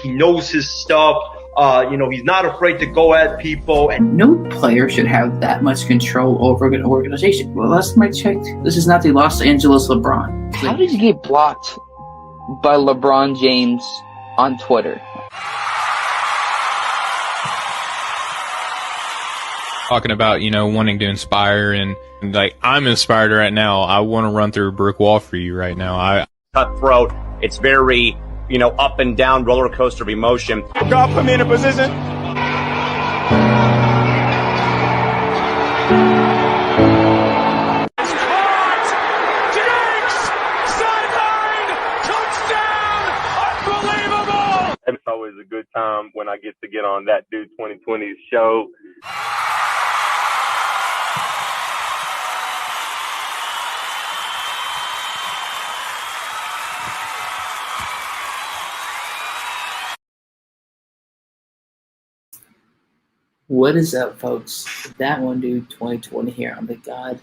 He knows his stuff. He's not afraid to go at people. And no player should have that much control over an organization. Well, last time I checked, this is not the Los Angeles LeBron. How did you get blocked by LeBron James on Twitter? Talking about, wanting to inspire and like, I'm inspired right now. I want to run through a brick wall for you right now. Cutthroat. It's very, up and down roller coaster of emotion. God put me in a position. It's caught. Diggs, sideline, touchdown, unbelievable. It's always a good time when I get to get on That Dude 2020's show. What is up, folks? That One Dude 2020 here on the God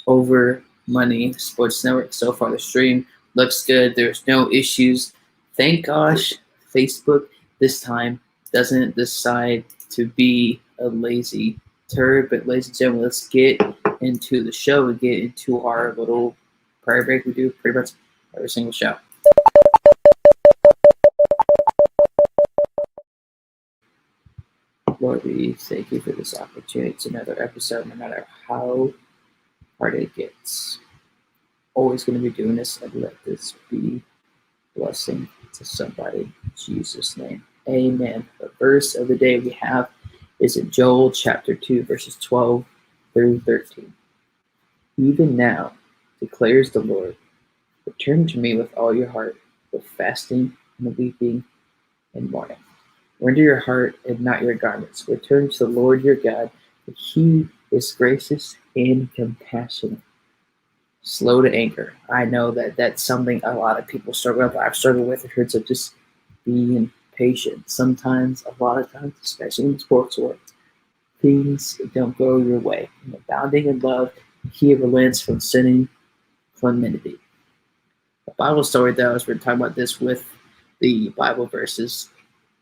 Over Money Sports Network. So far, the stream looks good. There's no issues. Thank gosh, Facebook this time doesn't decide to be a lazy turd. But ladies and gentlemen, let's get into the show and get into our little prayer break we do pretty much every single show. Lord, we thank you for this opportunity. It's another episode, no matter how hard it gets. Always going to be doing this, and let this be a blessing to somebody. In Jesus' name, amen. The verse of the day we have is in Joel chapter 2, verses 12 through 13. Even now, declares the Lord, return to me with all your heart, with fasting and weeping and mourning. Render your heart and not your garments. Return to the Lord your God, for he is gracious and compassionate, slow to anger. I know that that's something a lot of people struggle with. I've struggled with in terms of just being patient. Sometimes, a lot of times, especially in the sports world, things don't go your way. Abounding in love, he relents from sinning, clemency. The Bible story, though, as we're talking about this with the Bible verses,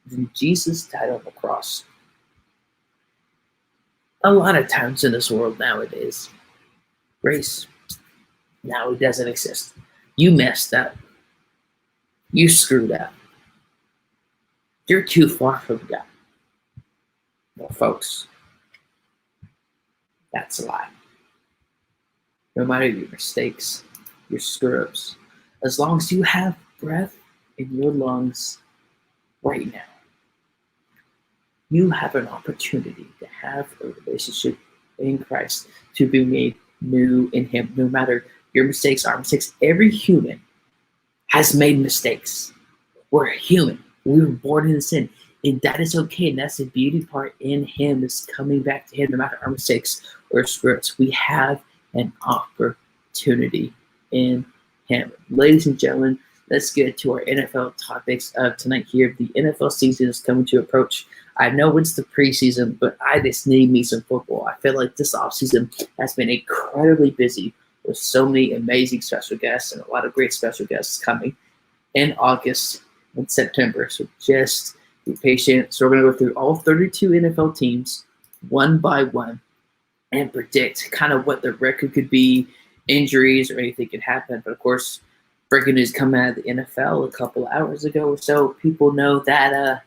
when Jesus died on the cross. A lot of times in this world nowadays, grace now it doesn't exist. You messed up. You screwed up. You're too far from God. Well, folks, that's a lie. No matter your mistakes, your screw-ups, as long as you have breath in your lungs right now, you have an opportunity to have a relationship in Christ, to be made new in him. No matter your mistakes, our mistakes, every human has made mistakes. We're human. We were born in sin. And that is okay. And that's the beauty part in him, is coming back to him no matter our mistakes or screw-ups. We have an opportunity in him. Ladies and gentlemen, let's get to our NFL topics of tonight here. The NFL season is coming to approach. I know it's the preseason, but I just need me some football. I feel like this offseason has been incredibly busy with so many amazing special guests and a lot of great special guests coming in August and September. So just be patient. So we're going to go through all 32 NFL teams one by one and predict kind of what the record could be, injuries or anything could happen. But of course, breaking news coming out of the NFL a couple hours ago or so, people know that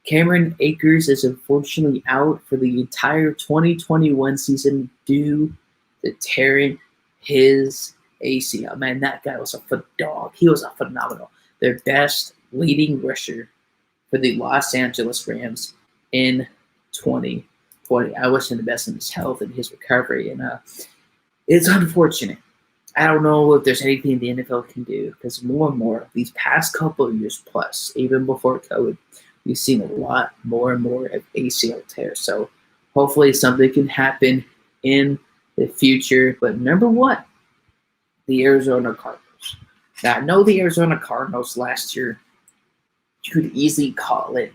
Cameron Akers is unfortunately out for the entire 2021 season due to tearing his ACL. Man, that guy was a dog. He was a phenomenal. Their best leading rusher for the Los Angeles Rams in 2020. I wish him the best in his health and his recovery. And it's unfortunate. I don't know if there's anything the NFL can do, because more and more these past couple of years plus, even before COVID, we've seen a lot more and more of ACL tears. So hopefully something can happen in the future. But number one, the Arizona Cardinals. Now, I know the Arizona Cardinals last year, you could easily call it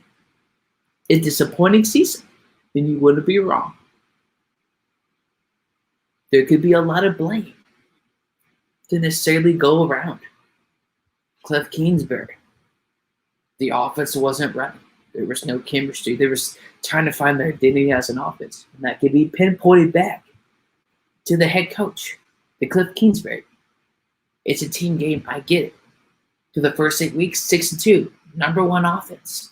a disappointing season. Then you wouldn't be wrong. There could be a lot of blame to necessarily go around. Cliff Kingsbury The offense wasn't running. There was no chemistry. They were trying to find their identity as an offense. And that could be pinpointed back to the head coach, to Cliff Kingsbury. It's a team game. I get it. To the first 8 weeks, 6-2, number one offense.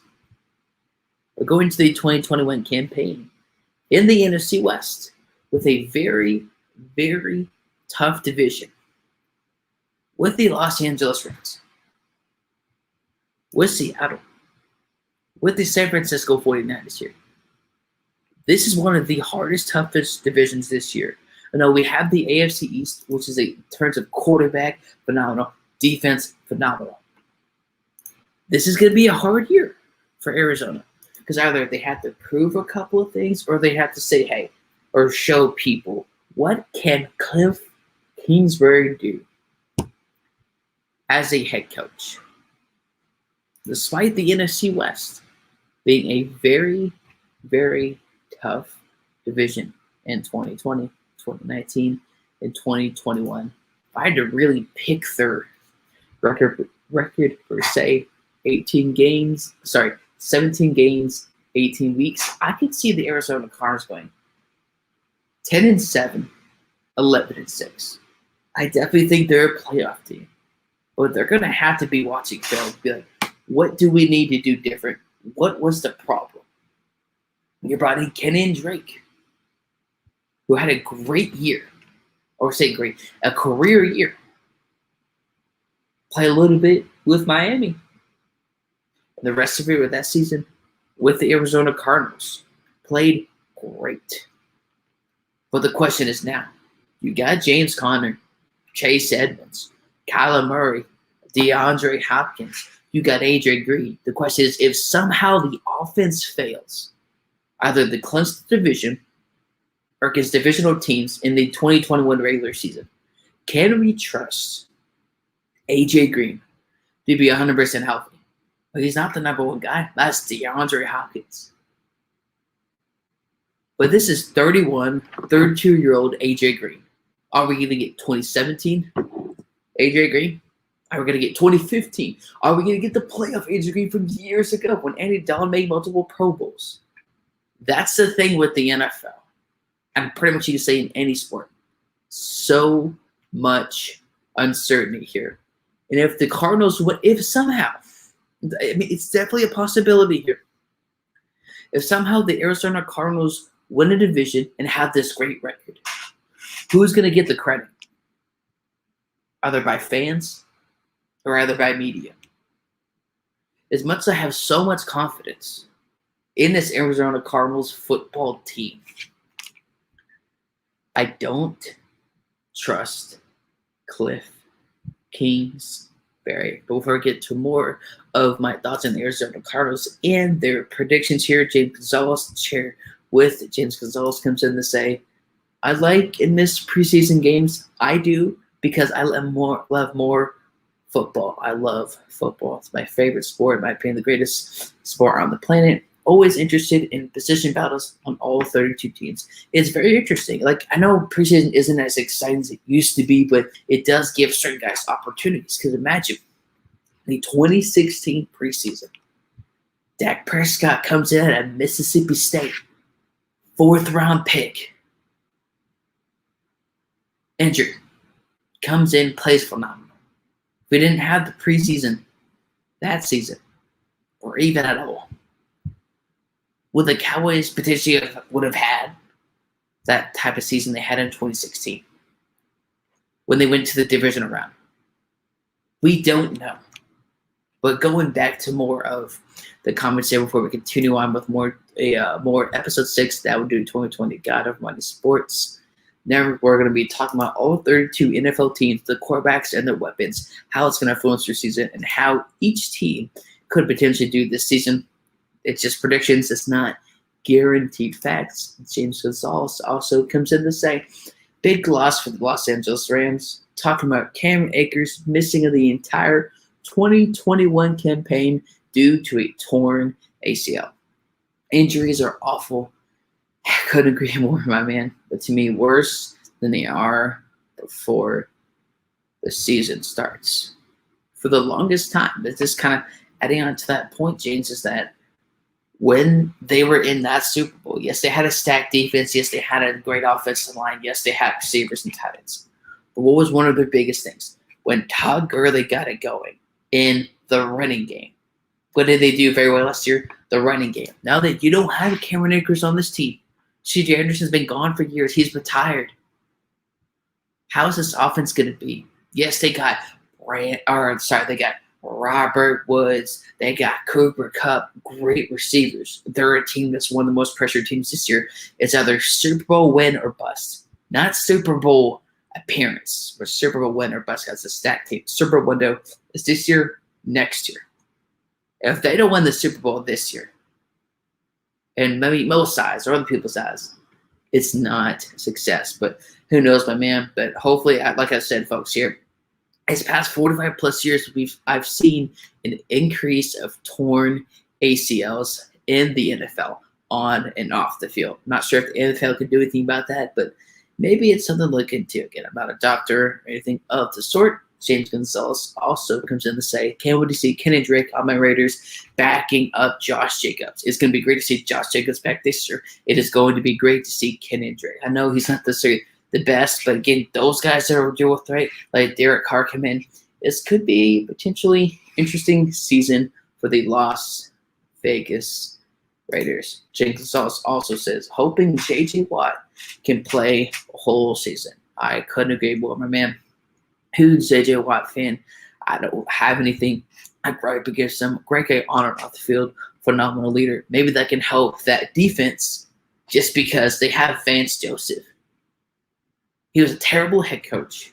We're going to the 2021 campaign in the NFC West with a very, very tough division with the Los Angeles Rams, with Seattle, with the San Francisco 49ers here. This is one of the hardest, toughest divisions this year. I know we have the AFC East, which is in terms of quarterback, phenomenal, defense, phenomenal. This is going to be a hard year for Arizona because either they have to prove a couple of things or they have to say, hey, or show people, what can Cliff Kingsbury do as a head coach? Despite the NFC West being a very, very tough division in 2020, 2019, and 2021, if I had to really pick their record per se, 17 games, 18 weeks, I could see the Arizona Cardinals going 10-7, 11-6. I definitely think they're a playoff team, but they're going to have to be watching film and be like, what do we need to do different? What was the problem? You brought in Kenny and Drake, who had a great year, or say great, a career year. Play a little bit with Miami. And the rest of it with that season with the Arizona Cardinals. Played great. But the question is now, you got James Conner, Chase Edmonds, Kyler Murray, DeAndre Hopkins, you got AJ Green. The question is, if somehow the offense fails, either the clinch the division or against divisional teams in the 2021 regular season, can we trust AJ Green to be 100% healthy? But he's not the number one guy. That's DeAndre Hopkins. But this is 32-year-old AJ Green. Are we going to get 2017 AJ Green? Are we going to get 2015? Are we going to get the playoff AJ Green from years ago when Andy Dalton made multiple Pro Bowls? That's the thing with the NFL. And pretty much you can say in any sport. So much uncertainty here. And if the Cardinals would, if somehow, I mean, it's definitely a possibility here. If somehow the Arizona Cardinals win a division and have this great record, who's going to get the credit? Either by fans or either by media. As much as I have so much confidence in this Arizona Cardinals football team, I don't trust Cliff Kingsbury. But before I get to more of my thoughts on the Arizona Cardinals and their predictions here, James Gonzalez, chair with James Gonzalez, comes in to say, I like in this preseason games, I do, because I love more football. I love football. It's my favorite sport, in my opinion, the greatest sport on the planet. Always interested in position battles on all 32 teams. It's very interesting. Like, I know preseason isn't as exciting as it used to be, but it does give certain guys opportunities. Because imagine the 2016 preseason, Dak Prescott comes in at Mississippi State, 4th round pick, injured, comes in, plays phenomenal. We didn't have the preseason that season, or even at all. Would the Cowboys potentially would have had that type of season they had in 2016 when they went to the divisional round? We don't know. But going back to more of the comments here before we continue on with more episode 6 that we'll do in 2020, God of Money Sports. Now we're going to be talking about all 32 NFL teams, the quarterbacks and their weapons, how it's going to influence their season, and how each team could potentially do this season. It's just predictions. It's not guaranteed facts. James Gonzalez also comes in to say, big loss for the Los Angeles Rams. Talking about Cam Akers missing of the entire 2021 campaign due to a torn ACL. Injuries are awful. I couldn't agree more, my man. But to me, worse than they are before the season starts. For the longest time, this kind of adding on to that point, James, is that when they were in that Super Bowl, yes, they had a stacked defense. Yes, they had a great offensive line. Yes, they had receivers and tight ends. But what was one of their biggest things? When Todd Gurley got it going in the running game. What did they do very well last year? The running game. Now that you don't have Cameron Akers on this team, C.J. Anderson's been gone for years. He's retired. How is this offense going to be? Yes, they got Robert Woods. They got Cooper Kupp, great receivers. They're a team that's one of the most pressured teams this year. It's either Super Bowl win or bust. Not Super Bowl appearance, but Super Bowl win or bust. That's a stacked team. Super Bowl window is this year, next year. If they don't win the Super Bowl this year, and maybe most eyes or other people's eyes, it's not success. But who knows, my man? But hopefully, like I said, folks, here, these past 45 plus years, I've seen an increase of torn ACLs in the NFL on and off the field. I'm not sure if the NFL can do anything about that, but maybe it's something to look into. Again, I'm not a doctor or anything of the sort. James Gonzalez also comes in to say, can't wait to see Kenny Drake on my Raiders backing up Josh Jacobs. It's going to be great to see Josh Jacobs back this year. It is going to be great to see Kenny Drake. I know he's not necessarily the best, but again, those guys that are dealing with, right, like Derek Carr come in, this could be potentially interesting season for the Las Vegas Raiders. James Gonzalez also says, hoping J.J. Watt can play a whole season. I couldn't agree more, my man. Huge J.J. Watt fan. I don't have anything I gripe against him. Great guy on and off the field. Phenomenal leader. Maybe that can help that defense just because they have Vance Joseph. He was a terrible head coach.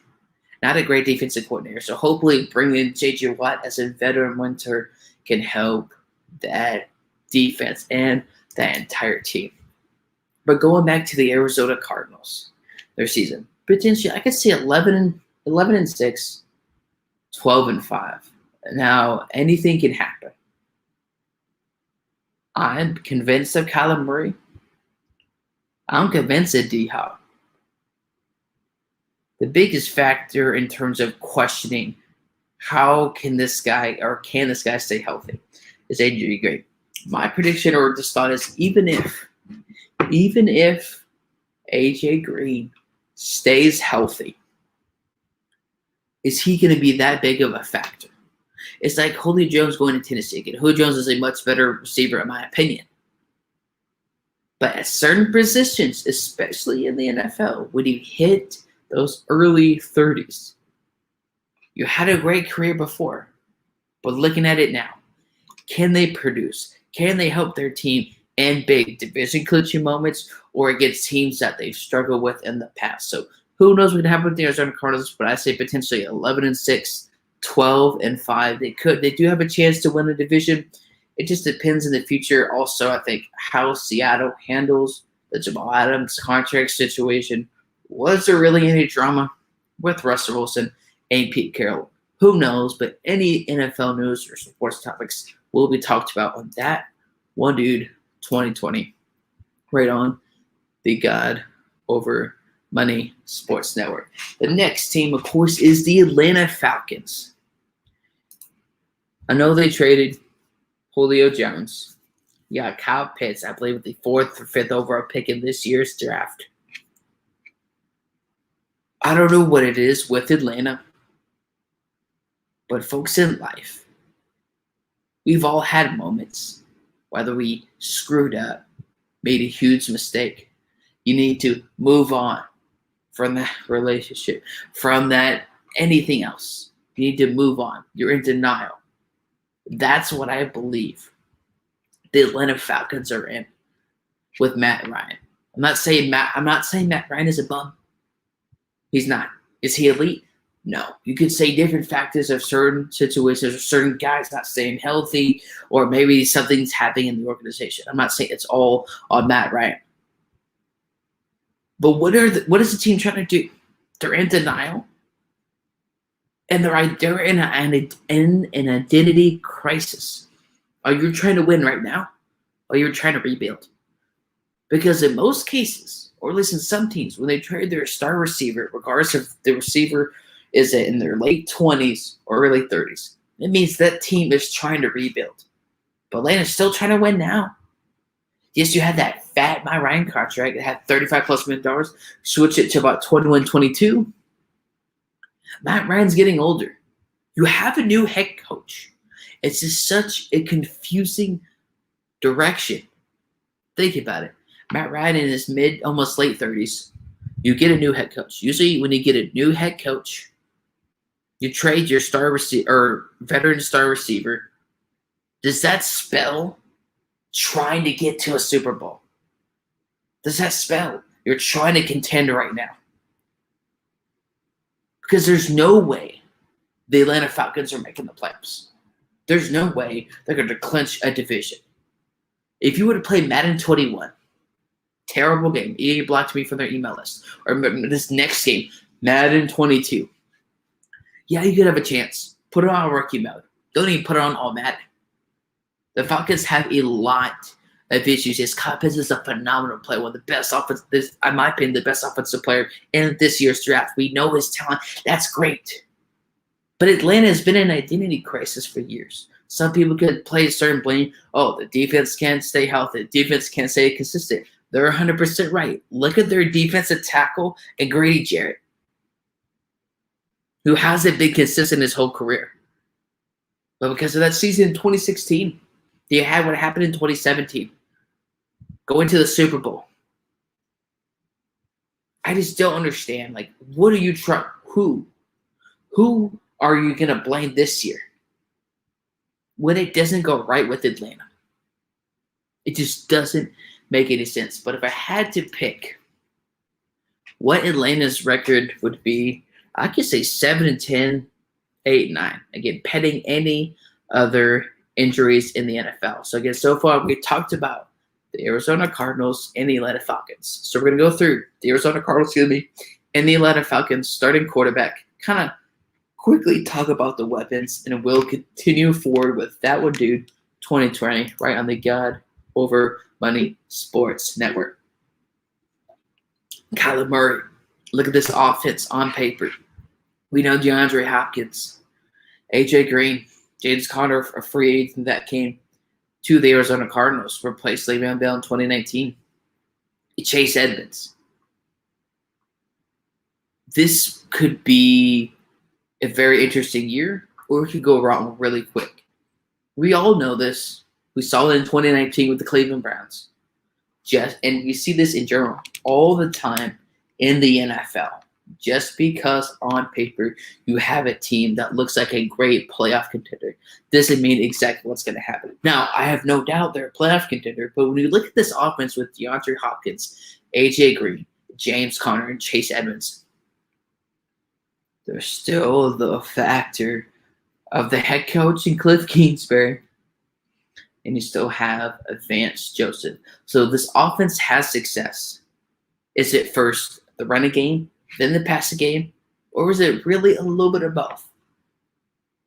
Not a great defensive coordinator. So hopefully bringing in J.J. Watt as a veteran mentor can help that defense and that entire team. But going back to the Arizona Cardinals, their season, potentially I could see 11-6, 12-5. Now, anything can happen. I'm convinced of Kyler Murray. I'm convinced of D-Hop. The biggest factor in terms of questioning how can this guy stay healthy is AJ Green. My prediction or just thought is even if AJ Green stays healthy, is he going to be that big of a factor? It's like Julio Jones going to Tennessee. Again, Julio Jones is a much better receiver, in my opinion. But at certain positions, especially in the NFL, when you hit those early 30s, you had a great career before. But looking at it now, can they produce? Can they help their team in big division clinching moments or against teams that they've struggled with in the past? So who knows what can happen with the Arizona Cardinals, but I say potentially 11-6, 12-5. They do have a chance to win the division. It just depends in the future. Also, I think how Seattle handles the Jamal Adams contract situation. Was there really any drama with Russell Wilson and Pete Carroll? Who knows? But any NFL news or sports topics will be talked about on that One Dude 2020. Right on the God Over Money Sports Network. The next team, of course, is the Atlanta Falcons. I know they traded Julio Jones. You got Kyle Pitts, I believe, with the 4th or 5th overall pick in this year's draft. I don't know what it is with Atlanta, but folks, in life, we've all had moments, whether we screwed up, made a huge mistake. You need to move on from that relationship, from that anything else. You need to move on. You're in denial. That's what I believe the Atlanta Falcons are in with Matt Ryan. I'm not saying Matt Ryan is a bum. He's not. Is he elite? No. You could say different factors of certain situations or certain guys not staying healthy, or maybe something's happening in the organization. I'm not saying it's all on Matt Ryan. But what is the team trying to do? They're in denial. And they're in an identity crisis. Are you trying to win right now? Or you're trying to rebuild? Because in most cases, or at least in some teams, when they trade their star receiver, regardless if the receiver is in their late 20s or early 30s, It means that team is trying to rebuild. But Atlanta's still trying to win now. Yes, you had that fat Matt Ryan contract that had $35+ million. Switch it to about 21, 22. Matt Ryan's getting older. You have a new head coach. It's just such a confusing direction. Think about it. Matt Ryan in his mid, almost late 30s. You get a new head coach. Usually when you get a new head coach, you trade your star receiver or veteran star receiver. Does that spell trying to get to a Super Bowl? Does that spell you're trying to contend right now? Because there's no way the Atlanta Falcons are making the playoffs. There's no way they're going to clinch a division. If you were to play Madden 21, terrible game. EA blocked me from their email list. Or this next game, Madden 22. Yeah, you could have a chance. Put it on rookie mode. Don't even put it on all Madden. The Falcons have a lot of issues. His Kyle Pitts is a phenomenal player. One of the best in my opinion, the best offensive player in this year's draft. We know his talent. That's great. But Atlanta has been in an identity crisis for years. Some people could play a certain blame. Oh, the defense can't stay healthy. The defense can't stay consistent. They're 100% right. Look at their defensive tackle and Grady Jarrett, who hasn't been consistent his whole career. But because of that season in 2016, you had what happened in 2017. Going to the Super Bowl. I just don't understand. Like, what are you trying? Who are you going to blame this year when it doesn't go right with Atlanta? It just doesn't make any sense. But if I had to pick what Atlanta's record would be, I could say 7-10, 8-9. Again, pending any other injuries in the NFL. So again, so far we talked about the Arizona Cardinals and the Atlanta Falcons. So we're going to go through the Arizona Cardinals, and the Atlanta Falcons starting quarterback, kind of quickly talk about the weapons, and we'll continue forward with That One Dude 2020 right on the God Over Money Sports Network. Kyler Murray. Look at this offense on paper. We know DeAndre Hopkins, AJ Green, James Conner, a free agent that came to the Arizona Cardinals, replaced Le'Veon Bell in 2019. Chase Edmonds. This could be a very interesting year, or it could go wrong really quick. We all know this. We saw it in 2019 with the Cleveland Browns. And you see this in general all the time in the NFL. Just because on paper you have a team that looks like a great playoff contender doesn't mean exactly what's going to happen. Now, I have no doubt they're a playoff contender, but when you look at this offense with DeAndre Hopkins, AJ Green, James Conner, and Chase Edmonds, there's still the factor of the head coach and Cliff Kingsbury, and you still have Vance Joseph. So this offense has success. Is it first the running game, then the passing game, or is it really a little bit of both?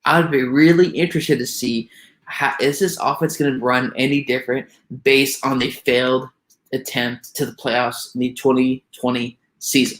I would be really interested to see is this offense going to run any different based on the failed attempt to the playoffs in the 2020 season.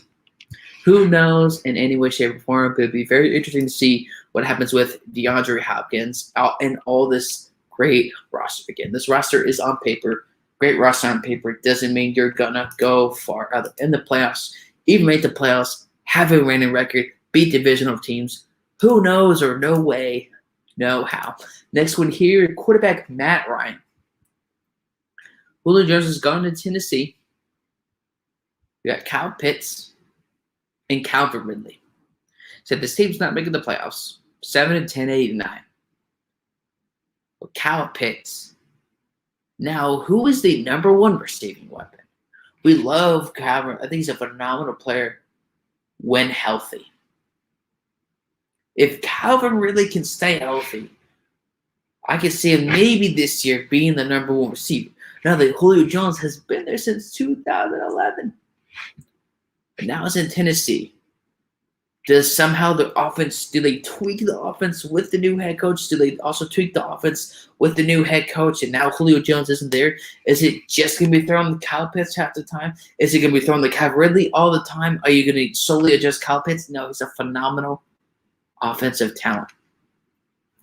Who knows in any way, shape, or form, but it would be very interesting to see what happens with DeAndre Hopkins and all this great roster. Again, this roster is on paper. Great roster on paper doesn't mean you're going to go far in the playoffs. Even make the playoffs, have a winning record, beat divisional teams. Who knows or no way, no how. Next one here, quarterback Matt Ryan. Julio Jones has gone to Tennessee. We got Kyle Pitts and Calvin Ridley. Said this team's not making the playoffs. 7-10, 8-9. Well, Kyle Pitts. Now, who is the number one receiving weapon? We love Calvin. I think he's a phenomenal player when healthy. If Calvin really can stay healthy, I can see him maybe this year being the number one receiver. Now that Julio Jones has been there since 2011. But now it's in Tennessee. Does somehow the offense, do they tweak the offense with the new head coach? Do they also tweak the offense with the new head coach? And now Julio Jones isn't there. Is it just going to be thrown to Kyle Pitts half the time? Is it going to be thrown to Calvin Ridley all the time? Are you going to solely adjust Kyle Pitts? No, he's a phenomenal offensive talent.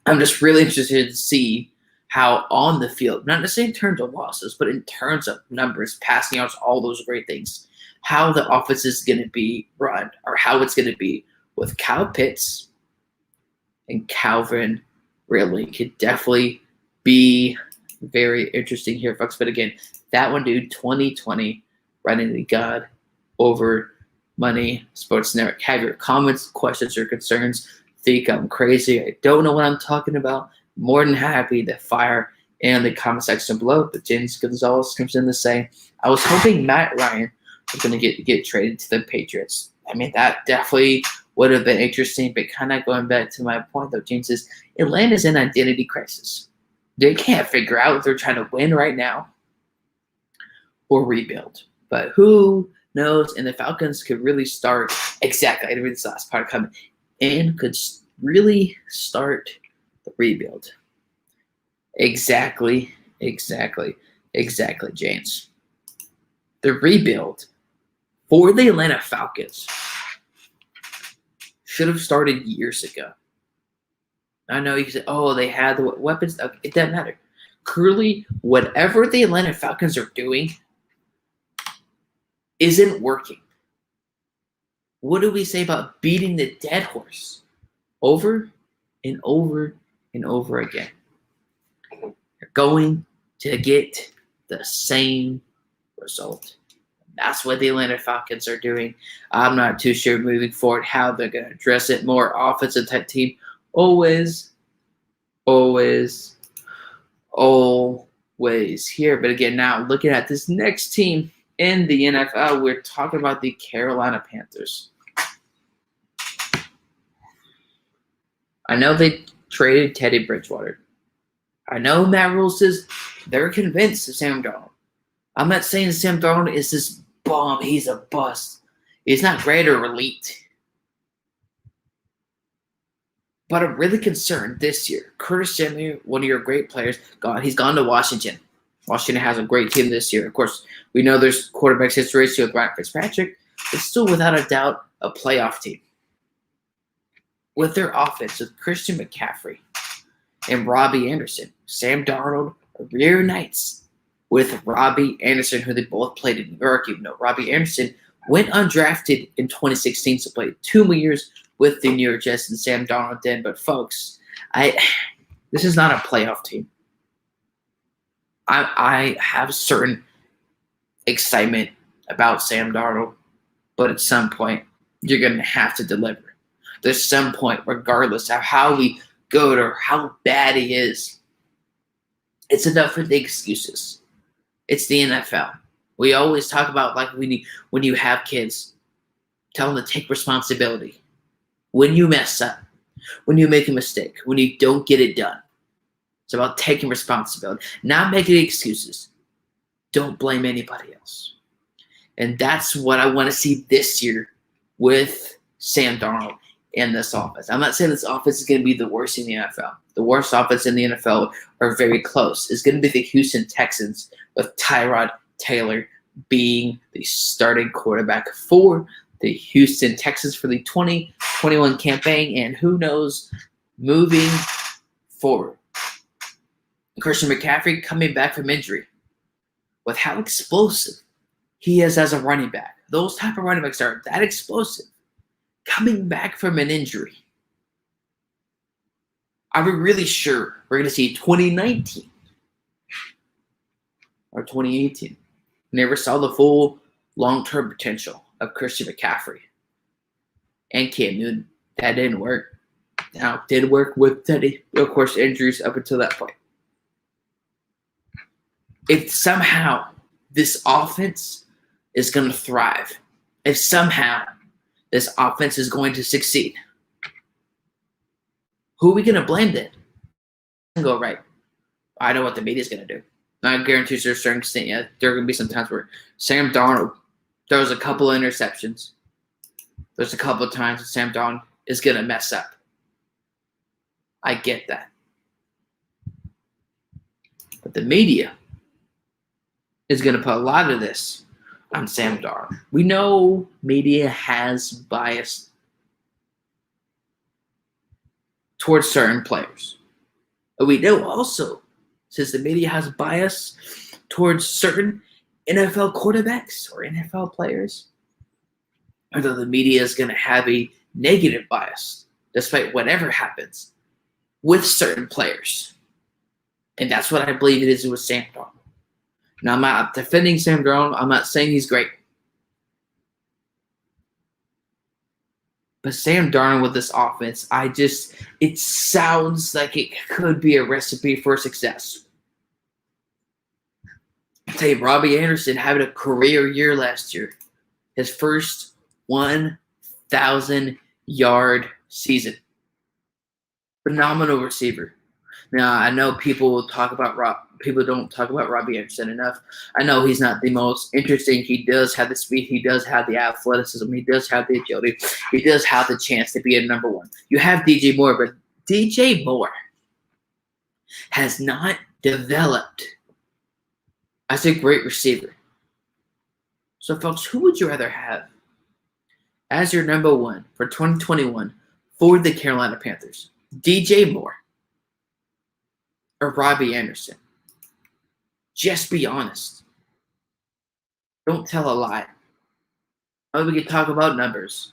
I'm just really interested to see how on the field, not necessarily in terms of losses, but in terms of numbers, passing yards, all those great things, how the offense is going to be run or how it's going to be with Kyle Pitts and Calvin Ridley. Could definitely be very interesting here, folks. But again, that one, dude, 2020, running the God over Money Sports Network. Have your comments, questions, or concerns. Think I'm crazy, I don't know what I'm talking about, more than happy to fire in the comment section below. But James Gonzalez comes in to say, I was hoping Matt Ryan was going to get traded to the Patriots. I mean, that definitely would have been interesting, but kind of going back to my point, though, James, is Atlanta's in identity crisis. They can't figure out if they're trying to win right now or rebuild. But who knows? And the Falcons could really start exactly. I read this last part coming. And could really start the rebuild. Exactly, James. The rebuild for the Atlanta Falcons should have started years ago. I know you said, oh, they had the weapons. Okay, it doesn't matter. Clearly, whatever the Atlanta Falcons are doing isn't working. What do we say about beating the dead horse over and over and over again? You're going to get the same result. That's what the Atlanta Falcons are doing. I'm not too sure moving forward how they're going to address it. More offensive type team. Always here. But again, now looking at this next team in the NFL, we're talking about the Carolina Panthers. I know they traded Teddy Bridgewater. I know Matt Rule says they're convinced of Sam Darnold. I'm not saying Sam Darnold is this bum. He's a bust. He's not great or elite. But I'm really concerned this year. Curtis Samuel, one of your great players, he's gone to Washington. Washington has a great team this year. Of course, we know there's quarterback situation with Ryan Fitzpatrick. It's still, without a doubt, a playoff team. With their offense, with Christian McCaffrey and Robbie Anderson, Sam Darnold reunites with Robbie Anderson, who they both played in New York, even though Robbie Anderson went undrafted in 2016, so played 2 more years with the New York Jets, and Sam Darnold did. But folks, this is not a playoff team. I have certain excitement about Sam Darnold, but at some point, you're going to have to deliver. There's some point, regardless of how we go or how bad he is, it's enough for the excuses. It's the NFL. We always talk about, like, when you have kids, tell them to take responsibility. When you mess up, when you make a mistake, when you don't get it done, it's about taking responsibility, not making excuses. Don't blame anybody else. And that's what I want to see this year with Sam Darnold and this offense. I'm not saying this offense is going to be the worst in the NFL. The worst offense in the NFL are very close. It's going to be the Houston Texans with Tyrod Taylor being the starting quarterback for the Houston Texans for the 2021 campaign. And who knows, moving forward. Christian McCaffrey coming back from injury. With how explosive he is as a running back. Those type of running backs are that explosive. Coming back from an injury. Are we really sure we're going to see 2019 or 2018? Never saw the full long-term potential of Christian McCaffrey and Cam Newton. That didn't work. Now, it did work with Teddy. Of course, injuries up until that point. If somehow this offense is going to thrive, if somehow this offense is going to succeed, who are we going to blame then? Go right. I know what the media is going to do. I guarantee there's a certain extent, yeah, there are going to be some times where Sam Darnold throws a couple of interceptions. There's a couple of times that Sam Darnold is going to mess up. I get that. But the media is going to put a lot of this on Sam Darnold. We know media has bias towards certain players. And we know also, since the media has bias towards certain NFL quarterbacks or NFL players, although the media is going to have a negative bias despite whatever happens with certain players. And that's what I believe it is with Sam Darnold. Now, I'm not defending Sam Darnold. I'm not saying he's great. But Sam Darnold with this offense, it sounds like it could be a recipe for success. I'll tell you, Robbie Anderson having a career year last year. His first 1,000-yard season. Phenomenal receiver. Now, I know people don't talk about Robbie Anderson enough. I know he's not the most interesting. He does have the speed. He does have the athleticism. He does have the agility. He does have the chance to be a number one. You have DJ Moore, but DJ Moore has not developed as a great receiver. So, folks, who would you rather have as your number one for 2021 for the Carolina Panthers? DJ Moore or Robbie Anderson? Just be honest. Don't tell a lie. We can talk about numbers.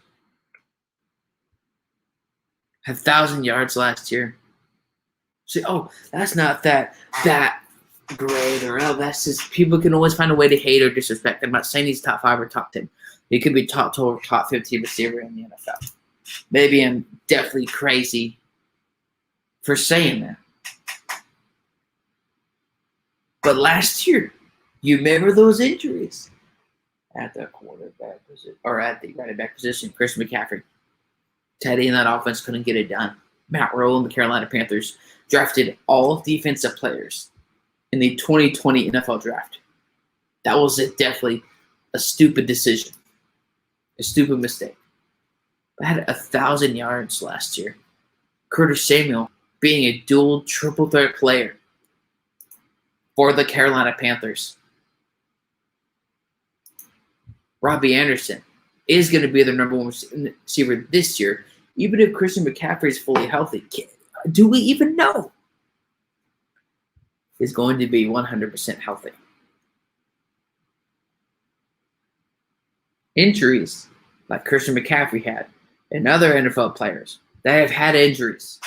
1,000 yards last year. Say, oh, that's not that great, or oh, that's just, people can always find a way to hate or disrespect. I'm not saying he's top 5 or top 10. He could be top 12 or top 15 receiver in the NFL. Maybe I'm definitely crazy for saying that. But last year, you remember those injuries at the quarterback position or at the running back position. Chris McCaffrey, Teddy in that offense couldn't get it done. Matt Rule and the Carolina Panthers drafted all defensive players in the 2020 NFL draft. That was definitely a stupid decision, a stupid mistake. I had 1,000 yards last year. Curtis Samuel being a dual triple threat player for the Carolina Panthers. Robbie Anderson is going to be their number one receiver this year, even if Christian McCaffrey is fully healthy. Do we even know? Is going to be 100% healthy. Injuries like Christian McCaffrey had and other NFL players that have had injuries.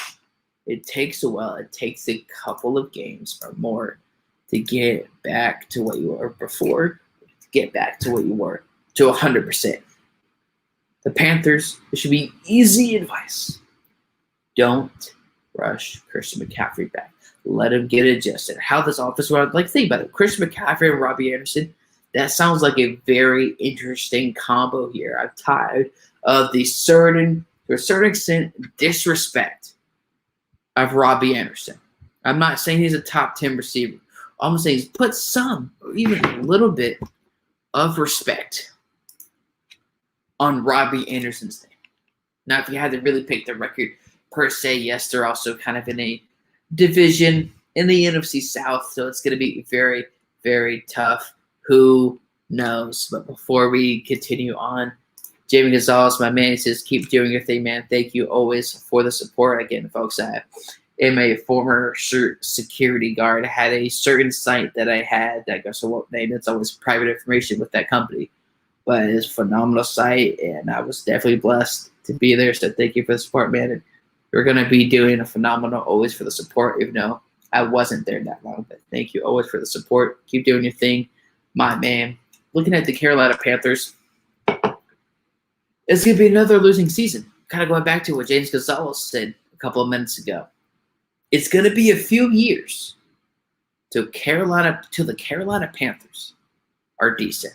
It takes a while. It takes a couple of games or more to get back to what you were before, to get back to what you were, to 100%. The Panthers, it should be easy advice. Don't rush Christian McCaffrey back. Let him get adjusted. How this offense works, like think about it. Christian McCaffrey and Robbie Anderson, that sounds like a very interesting combo here. I'm tired of to a certain extent, disrespect of Robbie Anderson. I'm not saying he's a top 10 receiver. I'm saying he's put some, or even a little bit, of respect on Robbie Anderson's name. Now, if you had to really pick the record per se, yes, they're also kind of in a division in the NFC South, so it's going to be very, very tough. Who knows? But before we continue on, Jamie Gonzalez, my man, says, keep doing your thing, man. Thank you always for the support. Again, folks, I am a former security guard. I had a certain site that I had, I guess I won't name it. It's always private information with that company. But it's a phenomenal site, and I was definitely blessed to be there. So thank you for the support, man. And we're going to be doing a phenomenal always for the support, even though I wasn't there that long. But thank you always for the support. Keep doing your thing, my man. Looking at the Carolina Panthers, it's going to be another losing season. Kind of going back to what James Gonzalez said a couple of minutes ago. It's going to be a few years till the Carolina Panthers are decent.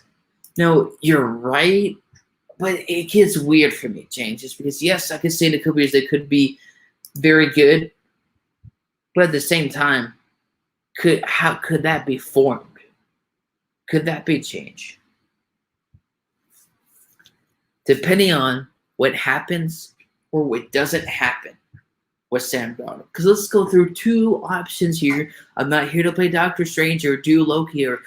No, you're right, but it gets weird for me, James, just because, yes, I could say in a couple years they could be very good, but at the same time, how could that be formed? Could that be changed? Depending on what happens or what doesn't happen with Sam Darnold. Because let's go through two options here. I'm not here to play Doctor Strange or do Loki or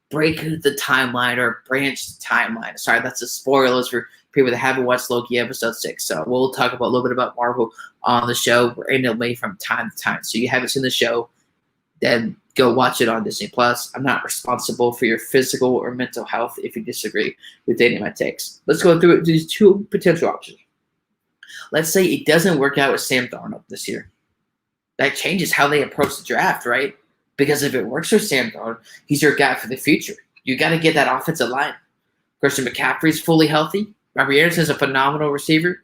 break the timeline or branch the timeline. Sorry, that's a spoiler for people that haven't watched Loki episode 6. So we'll talk about a little bit about Marvel on the show. We're in it late from time to time. So you haven't seen the show, then go watch it on Disney Plus. I'm not responsible for your physical or mental health if you disagree with any of my takes. Let's go through these two potential options. Let's say it doesn't work out with Sam Darnold this year. That changes how they approach the draft, right? Because if it works for Sam Darnold, he's your guy for the future. You got to get that offensive line. Christian McCaffrey's fully healthy. Robbie Anderson's a phenomenal receiver.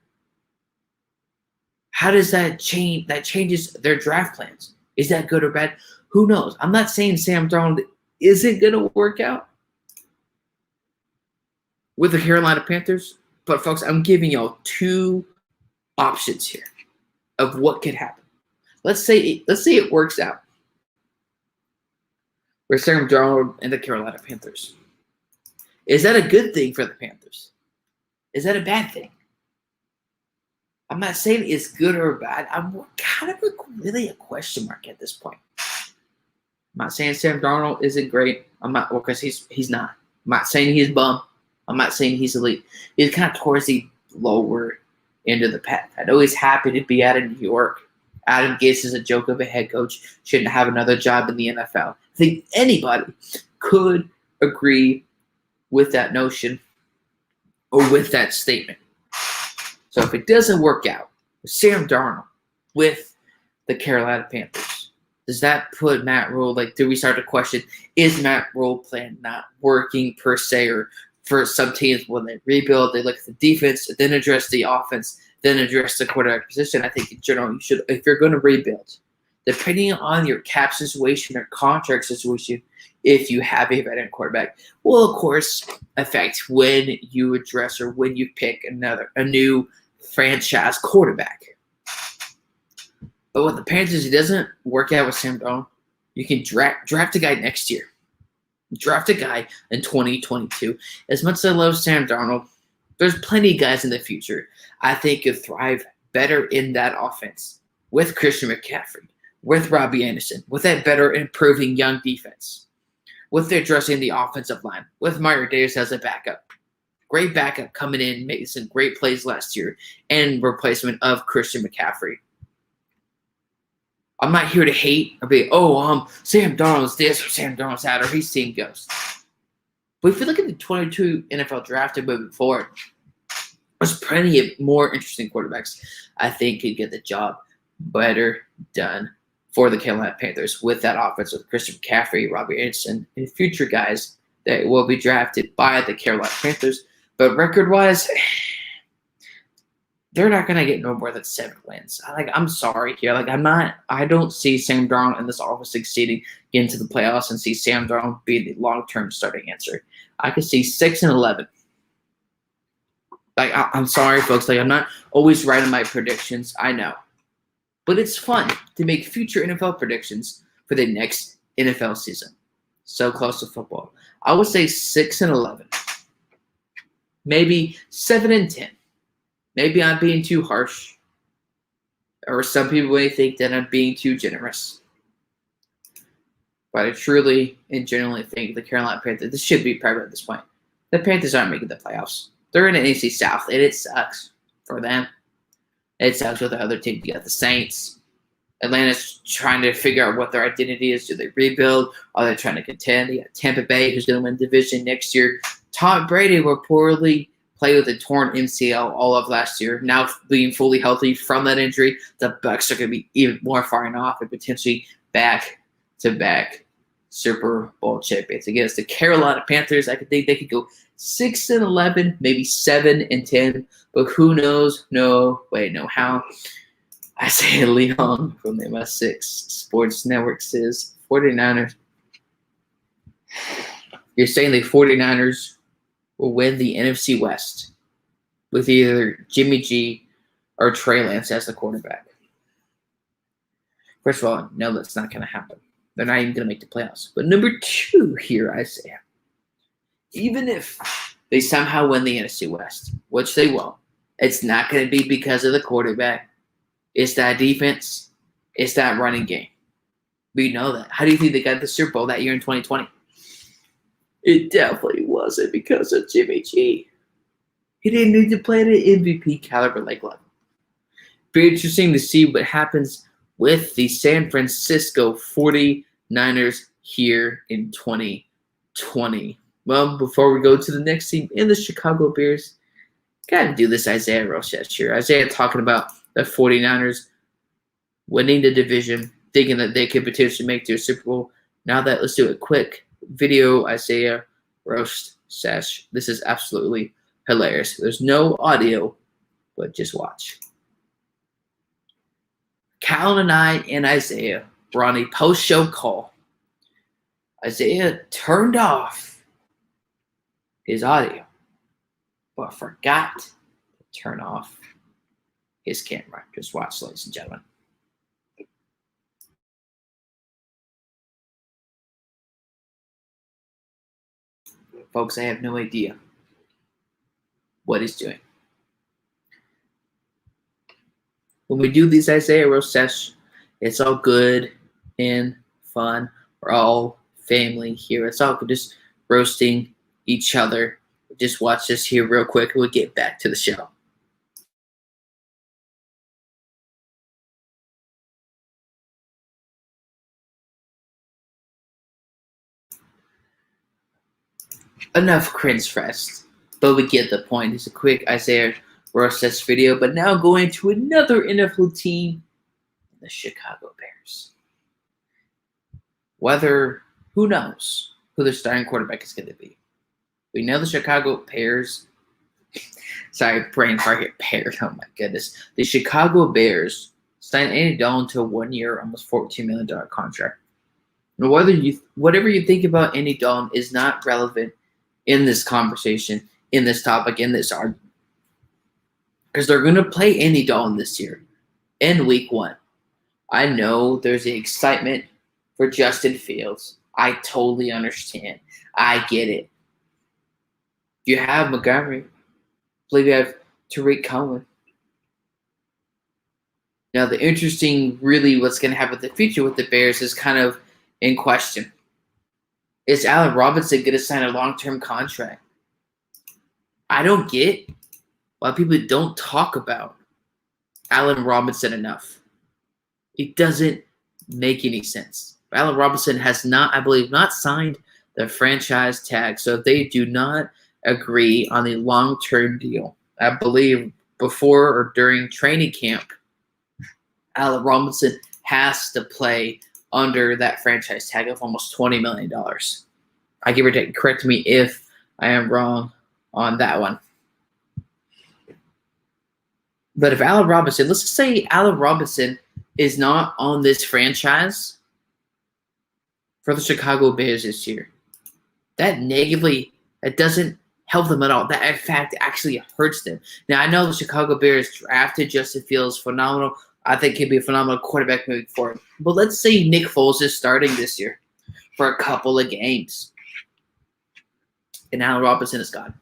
How does that change? That changes their draft plans. Is that good or bad? Who knows? I'm not saying Sam Darnold isn't going to work out with the Carolina Panthers, but folks, I'm giving y'all two options here of what could happen. Let's say it works out with Sam Darnold and the Carolina Panthers. Is that a good thing for the Panthers? Is that a bad thing? I'm not saying it's good or bad. I'm kind of really a question mark at this point. I'm not saying Sam Darnold isn't great. I'm not, because he's not. I'm not saying he's bum. I'm not saying he's elite. He's kind of towards the lower end of the path. I know he's happy to be out of New York. Adam Gase is a joke of a head coach. Shouldn't have another job in the NFL. I think anybody could agree with that notion or with that statement. So if it doesn't work out with Sam Darnold with the Carolina Panthers, does that put Matt Rule, do we start to question, is Matt Rule plan not working per se? Or for some teams, when they rebuild, they look at the defense, then address the offense, then address the quarterback position. I think in general, you should, if you're going to rebuild, depending on your cap situation or contract situation, if you have a veteran quarterback, will of course affect when you address or when you pick a new franchise quarterback. But with the Panthers, it doesn't work out with Sam Darnold. You can draft a guy next year. Draft a guy in 2022. As much as I love Sam Darnold, there's plenty of guys in the future I think could thrive better in that offense with Christian McCaffrey, with Robbie Anderson, with that better improving young defense, with addressing the offensive line, with Mario Davis as a backup. Great backup coming in, making some great plays last year, and replacement of Christian McCaffrey. I'm not here to hate or be, Sam Darnold's this or Sam Darnold's that, or he's seeing ghosts. But if you look at the 22 NFL drafted moving forward, there's plenty of more interesting quarterbacks I think could get the job better done for the Carolina Panthers with that offense with Christian McCaffrey, Robbie Anderson, and future guys that will be drafted by the Carolina Panthers. But record-wise, they're not going to get no more than 7 wins. I'm sorry here. I don't see Sam Darnold in this offense succeeding, getting to the playoffs, and see Sam Darnold being the long-term starting answer. I could see 6-11. I'm sorry, folks. I'm not always right in my predictions. I know. But it's fun to make future NFL predictions for the next NFL season. So close to football. I would say 6-11. Maybe 7-10. Maybe I'm being too harsh. Or some people may think that I'm being too generous. But I truly and genuinely think the Carolina Panthers, this should be private at this point. The Panthers aren't making the playoffs. They're in the NFC South, and it sucks for them. It sucks with the other team. You got the Saints. Atlanta's trying to figure out what their identity is. Do they rebuild? Are they trying to contend? You got Tampa Bay, who's going to win the division next year. Tom Brady will poorly play with a torn MCL all of last year. Now being fully healthy from that injury, the Bucs are going to be even more firing off and potentially back-to-back Super Bowl champions against the Carolina Panthers. I could think they could go 6-11, maybe 7-10, but who knows? No how. I say Leon from the MS6 Sports Network says 49ers. You're saying the 49ers will win the NFC West with either Jimmy G or Trey Lance as the quarterback. First of all, no, that's not going to happen. They're not even going to make the playoffs. But number 2 here, I say, even if they somehow win the NFC West, which they won't, it's not going to be because of the quarterback. It's that defense. It's that running game. We know that. How do you think they got the Super Bowl that year in 2020? It definitely wasn't because of Jimmy G. He didn't need to play at an MVP caliber like level. Be interesting to see what happens with the San Francisco 49ers here in 2020. Well, before we go to the next team in the Chicago Bears, got to do this Isaiah Rochette here. Isaiah talking about the 49ers winning the division, thinking that they could potentially make it to a Super Bowl. Now that, let's do a quick video, Isaiah roast sesh. This is absolutely hilarious. There's no audio, but just watch. Cal and I and Isaiah were on a post-show call. Isaiah turned off his audio, but forgot to turn off his camera. Just watch, ladies and gentlemen. Folks, I have no idea what he's doing. When we do these Isaiah roast sessions, it's all good and fun. We're all family here. It's all good, just roasting each other. Just watch this here real quick. We'll get back to the show. Enough cringe fest, but we get the point. It's a quick Isaiah roast video, but now going to another NFL team, the Chicago Bears. Who knows who their starting quarterback is going to be. We know the Chicago Bears. Sorry, brain fart here. Bears. Oh my goodness. The Chicago Bears signed Andy Dalton to a 1-year, almost $14 million contract. Now, whatever you think about Andy Dalton is not relevant in this conversation, in this topic, in this argument. Because they're going to play Andy Dalton this year in week 1. I know there's the excitement for Justin Fields. I totally understand. I get it. You have Montgomery. I believe you have Tariq Cohen. Now, the interesting, really, what's going to happen with the future with the Bears is kind of in question. Is Allen Robinson going to sign a long-term contract? I don't get why people don't talk about Allen Robinson enough. It doesn't make any sense. Allen Robinson has not, I believe, not signed the franchise tag. So if they do not agree on the long-term deal, I believe before or during training camp, Allen Robinson has to play under that franchise tag of almost $20 million. I give or take. Correct me if I am wrong on that one. But if Allen Robinson, let's just say Allen Robinson is not on this franchise for the Chicago Bears this year, that doesn't help them at all. That, in fact, actually hurts them. Now, I know the Chicago Bears drafted Justin Fields, phenomenal. I think he'd be a phenomenal quarterback moving forward. But let's say Nick Foles is starting this year for a couple of games, and Allen Robinson is gone.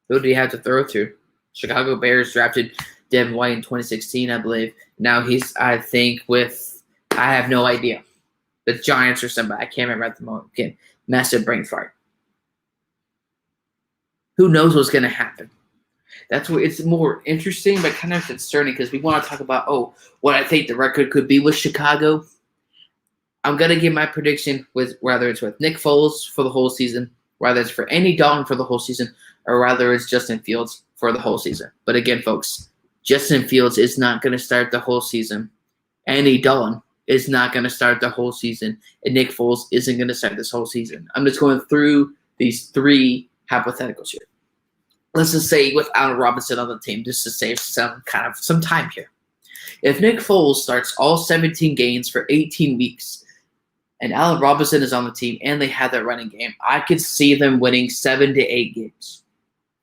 Who do you have to throw to? Chicago Bears drafted Devin White in 2016, I believe. Now he's, I think, I have no idea. The Giants or somebody. I can't remember at the moment. Again, massive brain fart. Who knows what's going to happen? That's where it's more interesting, but kind of concerning because we want to talk about, what I think the record could be with Chicago. I'm going to give my prediction with whether it's with Nick Foles for the whole season, whether it's for Andy Dalton for the whole season, or whether it's Justin Fields for the whole season. But again, folks, Justin Fields is not going to start the whole season. Andy Dalton is not going to start the whole season. And Nick Foles isn't going to start this whole season. I'm just going through these 3 hypotheticals here. Let's just say with Allen Robinson on the team, just to save some time here. If Nick Foles starts all 17 games for 18 weeks, and Allen Robinson is on the team, and they have that running game, I could see them winning 7 to 8 games.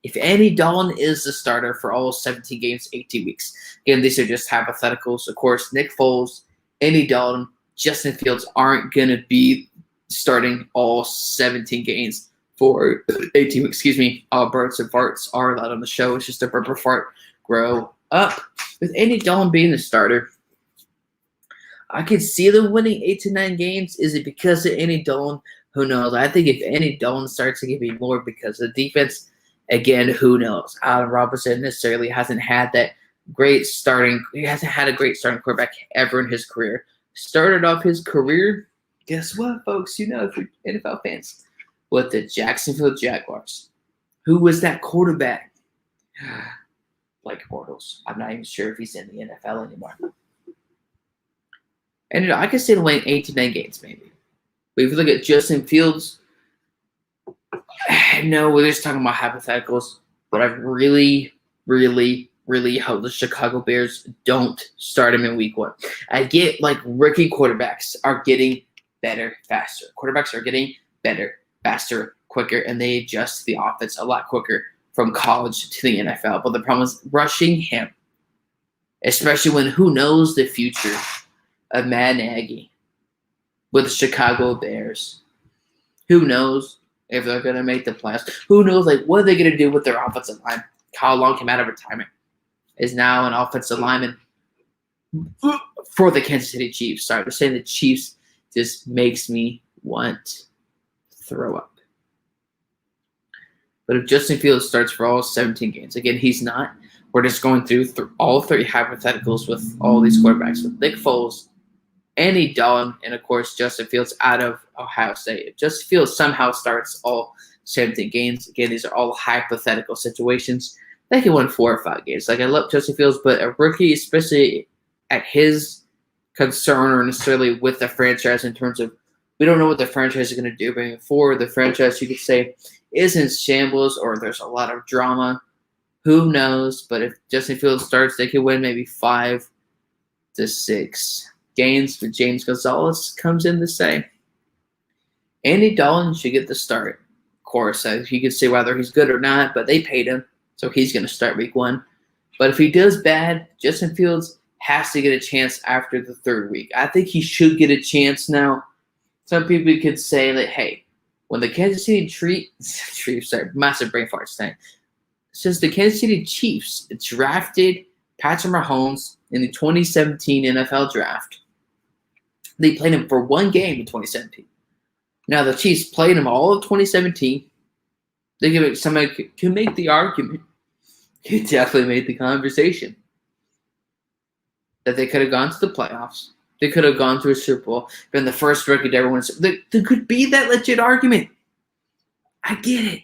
If Andy Dalton is the starter for all 17 games, 18 weeks, again, these are just hypotheticals. Of course, Nick Foles, Andy Dalton, Justin Fields aren't going to be starting all 17 games for 18 weeks. Excuse me. All birds and farts are allowed on the show. It's just a burp or fart. Grow up. With Andy Dalton being the starter, I could see them winning 8 to 9 games. Is it because of Andy Dalton? Who knows? I think if Andy Dalton starts, it could be more because the defense Again, who knows? Allen Robinson necessarily hasn't had that great starting. He hasn't had a great starting quarterback ever in his career. Started off his career, guess what, folks? You know, if you're NFL fans, with the Jacksonville Jaguars. Who was that quarterback? Blake Bortles. I'm not even sure if he's in the NFL anymore. And you know, I could see him winning 8 to 9 games, maybe. But if you look at Justin Fields, no, we're just talking about hypotheticals. But I really, really, really hope the Chicago Bears don't start him in week 1. I get like rookie quarterbacks are getting better faster. Quarterbacks are getting better, faster, quicker, and they adjust the offense a lot quicker from college to the NFL. But the problem is rushing him, especially when who knows the future of Matt Nagy with the Chicago Bears. Who knows if they're going to make the playoffs? Who knows, like, what are they going to do with their offensive line? Kyle Long came out of retirement, is now an offensive lineman for the Kansas City Chiefs. Sorry, I'm saying the Chiefs just makes me want to throw up. But if Justin Fields starts for all 17 games, again, he's not. We're just going through all 3 hypotheticals with all these quarterbacks, with Nick Foles, Andy Dalton, and, of course, Justin Fields out of Ohio State. If Justin Fields somehow starts all 17 games, again, these are all hypothetical situations. They can win 4 or 5 games. Like, I love Justin Fields, but a rookie, especially at his concern or necessarily with the franchise in terms of we don't know what the franchise is going to do moving forward. The franchise, you could say, is in shambles or there's a lot of drama. Who knows? But if Justin Fields starts, they could win maybe 5 to 6 games. But James Gonzalez comes in to say, Andy Dalton should get the start. Of course, you can say whether he's good or not, but they paid him, so he's going to start week 1. But if he does bad, Justin Fields has to get a chance after the 3rd week. I think he should get a chance now. Some people could say that, hey, when the Kansas City Chiefs, massive brain fart tonight. Since the Kansas City Chiefs drafted Patrick Mahomes in the 2017 NFL draft, they played him for 1 game in 2017. Now the Chiefs played him all of 2017. Somebody can make the argument. He definitely made the conversation that they could have gone to the playoffs. They could have gone to a Super Bowl, been the first rookie to ever win. There could be that legit argument. I get it.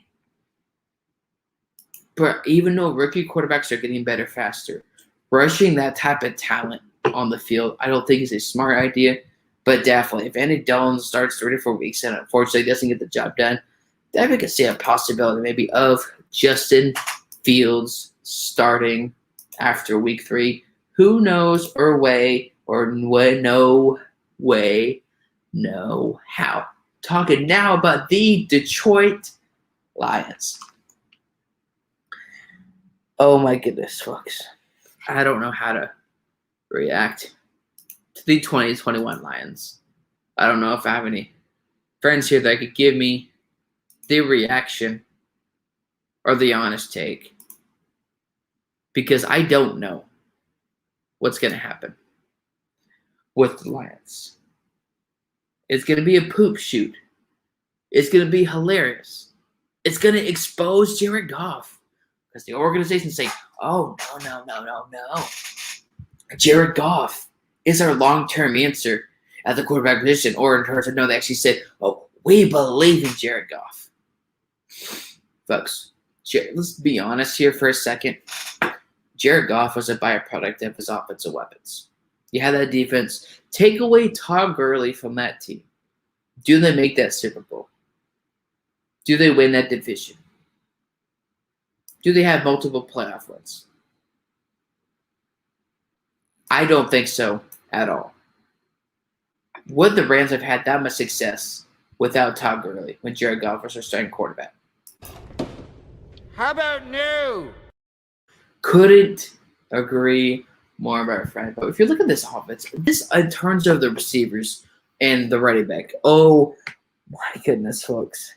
But even though rookie quarterbacks are getting better faster, rushing that type of talent on the field, I don't think is a smart idea. But definitely, if Andy Dalton starts 3 to 4 weeks and unfortunately doesn't get the job done, definitely could see a possibility maybe of Justin Fields starting after week 3. Who knows or no way, no how. Talking now about the Detroit Lions. Oh my goodness, folks. I don't know how to react to the 2021 Lions. I don't know if I have any friends here that could give me the reaction or the honest take, because I don't know what's going to happen with the Lions. It's going to be a poop shoot. It's going to be hilarious. It's going to expose Jared Goff, because the organization say, oh, no. Jared Goff is our long-term answer at the quarterback position. Or in terms of, no, they actually said, oh, we believe in Jared Goff. Folks, let's be honest here for a second. Jared Goff was a byproduct of his offensive weapons. You had that defense. Take away Todd Gurley from that team. Do they make that Super Bowl? Do they win that division? Do they have multiple playoff wins? I don't think so at all. Would the Rams have had that much success without Todd Gurley when Jared Goff was their starting quarterback? How about no? Couldn't agree more, my friend. But if you look at this offense, this in terms of the receivers and the running back, oh my goodness, folks.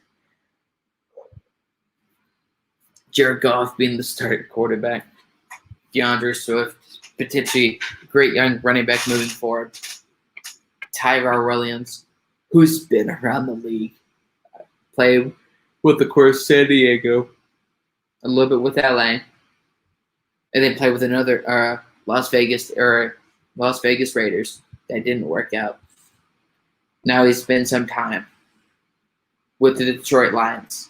Jared Goff being the starting quarterback, DeAndre Swift, potentially great young running back moving forward, Tyrell Williams, who's been around the league, played with, of course, San Diego, a little bit with LA, and then played with another Las Vegas Raiders. That didn't work out. Now he's spent some time with the Detroit Lions.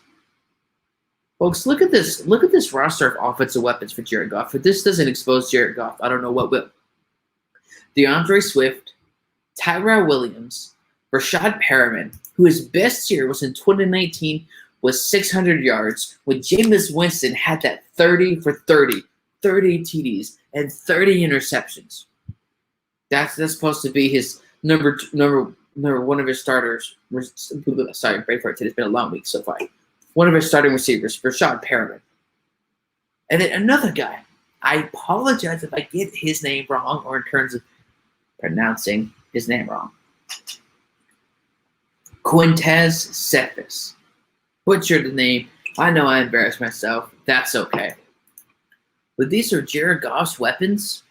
Folks, look at this. Look at this roster of offensive weapons for Jared Goff. If this doesn't expose Jared Goff, I don't know what will. DeAndre Swift, Tyrell Williams, Rashad Perriman, who his best year was in 2019, was 600 yards, when Jameis Winston had that 30 for 30 TDs, and 30 interceptions. That's supposed to be his number one of his starters. Sorry, brain fart today. It's been a long week so far. One of his starting receivers, Rashad Perriman. And then another guy. I apologize if I get his name wrong or in terms of pronouncing his name wrong. Quintez Cephas. Butchered the name. I know I embarrassed myself. That's okay. But these are Jared Goff's weapons.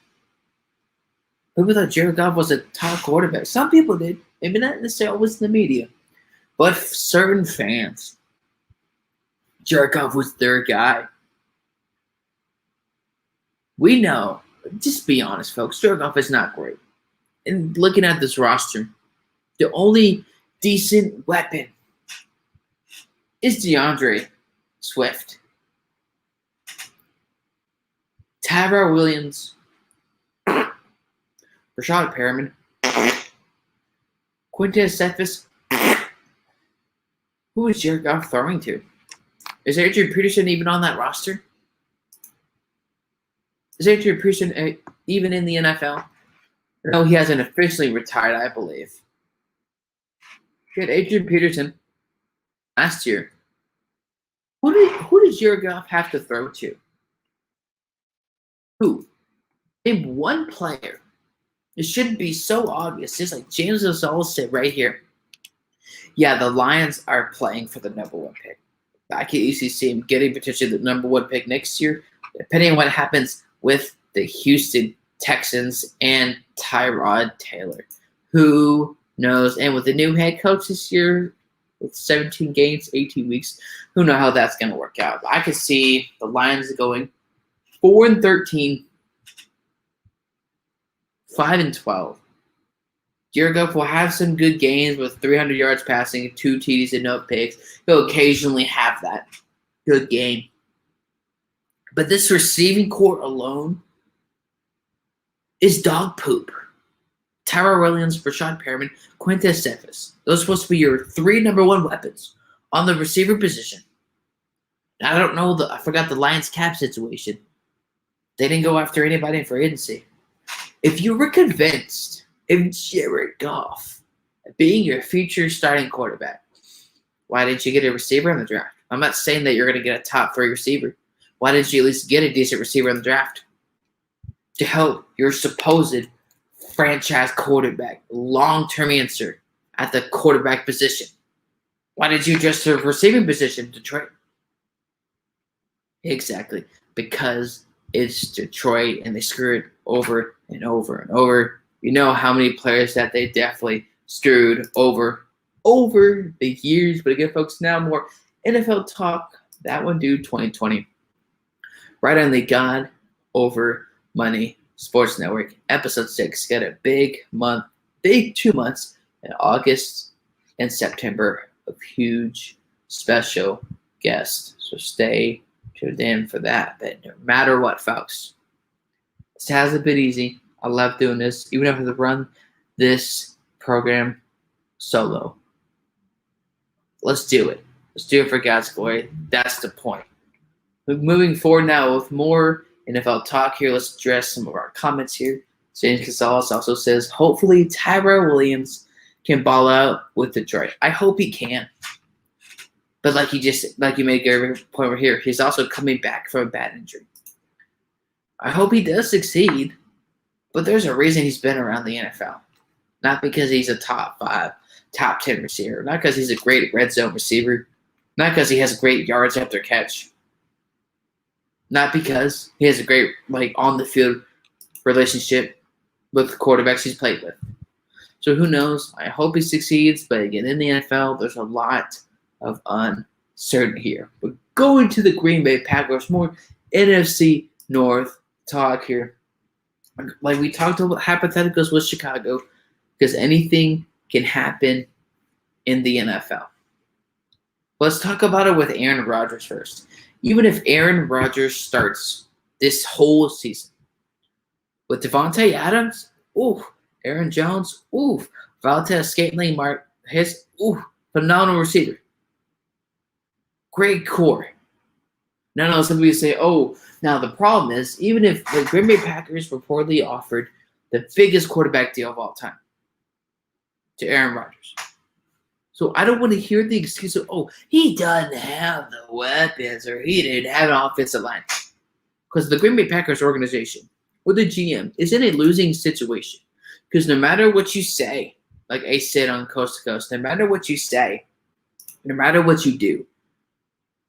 People thought Jared Goff was a top quarterback. Some people did. Maybe not necessarily always in the media. But certain fans. Jared Goff was their guy. We know. Just be honest, folks. Jared Goff is not great. And looking at this roster, the only decent weapon is DeAndre Swift. Tyrell Williams, Rashad Perriman, Quintez Cephas. Who is Jared Goff throwing to? Is Adrian Peterson even on that roster? Is Adrian Peterson even in the NFL? No, he hasn't officially retired, I believe. He had Adrian Peterson last year. Who did Jared Goff have to throw to? Who? Name one player. It shouldn't be so obvious. Just like James Ozell said right here. Yeah, the Lions are playing for the number one pick. I can easily see him getting potentially the number one pick next year, depending on what happens with the Houston Texans and Tyrod Taylor. Who knows? And with the new head coach this year, with 17 games, 18 weeks, who knows how that's going to work out. But I could see the Lions going 4-13, 5-12. Jared Goff will have some good games with 300 yards passing, 2 TDs and no picks. He'll occasionally have that good game. But this receiving core alone is dog poop. Tyrell Williams, Rashad Perriman, Quintez Cephas. Those are supposed to be your 3 number 1 weapons on the receiver position. I don't know. I forgot the Lions cap situation. They didn't go after anybody in free agency. If you were convinced of Jared Goff being your future starting quarterback, why didn't you get a receiver in the draft? I'm not saying that you're going to get a top 3 receiver. Why didn't you at least get a decent receiver in the draft to help your supposed franchise quarterback, long-term answer at the quarterback position? Why did you address the receiving position, Detroit? Exactly. Because it's Detroit and they screw it over and over and over. You know how many players that they definitely screwed over the years. But again, folks, now more NFL talk. That one due 2020. Right on the God Over Money Sports Network, episode 6. Got a big 2 months in August and September of huge special guests. So stay tuned in for that. But no matter what, folks, this hasn't been easy. I love doing this, even if I have to run this program solo. Let's do it. Let's do it for God's glory. That's the point. Moving forward now with more NFL talk here, let's address some of our comments here. James Casales also says, hopefully Tyrell Williams can ball out with Detroit. I hope he can. But like you made a point over here, he's also coming back from a bad injury. I hope he does succeed. But there's a reason he's been around the NFL. Not because he's a top 5, top 10 receiver. Not because he's a great red zone receiver. Not because he has great yards after catch. Not because he has a great on the field relationship with the quarterbacks he's played with. So who knows? I hope he succeeds. But again, in the NFL, there's a lot of uncertainty here. But Going to the Green Bay Packers, more NFC North talk here. Like we talked about hypotheticals with Chicago, because anything can happen in the NFL. Let's talk about it with Aaron Rodgers first. Even if Aaron Rodgers starts this whole season with Devontae Adams, Aaron Jones, Valdez Scantling, phenomenal receiver. Great core. Now, some people say, now the problem is, even if the Green Bay Packers reportedly offered the biggest quarterback deal of all time to Aaron Rodgers. So I don't want to hear the excuse of, he doesn't have the weapons or he didn't have an offensive line. Because the Green Bay Packers organization or the GM is in a losing situation. Because no matter what you say, like Ace said on Coast to Coast, no matter what you say, no matter what you do,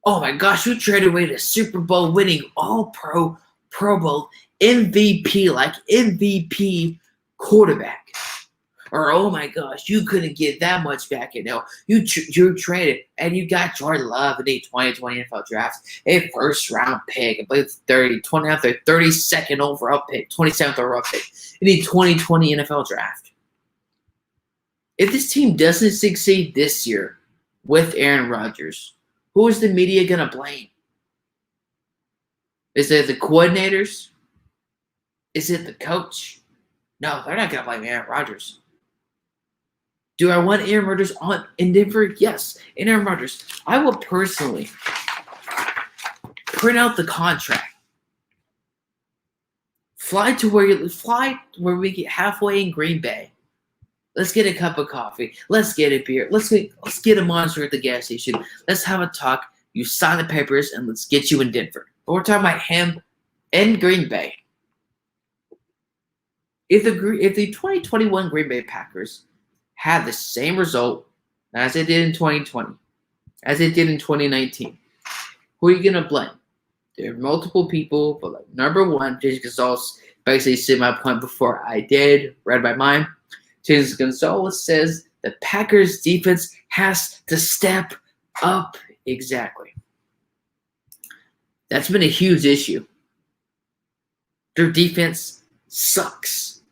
oh my gosh, you traded away the Super Bowl winning All-Pro, Pro Bowl, MVP, like MVP quarterback. Or, oh my gosh, you couldn't get that much back. You traded and you got Jordan Love in the 2020 NFL draft, a first-round pick, I believe 32nd overall pick, 27th overall pick in the 2020 NFL draft. If this team doesn't succeed this year with Aaron Rodgers, who is the media going to blame? Is it the coordinators? Is it the coach? No, they're not going to blame Aaron Rodgers. Do I want Aaron Rodgers in Denver? Yes. And Aaron Rodgers, I will personally print out the contract. Fly where we get halfway in Green Bay. Let's get a cup of coffee. Let's get a beer. Let's get a Monster at the gas station. Let's have a talk. You sign the papers, and let's get you in Denver. But we're talking about him in Green Bay. If the 2021 Green Bay Packers had the same result as they did in 2020, as they did in 2019, who are you going to blame? There are multiple people, but number one, Jason Gonzalez basically said my point before I did, read my mind. Jason Gonzalez says the Packers defense has to step up. Exactly. That's been a huge issue. Their defense sucks.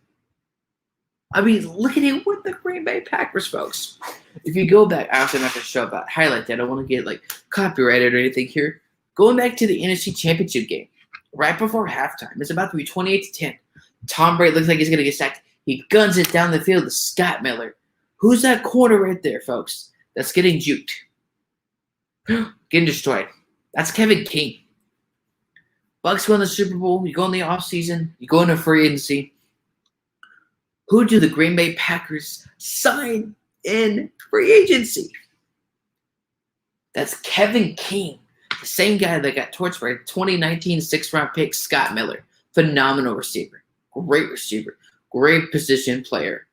I mean, look at it with the Green Bay Packers, folks. If you go back after the show about highlight that, I don't want to get copyrighted or anything here. Going back to the NFC Championship game, right before halftime, it's about to be 28-10. Tom Brady looks like he's going to get sacked. He guns it down the field to Scott Miller. Who's that corner right there, folks? That's getting juked. Getting destroyed. That's Kevin King. Bucks won the Super Bowl. You go in the offseason. You go into free agency. Who do the Green Bay Packers sign in free agency? That's Kevin King. The same guy that got torched by 2019 sixth-round pick Scott Miller. Phenomenal receiver. Great position player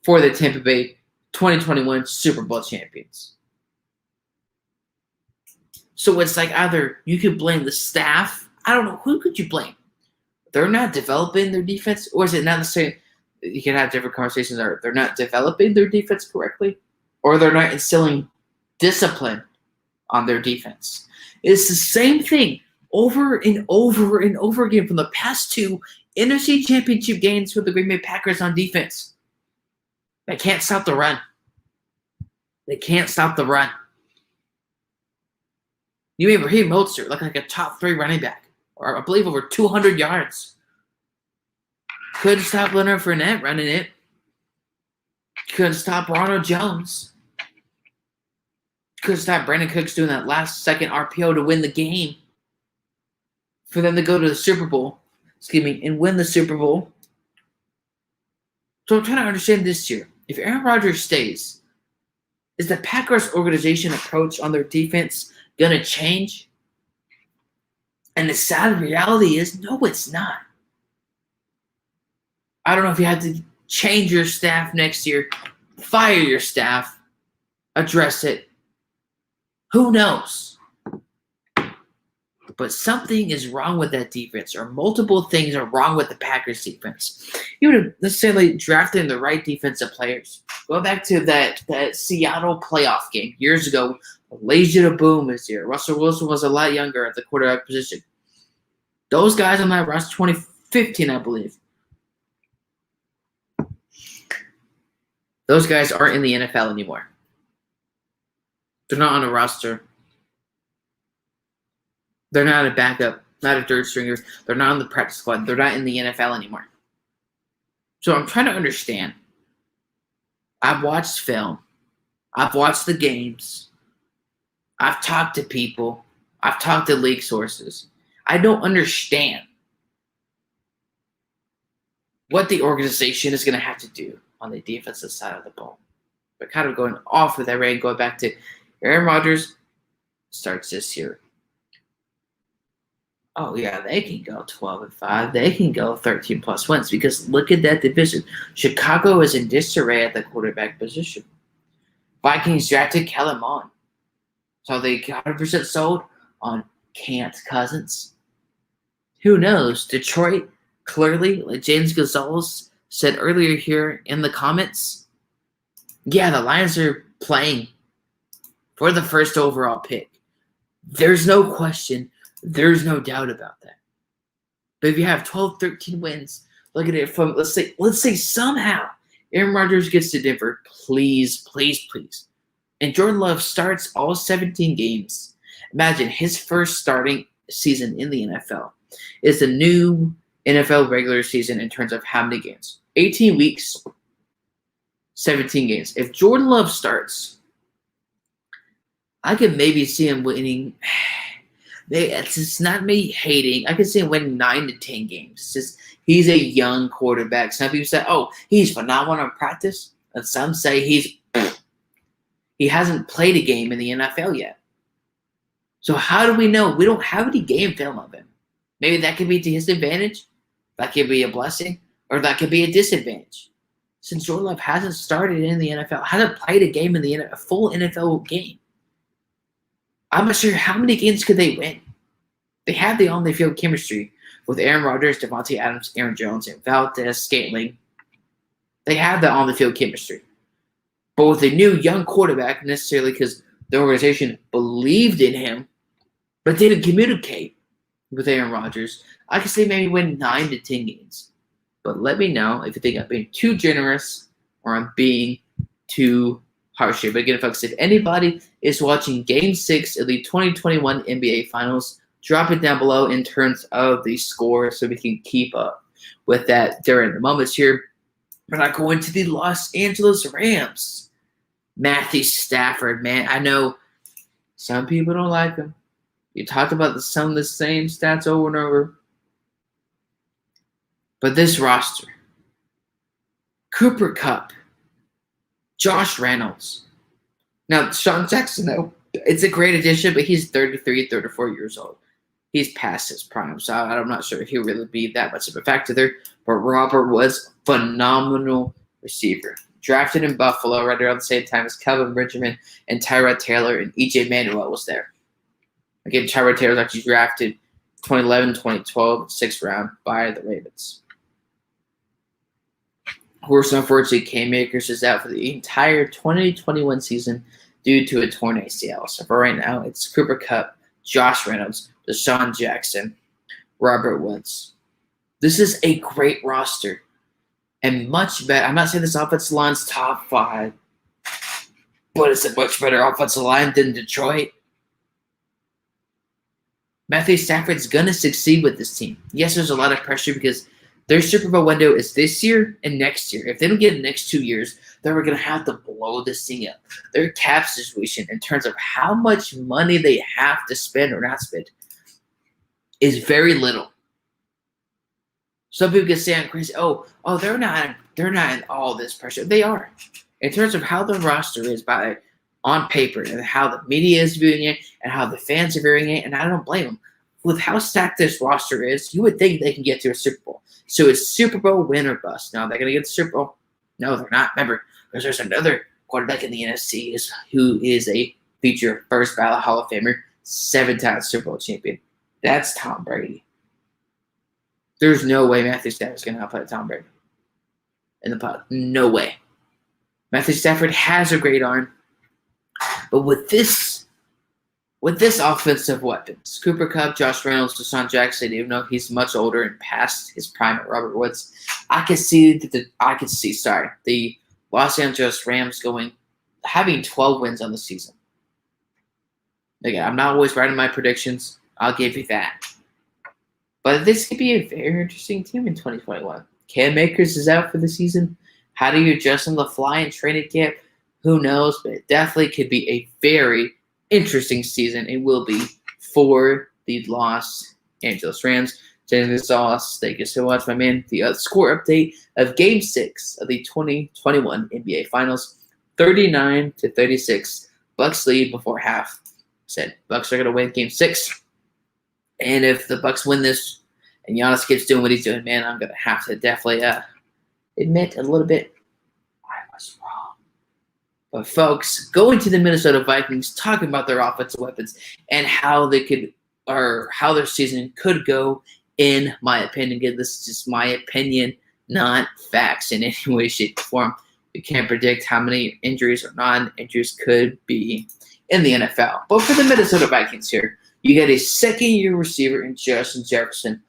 for the Tampa Bay 2021 Super Bowl champions. So it's either you could blame the staff. I don't know. Who could you blame? They're not developing their defense? Or is it not necessarily you can have different conversations, or they're not developing their defense correctly? Or they're not instilling discipline on their defense? It's the same thing over and over and over again from the past two NFC Championship games for the Green Bay Packers on defense. They can't stop the run. You made Raheem Mostert look like a top 3 running back, or I believe over 200 yards. Couldn't stop Leonard Fournette running it. Couldn't stop Ronald Jones. Couldn't stop Brandon Cooks doing that last-second RPO to win the game for them to go to the Super Bowl. And win the Super Bowl. So I'm trying to understand this year. If Aaron Rodgers stays, is the Packers organization approach on their defense going to change? And the sad reality is, no, it's not. I don't know if you have to change your staff next year, fire your staff, address it. Who knows? But something is wrong with that defense, or multiple things are wrong with the Packers defense. You would have necessarily drafted the right defensive players. Go back to that Seattle playoff game years ago, Elijah Boom is here. Russell Wilson was a lot younger at the quarterback position. Those guys on that roster, 2015, I believe. Those guys aren't in the NFL anymore. They're not on a roster. They're not a backup, not a third stringer. They're not on the practice squad. They're not in the NFL anymore. So I'm trying to understand. I've watched film. I've watched the games. I've talked to people. I've talked to league sources. I don't understand what the organization is going to have to do on the defensive side of the ball. But kind of going off with that rain, going back to Aaron Rodgers starts this year. Oh, yeah, they can go 12-5. They can go 13-plus wins because look at that division. Chicago is in disarray at the quarterback position. Vikings drafted Kellen Mond. So they 100% sold on Cant Cousins. Who knows? Detroit, clearly, like James Gonzalez said earlier here in the comments, yeah, the Lions are playing for the first overall pick. There's no question. There's no doubt about that. But if you have 12, 13 wins, look at it from, let's say somehow Aaron Rodgers gets to Denver, please. And Jordan Love starts all 17 games. Imagine his first starting season in the NFL is the new NFL regular season in terms of how many games. 18 weeks, 17 games. If Jordan Love starts, I could maybe see him winning. It's not me hating. I could see him winning 9 to 10 games. It's just he's a young quarterback. Some people say, "Oh, he's phenomenal in practice," and some say he hasn't played a game in the NFL yet. So how do we know? We don't have any game film of him. Maybe that could be to his advantage. That could be a blessing, or that could be a disadvantage. Since Jordan Love hasn't started in the NFL, hasn't played a game in a full NFL game. I'm not sure how many games could they win. They have the on-the-field chemistry with Aaron Rodgers, Devontae Adams, Aaron Jones, and Valdez-Scantling. They have the on-the-field chemistry. But with a new young quarterback, necessarily because the organization believed in him, but didn't communicate with Aaron Rodgers, I could say maybe win 9 to 10 games. But let me know if you think I'm being too generous or I'm being too harsh here. But again, folks, if anybody is watching Game 6 of the 2021 NBA Finals, drop it down below in terms of the score so we can keep up with that during the moments here. We're not going to the Los Angeles Rams. Matthew Stafford, man. I know some people don't like him. You talked about some of the same stats over and over. But this roster, Cooper Kupp, Josh Reynolds. Now, Sean Jackson, though, it's a great addition, but he's 33, 34 years old. He's past his prime, so I'm not sure if he'll really be that much of a factor there. But Robert was phenomenal receiver. Drafted in Buffalo right around the same time as Kelvin Benjamin and Tyrod Taylor, and E.J. Manuel was there. Again, Tyrod Taylor was actually drafted 2011, 2012, 6th round by the Ravens. Horse, unfortunately, Cam Akers is out for the entire 2021 season due to a torn ACL. So for right now, it's Cooper Kupp, Josh Reynolds, Deshaun Jackson, Robert Woods. This is a great roster and much better. I'm not saying this offensive line's top 5, but it's a much better offensive line than Detroit. Matthew Stafford's going to succeed with this team. Yes, there's a lot of pressure because their Super Bowl window is this year and next year. If they don't get it in the next 2 years, then we're going to have to blow this thing up. Their cap situation in terms of how much money they have to spend or not spend is very little. Some people can say I'm crazy. Oh, they're not in all this pressure. They are. In terms of how the roster is on paper and how the media is viewing it and how the fans are viewing it, and I don't blame them. With how stacked this roster is, you would think they can get to a Super Bowl. So it's Super Bowl win or bust. Now, they're going to get the Super Bowl? No, they're not. Remember, because there's another quarterback in the NFC who is a future first ballot Hall of Famer, 7-time Super Bowl champion. That's Tom Brady. There's no way Matthew Stafford's going to outplay Tom Brady in the pot. No way. Matthew Stafford has a great arm. But with this with this offensive weapons, Cooper Kupp, Josh Reynolds, Deshaun Jackson, even though he's much older and past his prime at Robert Woods, I could see the Los Angeles Rams having 12 wins on the season. Again, I'm not always right in my predictions. I'll give you that. But this could be a very interesting team in 2021. Cam Akers is out for the season. How do you adjust on the fly and training camp? Who knows? But it definitely could be a very interesting season. It will be for the Los Angeles Rams. James Sauce, thank you so much, my man. The score update of Game 6 of the 2021 NBA Finals, 39-36. Bucks lead before half. Said Bucks are going to win Game 6. And if the Bucks win this and Giannis keeps doing what he's doing, man, I'm going to have to definitely admit a little bit I was wrong. But folks, going to the Minnesota Vikings, talking about their offensive weapons and how their season could go, in my opinion. Again, this is just my opinion, not facts in any way, shape, or form. We can't predict how many injuries or non-injuries could be in the NFL. But for the Minnesota Vikings here, you got a second-year receiver in Justin Jefferson.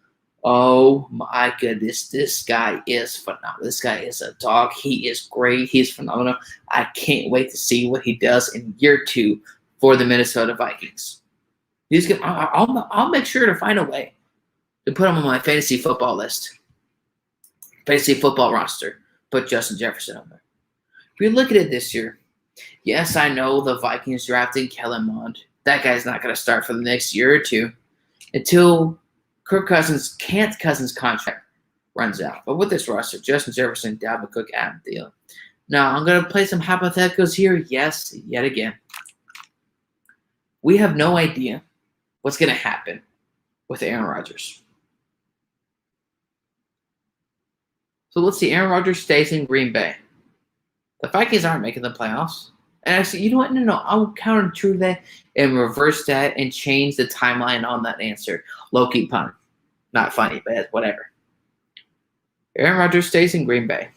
Oh, my goodness. This guy is phenomenal. This guy is a dog. He is great. He's phenomenal. I can't wait to see what he does in year 2 for the Minnesota Vikings. I'll make sure to find a way to put him on my fantasy football list. Fantasy football roster. Put Justin Jefferson on there. If you look at it this year, yes, I know the Vikings drafted Kellen Mond. That guy's not going to start for the next year or two until Kirk Cousins' contract runs out. But with this roster, Justin Jefferson, Dalvin Cook, Adam Thielen. Now, I'm going to play some hypotheticals here. Yes, yet again. We have no idea what's going to happen with Aaron Rodgers. So let's see. Aaron Rodgers stays in Green Bay. The Vikings aren't making the playoffs. And actually, you know what? No. I'll counter true that and reverse that and change the timeline on that answer. Low-key pun. Not funny, but whatever. Aaron Rodgers stays in Green Bay.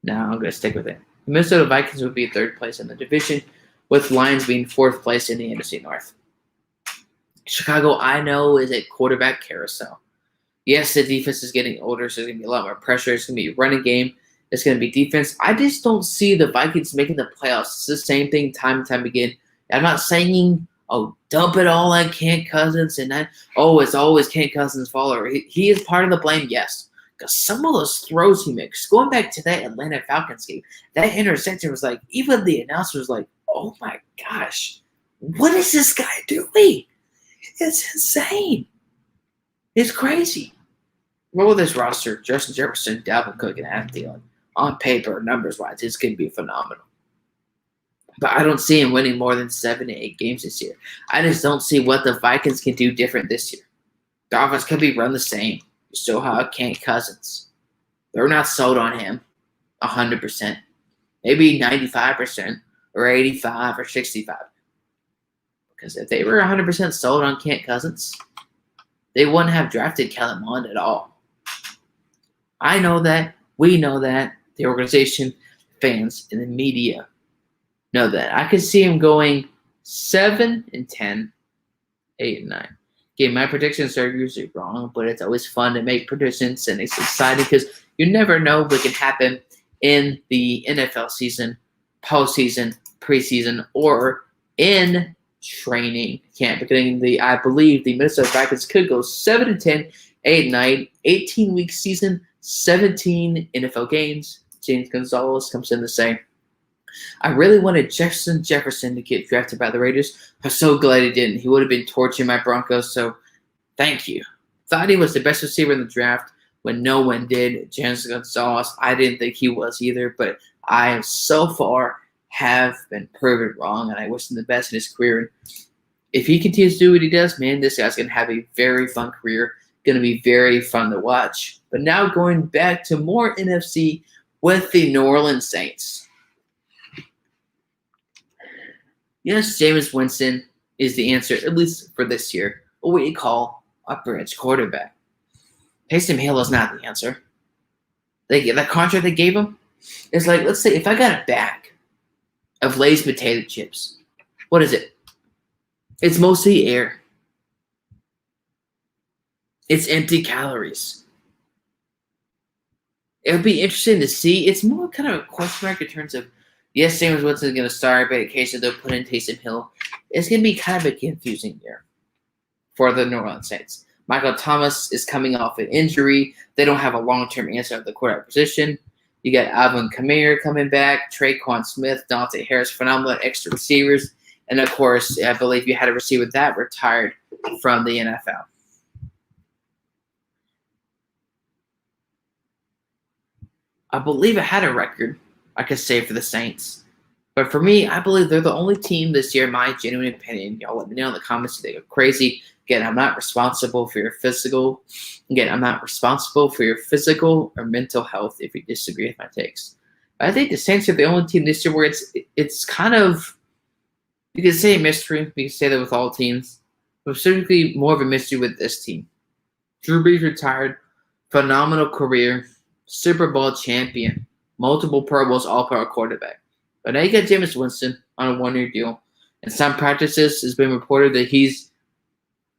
Now I'm going to stick with it. The Minnesota Vikings would be third place in the division, with Lions being fourth place in the NFC North. Chicago, I know, is a quarterback carousel. Yes, the defense is getting older, so there's going to be a lot more pressure. It's going to be a running game. It's going to be defense. I just don't see the Vikings making the playoffs. It's the same thing time and time again. I'm not saying, dump it all on Kent Cousins and that, it's always Kent Cousins' fault. Or he is part of the blame, yes. Because some of those throws he makes, going back to that Atlanta Falcons game, that interception was like, even the announcer was like, oh my gosh, what is this guy doing? It's insane. It's crazy. Well, with this roster, Justin Jefferson, Dalvin Cook, and Adam Thielen, on paper, numbers-wise, it's going to be phenomenal. But I don't see him winning more than 7 to 8 games this year. I just don't see what the Vikings can do different this year. The offense could be run the same. You still have Kent Cousins. They're not sold on him 100%. Maybe 95% or 85 or 65. Because if they were 100% sold on Kent Cousins, they wouldn't have drafted Kellen Mond at all. I know that. We know that. The organization, fans, and the media know that. I could see him going 7-10, 8-9. Okay, my predictions are usually wrong, but it's always fun to make predictions, and it's exciting because you never know what can happen in the NFL season, postseason, preseason, or in training camp. I believe the Minnesota Vikings could go 7-10, 8-9, 18-week season, 17 NFL games. James Gonzalez comes in to say, I really wanted Justin Jefferson to get drafted by the Raiders. I'm so glad he didn't. He would have been torching my Broncos, so thank you. Thought he was the best receiver in the draft when no one did. James Gonzalez, I didn't think he was either, but I so far have been proven wrong, and I wish him the best in his career. If he continues to do what he does, man, this guy's going to have a very fun career. Going to be very fun to watch. But now going back to more NFC with the New Orleans Saints. Yes, Jameis Winston is the answer, at least for this year. What we call a bridge quarterback. Taysom Hill is not the answer. That contract they gave him is like, let's say if I got it back of Lay's potato chips. What is it? It's mostly air. It's empty calories. It'll be interesting to see. It's more kind of a question mark in terms of, yes, Jameis Winston is going to start, but occasionally they'll put in Taysom Hill. It's going to be kind of a confusing year for the New Orleans Saints. Michael Thomas is coming off an injury. They don't have a long-term answer at the quarterback position. You got Alvin Kamara coming back, Traquan Smith, Dante Harris, phenomenal extra receivers. And, of course, I believe you had a receiver that retired from the NFL. I believe it had a record, I could say, for the Saints. But for me, I believe they're the only team this year, in my genuine opinion. Y'all let me know in the comments if they go crazy. Again, I'm not responsible for your physical. Again, I'm not responsible for your physical or mental health if you disagree with my takes. But I think the Saints are the only team this year where it's kind of, you can say a mystery. You can say that with all teams. But specifically more of a mystery with this team. Drew Brees retired. Phenomenal career. Super Bowl champion, multiple Pro Bowls, all-pro quarterback. But now you got Jameis Winston on a one-year deal. In some practices, it's been reported that he's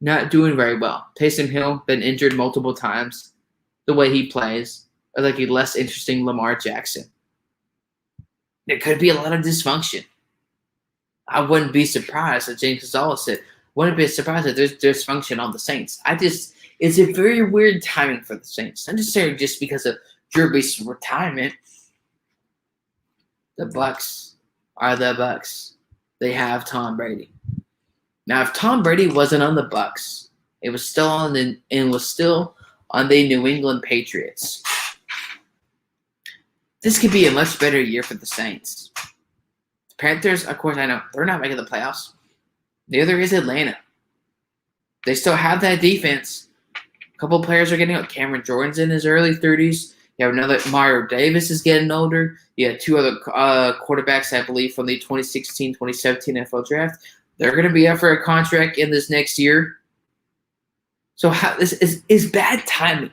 not doing very well. Taysom Hill been injured multiple times. The way he plays, or like a less interesting Lamar Jackson. There could be a lot of dysfunction. I wouldn't be surprised, as James Gonzalez said, wouldn't be surprised that there's dysfunction on the Saints. It's a very weird timing for the Saints. Not necessarily just because of Drew Brees' retirement. The Bucs are the Bucs. They have Tom Brady. Now, if Tom Brady wasn't on the Bucs, it was still on the New England Patriots. This could be a much better year for the Saints. The Panthers, of course, I know they're not making the playoffs. Neither is Atlanta. They still have that defense. A couple players are getting up. Cameron Jordan's in his early 30s. You have another Mario Davis is getting older. You have two other quarterbacks, I believe, from the 2016-2017 NFL draft. They're going to be up for a contract in this next year. So this is bad timing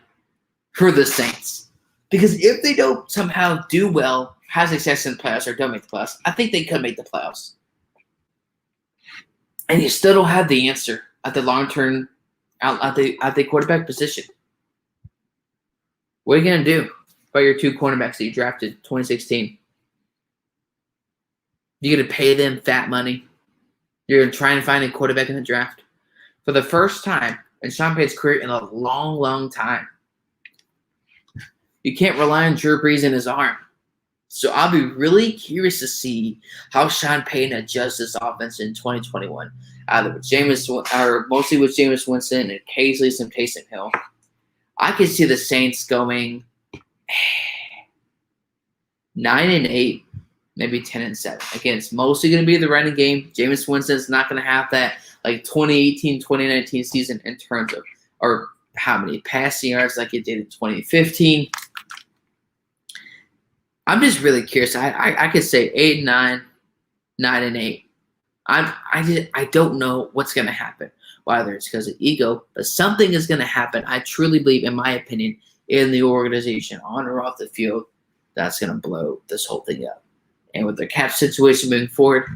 for the Saints. Because if they don't somehow do well, have success in the playoffs, or don't make the playoffs, I think they could make the playoffs. And you still don't have the answer at the long-term, at the quarterback position. What are you going to do about your two cornerbacks that you drafted 2016? You're going to pay them fat money. You're going to try and find a quarterback in the draft. For the first time in Sean Payton's career in a long, long time, you can't rely on Drew Brees and his arm. So I'll be really curious to see how Sean Payton adjusts this offense in 2021. Either with mostly with Jameis Winston and occasionally some Taysom Hill. I could see the Saints going 9-8, maybe 10-7. Again, it's mostly going to be the running game. Jameis Winston's not going to have that like 2018, 2019 season in terms of or how many passing yards like it did in 2015. I'm just really curious. I could say 8-9, 9-8. I don't know what's going to happen. Whether it's because of ego, but something is going to happen. I truly believe, in my opinion, in the organization, on or off the field, that's going to blow this whole thing up. And with the cap situation moving forward,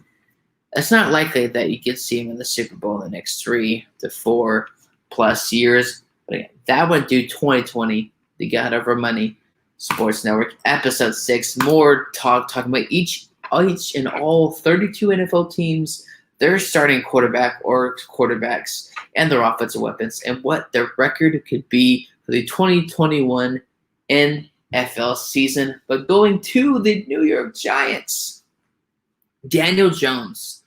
it's not likely that you could see him in the Super Bowl in the next 3 to 4 plus years. But again, that went through 2020, the God Over Money Sports Network, episode 6. More talking about each and all 32 NFL teams, their starting quarterback or quarterbacks and their offensive weapons, and what their record could be for the 2021 NFL season. But going to the New York Giants, Daniel Jones.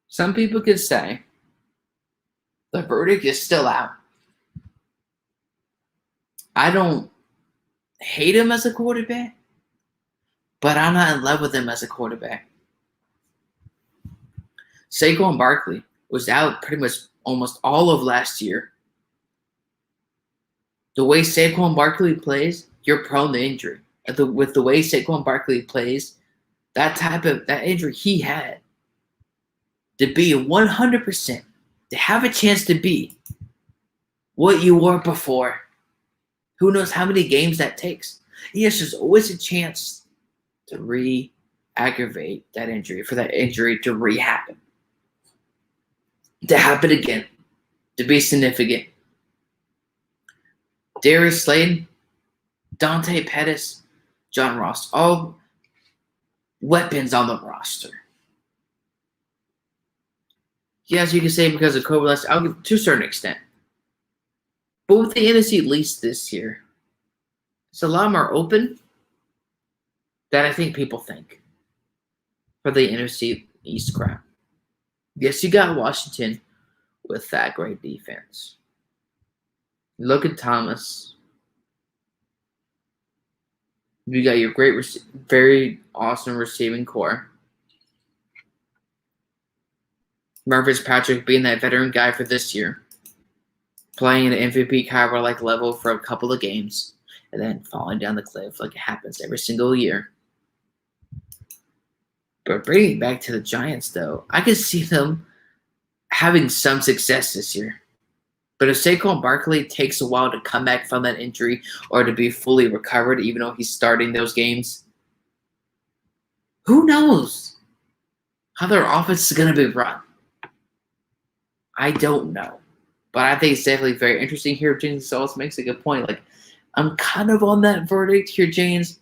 Some people could say the verdict is still out. I don't hate him as a quarterback, but I'm not in love with him as a quarterback. Saquon Barkley was out pretty much almost all of last year. The way Saquon Barkley plays, you're prone to injury. With the way Saquon Barkley plays, that injury he had, to be 100%, to have a chance to be what you were before, who knows how many games that takes. Yes, there's always a chance to re-aggravate that injury, for that injury to re-happen. To happen again. To be significant. Darius Slayton, Dante Pettis, John Ross, all weapons on the roster. Yes, you can say because of COVID, I'll give to a certain extent. But with the NFC East this year, it's a lot more open than I think people think for the NFC East crown. Yes, you got Washington with that great defense. Look at Thomas. You got your great, very awesome receiving core. Marcus Patrick being that veteran guy for this year. Playing at an MVP caliber-like level for a couple of games. And then falling down the cliff like it happens every single year. But bringing it back to the Giants, though, I could see them having some success this year. But if Saquon Barkley takes a while to come back from that injury or to be fully recovered, even though he's starting those games, who knows how their offense is going to be run? I don't know. But I think it's definitely very interesting here. James Gonzalez makes a good point. Like, I'm kind of on that verdict here, James.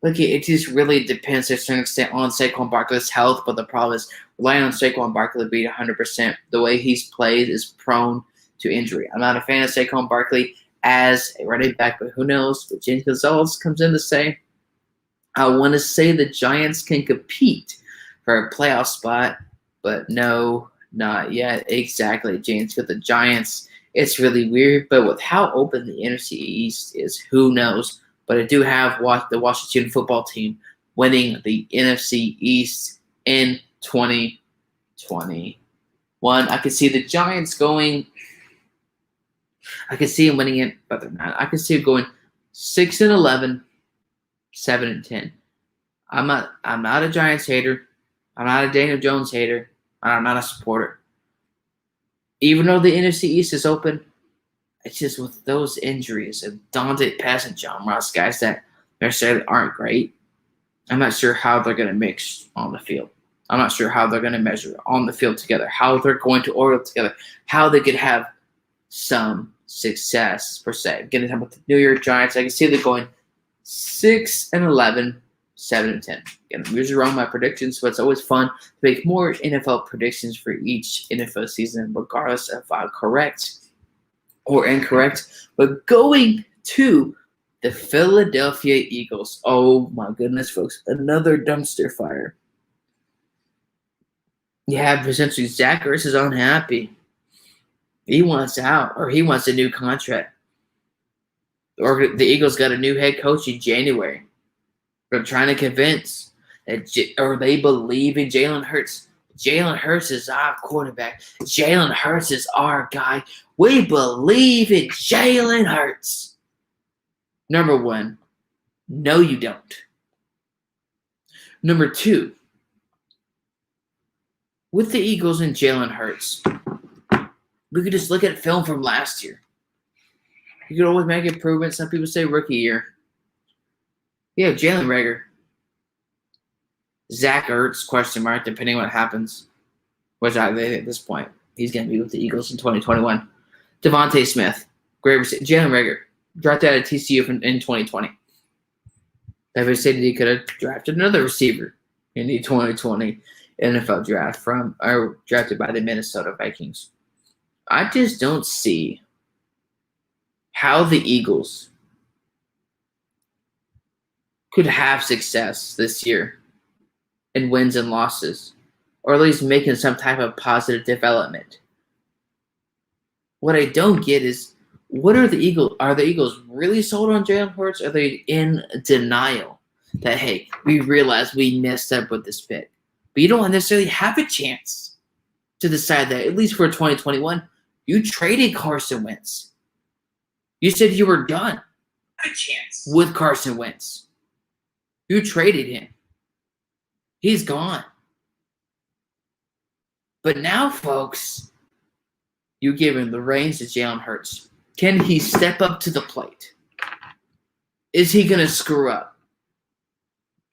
Like, it just really depends to a certain extent on Saquon Barkley's health. But the problem is relying on Saquon Barkley to beat 100%. The way he's played is prone to injury. I'm not a fan of Saquon Barkley as a running back, but who knows? But James Gonzalez comes in to say, I want to say the Giants can compete for a playoff spot, but no, not yet. Exactly, James. With the Giants, it's really weird, but with how open the NFC East is, who knows? But I do have the Washington football team winning the NFC East in 2021. I could see the Giants going. I could see them winning it, but they're not. I could see them going 6-11, 7-10. I'm not a Giants hater. I'm not a Daniel Jones hater. I'm not a supporter. Even though the NFC East is open, it's just with those injuries of Dante Pettis and John Ross, guys that necessarily aren't great. I'm not sure how they're going to mix on the field. I'm not sure how they're going to measure on the field together, how they're going to order together, how they could have some success per se. Getting time with the New York Giants, I can see them going 6-11, 7-10. Again, I'm usually wrong my predictions, but it's always fun to make more NFL predictions for each NFL season, regardless if I'm correct or incorrect. But going to the Philadelphia Eagles. Oh my goodness, folks. Another dumpster fire. Yeah, essentially Zach Ertz is unhappy. He wants out, or he wants a new contract. Or the Eagles got a new head coach in January. They're trying to convince or they believe in Jalen Hurts. Jalen Hurts is our quarterback. Jalen Hurts is our guy. We believe in Jalen Hurts. Number one, no, you don't. Number two, with the Eagles and Jalen Hurts, we could just look at film from last year. You could always make improvements. Some people say rookie year. Yeah, Jalen Reagor. Zach Ertz, question mark, depending on what happens. Which I think at this point, he's going to be with the Eagles in 2021. Devontae Smith, great receiver. Jalen Reagor, drafted out of TCU in 2020. Every said he could have drafted another receiver in the 2020 NFL draft drafted by the Minnesota Vikings. I just don't see how the Eagles could have success this year in wins and losses, or at least making some type of positive development. What I don't get is, what are the Eagles? Are the Eagles really sold on Jalen Hurts? Are they in denial that, hey, we realize we messed up with this pick? But you don't necessarily have a chance to decide that, at least for 2021. You traded Carson Wentz. You said you were done with Carson Wentz. You traded him. He's gone. But now, folks, you give him the reins to Jalen Hurts. Can he step up to the plate? Is he going to screw up?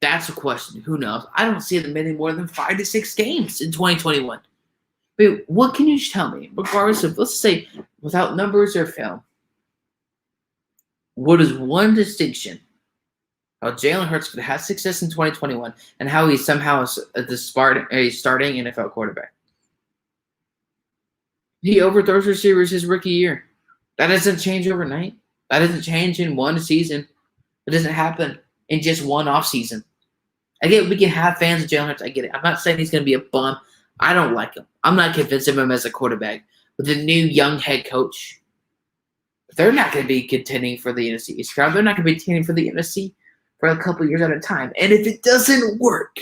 That's a question. Who knows? I don't see them winning more than 5 to 6 games in 2021. But what can you tell me, regardless of, let's say, without numbers or film, what is one distinction how Jalen Hurts could have success in 2021 and how he somehow is a starting NFL quarterback? He overthrows receivers his rookie year. That doesn't change overnight. That doesn't change in one season. It doesn't happen in just one offseason. I get we can have fans of Jalen Hurts. I get it. I'm not saying he's going to be a bum. I don't like him. I'm not convinced of him as a quarterback. With a new young head coach, they're not going to be contending for the NFC East crowd. They're not going to be contending for the NFC for a couple years at a time. And if it doesn't work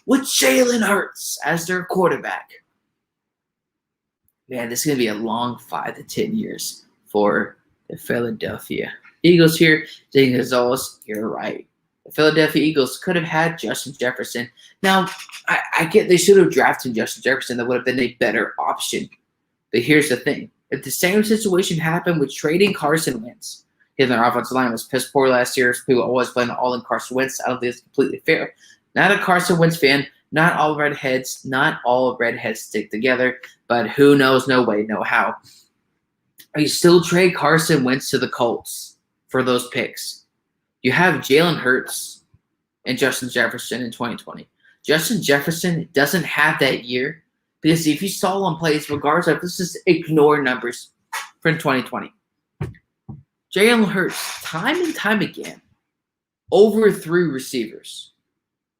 with Jalen Hurts as their quarterback, man, this is going to be a long 5 to 10 years for the Philadelphia Eagles here. Jay Gonzalez, you're right. The Philadelphia Eagles could have had Justin Jefferson. Now, I get they should have drafted Justin Jefferson. That would have been a better option. But here's the thing. If the same situation happened with trading Carson Wentz, their offensive line was piss poor last year. People always blame all in Carson Wentz. I don't think it's completely fair. Not a Carson Wentz fan. Not all redheads stick together. But who knows? No way, no how. You still trade Carson Wentz to the Colts for those picks. You have Jalen Hurts and Justin Jefferson in 2020. Justin Jefferson doesn't have that year because if you saw on plays, regardless of, let's just ignore numbers from 2020. Jalen Hurts, time and time again, overthrew receivers.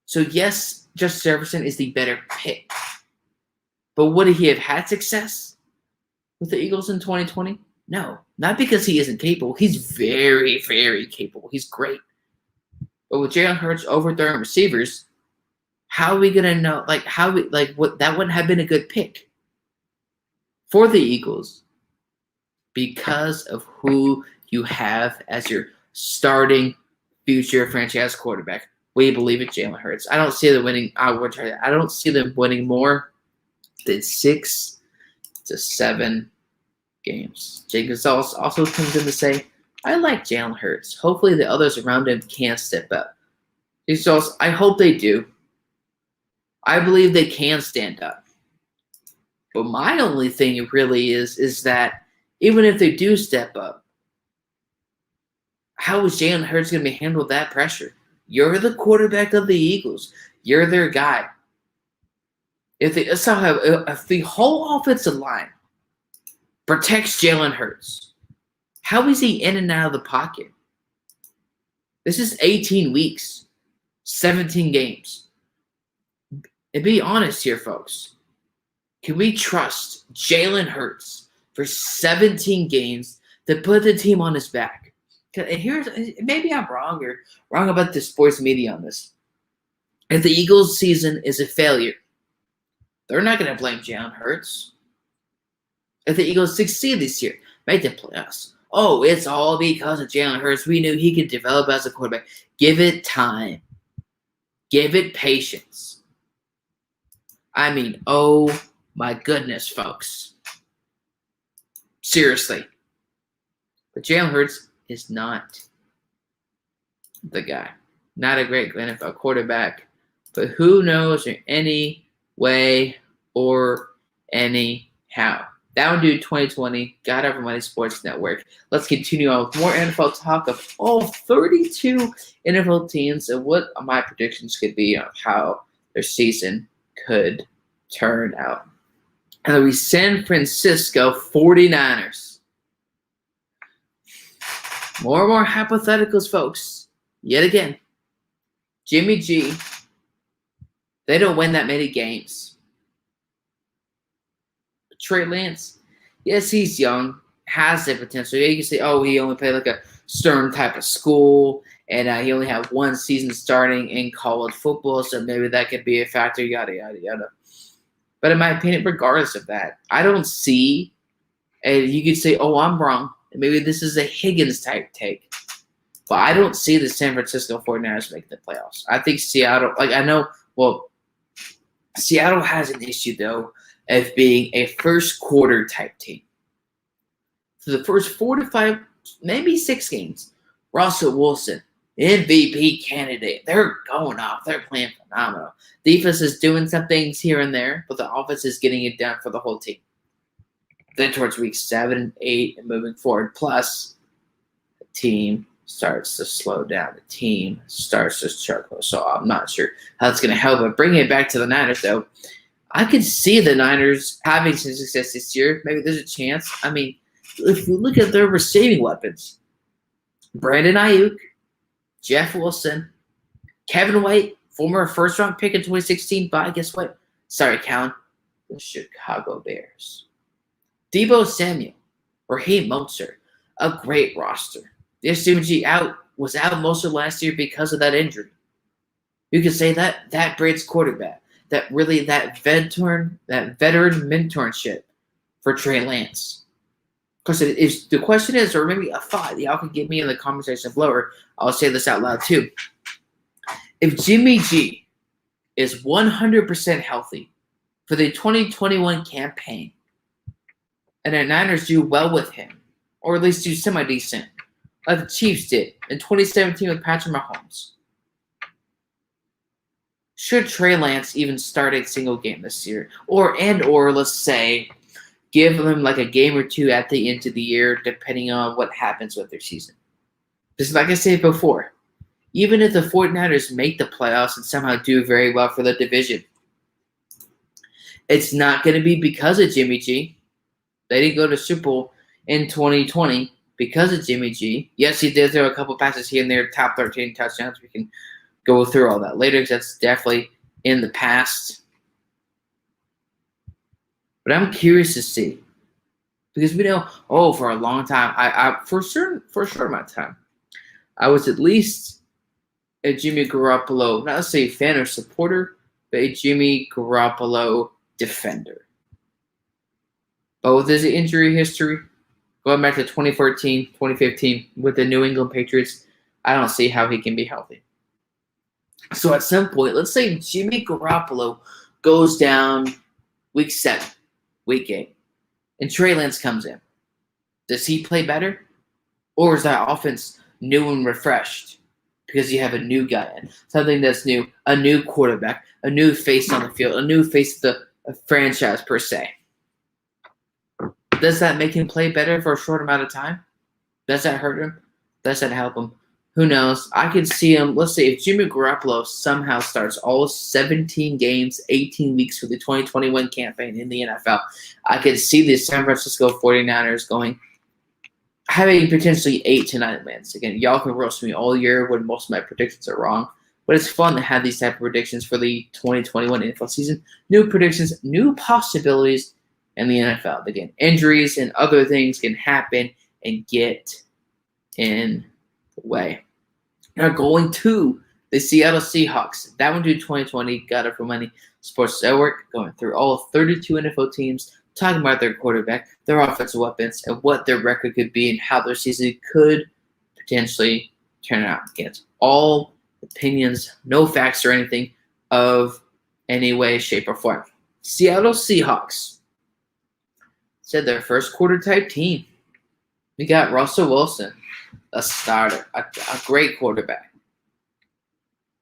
So yes, Justin Jefferson is the better pick. But would he have had success with the Eagles in 2020? No, not because he isn't capable. He's very, very capable. He's great. But with Jalen Hurts overthrowing receivers, how are we gonna know? That wouldn't have been a good pick for the Eagles because of who you have as your starting future franchise quarterback. We believe it, Jalen Hurts. I don't see them winning. I don't see them winning more than 6 to 7 games. Jay Gonzalez also comes in to say, I like Jalen Hurts. Hopefully the others around him can step up. I hope they do. I believe they can stand up. But my only thing really is that even if they do step up, how is Jalen Hurts going to be handled that pressure? You're the quarterback of the Eagles. You're their guy. If the whole offensive line protects Jalen Hurts, how is he in and out of the pocket? This is 18 weeks, 17 games. And be honest here, folks. Can we trust Jalen Hurts for 17 games to put the team on his back? And maybe I'm wrong or wrong about the sports media on this. If the Eagles' season is a failure, they're not going to blame Jalen Hurts. If the Eagles succeed this year, make the playoffs, oh, it's all because of Jalen Hurts. We knew he could develop as a quarterback. Give it time. Give it patience. I mean, oh my goodness, folks. Seriously. But Jalen Hurts is not the guy. Not a great NFL quarterback. But who knows in any way or anyhow. Down Dude 2020, GODOverMoney Sports Network. Let's continue on with more NFL talk of all 32 NFL teams and what my predictions could be of how their season could turn out. And the San Francisco 49ers. More and more hypotheticals, folks. Yet again, Jimmy G, they don't win that many games. Trey Lance, yes, he's young, has the potential. You can say, oh, he only played like a Stern type of school, and he only had one season starting in college football, so maybe that could be a factor, yada, yada, yada. But in my opinion, regardless of that, I don't see, and you could say, oh, I'm wrong. Maybe this is a Higgins type take. But I don't see the San Francisco 49ers making the playoffs. I think Seattle, Seattle has an issue, though, of being a first quarter type team. For the first 4 to 5, maybe 6 games, Russell Wilson MVP candidate. They're going off. They're playing phenomenal. Defense is doing some things here and there, but the offense is getting it done for the whole team. Then towards week 7 and 8 and moving forward, plus the team starts to slow down. The team starts to struggle. So I'm not sure how it's going to help. But bringing it back to the Niners, though, I could see the Niners having some success this year. Maybe there's a chance. I mean, if you look at their receiving weapons, Brandon Ayuk, Jeff Wilson, Kevin White, former first-round pick in 2016 by, guess what? Sorry, Callan, the Chicago Bears. Deebo Samuel, Raheem Mostert, a great roster. This Jimmy was out most of last year because of that injury. You could say that Braves quarterback, that veteran mentorship for Trey Lance. Because the question is, or maybe a thought, y'all can get me in the comment section below, or I'll say this out loud too. If Jimmy G is 100% healthy for the 2021 campaign, and the Niners do well with him, or at least do semi-decent, like the Chiefs did in 2017 with Patrick Mahomes, should Trey Lance even start a single game this year? Or let's say, give them like a game or two at the end of the year, depending on what happens with their season. Just like I said before, even if the 49ers make the playoffs and somehow do very well for the division, it's not going to be because of Jimmy G. They didn't go to Super Bowl in 2020 because of Jimmy G. Yes, he did throw a couple passes here and there, top 13 touchdowns. We can go through all that later because that's definitely in the past. But I'm curious to see, because we know, for a long time, for a short amount of time, I was at least a Jimmy Garoppolo, not to say fan or supporter, but a Jimmy Garoppolo defender. But with his injury history, going back to 2014, 2015 with the New England Patriots, I don't see how he can be healthy. So at some point, let's say Jimmy Garoppolo goes down week 7, week 8, and Trey Lance comes in. Does he play better? Or is that offense new and refreshed because you have a new guy in, something that's new, a new quarterback, a new face on the field, a new face of the franchise per se? Does that make him play better for a short amount of time? Does that hurt him? Does that help him? Who knows? I could see him, let's say if Jimmy Garoppolo somehow starts all 17 games, 18 weeks for the 2021 campaign in the NFL, I could see the San Francisco 49ers having potentially 8 to 9 wins. Again, y'all can roast me all year when most of my predictions are wrong, but it's fun to have these type of predictions for the 2021 NFL season. New predictions, new possibilities in the NFL. Again, injuries and other things can happen and get in the way. Now going to the Seattle Seahawks. That one due 2020, GODOverMoneySportsNetwork, going through all 32 NFL teams, talking about their quarterback, their offensive weapons, and what their record could be and how their season could potentially turn out. Again, it's all opinions, no facts or anything of any way, shape, or form. Seattle Seahawks said their first quarter type team. We got Russell Wilson, a starter, a great quarterback.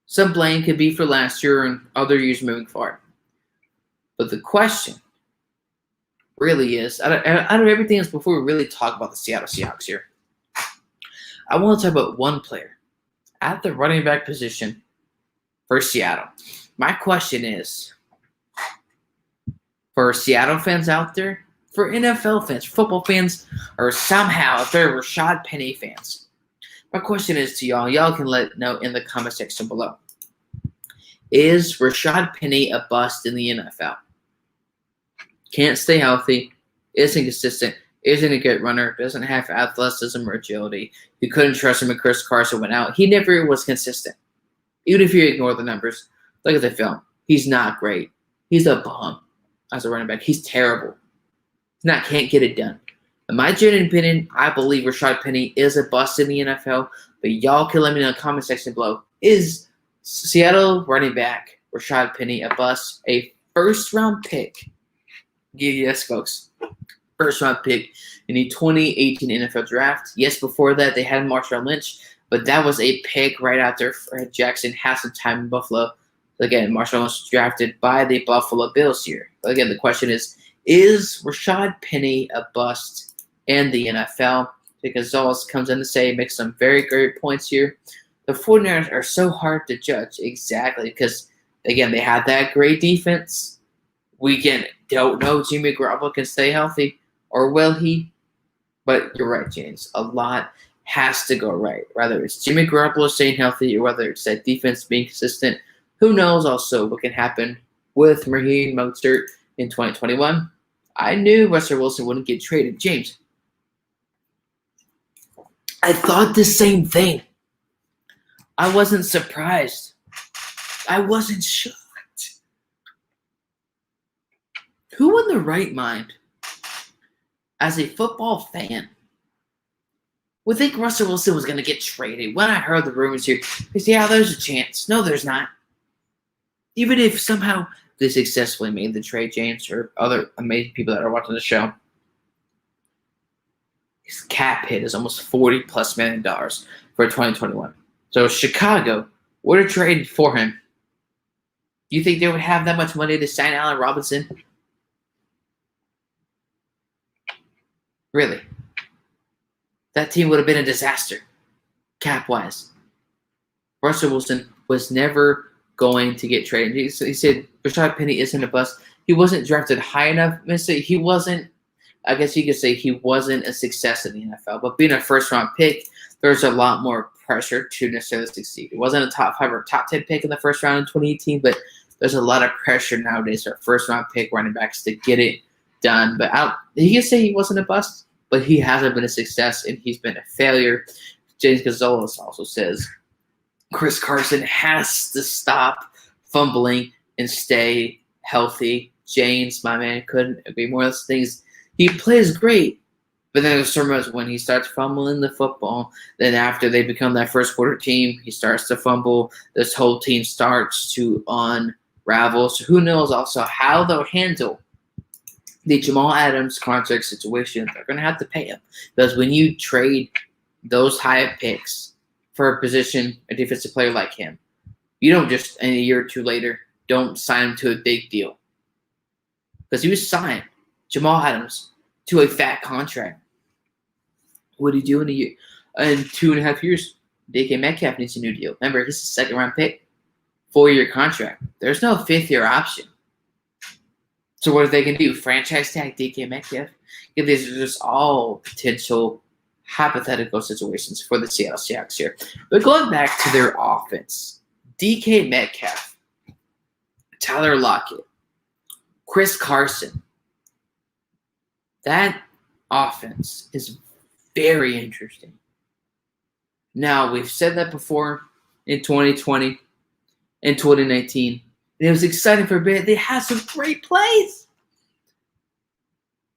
Some blame could be for last year and other years moving forward. But the question really is, out of everything else, before we really talk about the Seattle Seahawks here, I want to talk about one player at the running back position for Seattle. My question is, for Seattle fans out there, for NFL fans, football fans, or somehow if they're Rashad Penny fans, my question is to y'all. Y'all can let know in the comment section below. Is Rashad Penny a bust in the NFL? Can't stay healthy, isn't consistent, isn't a good runner, doesn't have athleticism or agility. You couldn't trust him when Chris Carson went out. He never was consistent. Even if you ignore the numbers, look at the film. He's not great. He's a bum as a running back. He's terrible. Can't get it done. In my genuine opinion, I believe Rashad Penny is a bust in the NFL, but y'all can let me know in the comment section below. Is Seattle running back Rashad Penny a bust? A first-round pick. Yes, folks. First-round pick in the 2018 NFL Draft. Yes, before that, they had Marshawn Lynch, But that was a pick right after Fred Jackson had some time in Buffalo. Again, Marshall was drafted by the Buffalo Bills here. But again, the question is Rashad Penny a bust in the NFL? Because Gonzalez comes in to say, makes some very great points here. The 49ers are so hard to judge, exactly, because, again, they have that great defense. We don't know Jimmy Garoppolo can stay healthy, or will he? But you're right, James. A lot has to go right. Whether it's Jimmy Garoppolo staying healthy or whether it's that defense being consistent, who knows also what can happen with Raheem Mostert in 2021. I knew Russell Wilson wouldn't get traded. James, I thought the same thing. I wasn't surprised. I wasn't shocked. Who in the right mind, as a football fan, would think Russell Wilson was going to get traded? When I heard the rumors here, I said, yeah, there's a chance. No, there's not. Even if somehow they successfully made the trade, James, or other amazing people that are watching the show, his cap hit is almost $40+ million for 2021. So Chicago would have traded for him. Do you think they would have that much money to sign Allen Robinson? Really? That team would have been a disaster, cap-wise. Russell Wilson was never going to get traded. He said Rashad Penny isn't a bust. He wasn't drafted high enough. He wasn't, I guess you could say he wasn't a success in the NFL. But being a first-round pick, there's a lot more pressure to necessarily succeed. It wasn't a top 5 or top 10 pick in the first round in 2018, but there's a lot of pressure nowadays for first-round pick running backs to get it done. But he can say he wasn't a bust, but he hasn't been a success, and he's been a failure. James Gonzalez also says Chris Carson has to stop fumbling and stay healthy. James, my man, couldn't agree more. Those things, he plays great, but then there's sometimes when he starts fumbling the football, then after they become that first quarter team, he starts to fumble. This whole team starts to unravel. So who knows also how they'll handle the Jamal Adams contract situation. They're going to have to pay him, because when you trade those high picks for a position, a defensive player like him, you don't just, in a year or two later, don't sign him to a big deal. Because he was signed, Jamal Adams, to a fat contract. What do you do in a year? In 2.5 years, DK Metcalf needs a new deal. Remember, he's a second-round pick, 4-year contract. There's no 5th-year option. So what are they going to do? Franchise tag DK Metcalf? Yeah, these are just all potential hypothetical situations for the Seattle Seahawks here. But going back to their offense, DK Metcalf, Tyler Lockett, Chris Carson, that offense is very interesting. Now, we've said that before in 2020, in 2019. And it was exciting for a bit. They had some great plays.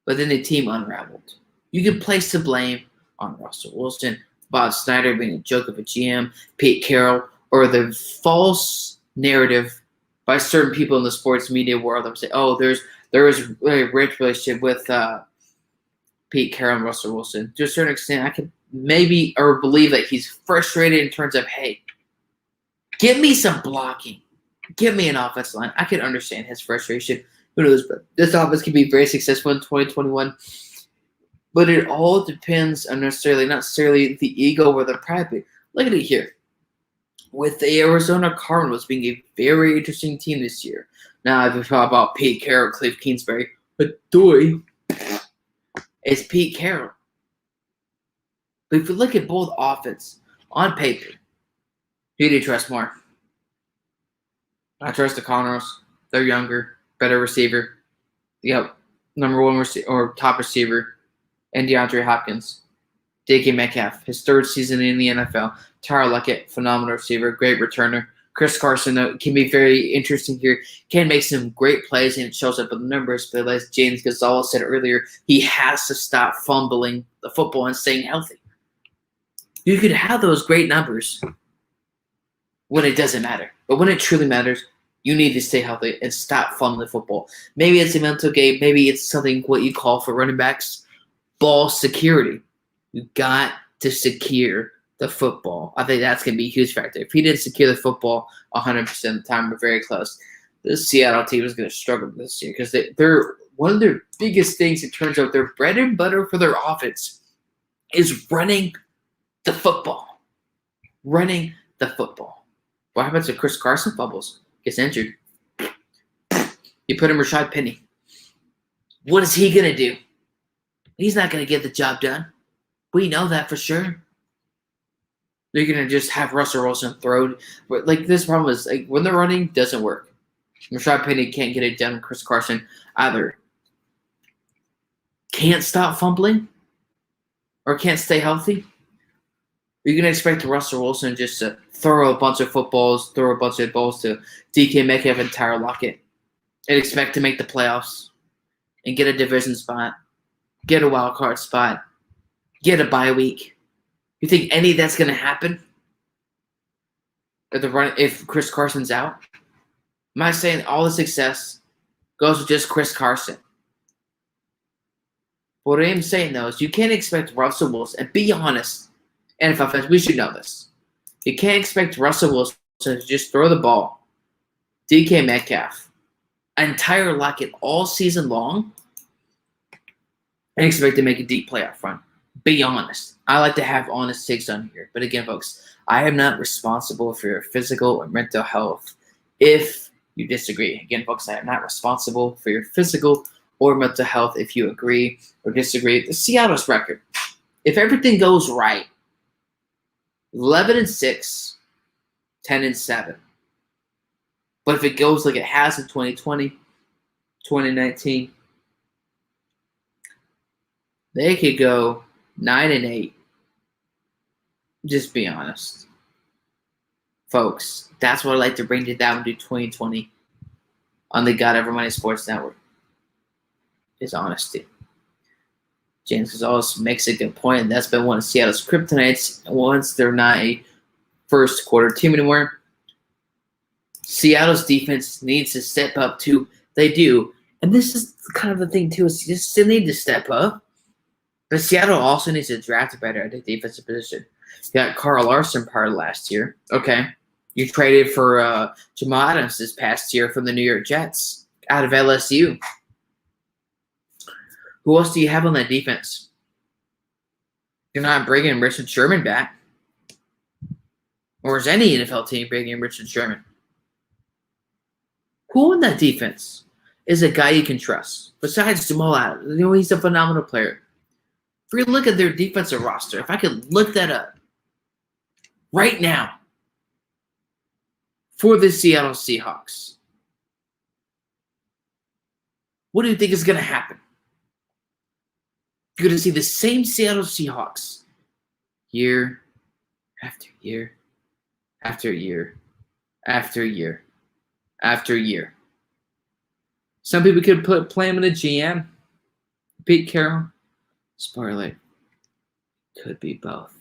But then the team unraveled. You can place the blame on Russell Wilson, Bob Snyder being a joke of a GM, Pete Carroll, or the false narrative by certain people in the sports media world that would say, oh, there is a rich relationship with Pete Carroll and Russell Wilson. To a certain extent, I could maybe or believe that he's frustrated in terms of, hey, give me some blocking. Give me an offensive line. I can understand his frustration. Who knows? But this offense can be very successful in 2021. But it all depends on not necessarily the ego or the pride. Look at it here. With the Arizona Cardinals being a very interesting team this year. Now, if you talk about Pete Carroll, Cliff Kingsbury, but it's Pete Carroll. But if you look at both offense on paper, who do you trust more? I trust the Cardinals. They're younger, better receiver. Yep, number one or top receiver, and DeAndre Hopkins. DK Metcalf, his 3rd season in the NFL. Tyler Lockett, phenomenal receiver, great returner. Chris Carson can be very interesting here. Can make some great plays, and it shows up in the numbers. But as James Gonzalez said earlier, he has to stop fumbling the football and staying healthy. You could have those great numbers when it doesn't matter. But when it truly matters, you need to stay healthy and stop fumbling the football. Maybe it's a mental game. Maybe it's something what you call for running backs ball security. You got to secure the football. I think that's going to be a huge factor. If he didn't secure the football 100% of the time, we're very close. The Seattle team is going to struggle this year because they're one of their biggest things. It turns out their bread and butter for their offense is running the football. Running the football. What happens if Chris Carson fumbles, gets injured? You put in Rashad Penny. What is he going to do? He's not going to get the job done. We know that for sure. They're going to just have Russell Wilson throw. Like, this problem is, like, when they're running, doesn't work. Rashad Penny can't get it done. Chris Carson either can't stop fumbling or can't stay healthy. You're going to expect Russell Wilson just to throw a bunch of footballs, throw a bunch of balls to DK Metcalf and Tyler Lockett and expect to make the playoffs and get a division spot, get a wild card spot, get a bye week. You think any of that's going to happen if Chris Carson's out? I'm not saying all the success goes with just Chris Carson. What I am saying, though, is you can't expect Russell Wilson, and be honest, NFL fans, we should know this. You can't expect Russell Wilson to just throw the ball, DK Metcalf, entire Lockett all season long, and expect to make a deep playoff run. Be honest. I like to have honest takes on here. But again, folks, I am not responsible for your physical or mental health if you disagree. Again, folks, I am not responsible for your physical or mental health if you agree or disagree. The Seattle's record, if everything goes right, 11-6, 10-7. But if it goes like it has in 2020, 2019, they could go 9-8. Just be honest. Folks, that's what I like to bring you down to 2020 on the God Over Money Sports Network. Is honesty. James Gonzalez makes a good point, and that's been one of Seattle's kryptonites. Once they're not a first quarter team anymore, Seattle's defense needs to step up too. They do. And this is kind of the thing too, is you still need to step up. But Seattle also needs to draft better at the defensive position. You got Carl Larson part of last year. Okay. You traded for Jamal Adams this past year from the New York Jets out of LSU. Who else do you have on that defense? You're not bringing Richard Sherman back. Or is any NFL team bringing Richard Sherman? Who on that defense is a guy you can trust? Besides Jamal Adams. You know, he's a phenomenal player. If we look at their defensive roster, if I could look that up right now for the Seattle Seahawks, what do you think is going to happen? You're going to see the same Seattle Seahawks year after year after year after year after year. Some people could play him in a GM. Pete Carroll. Spoiler. Could be both.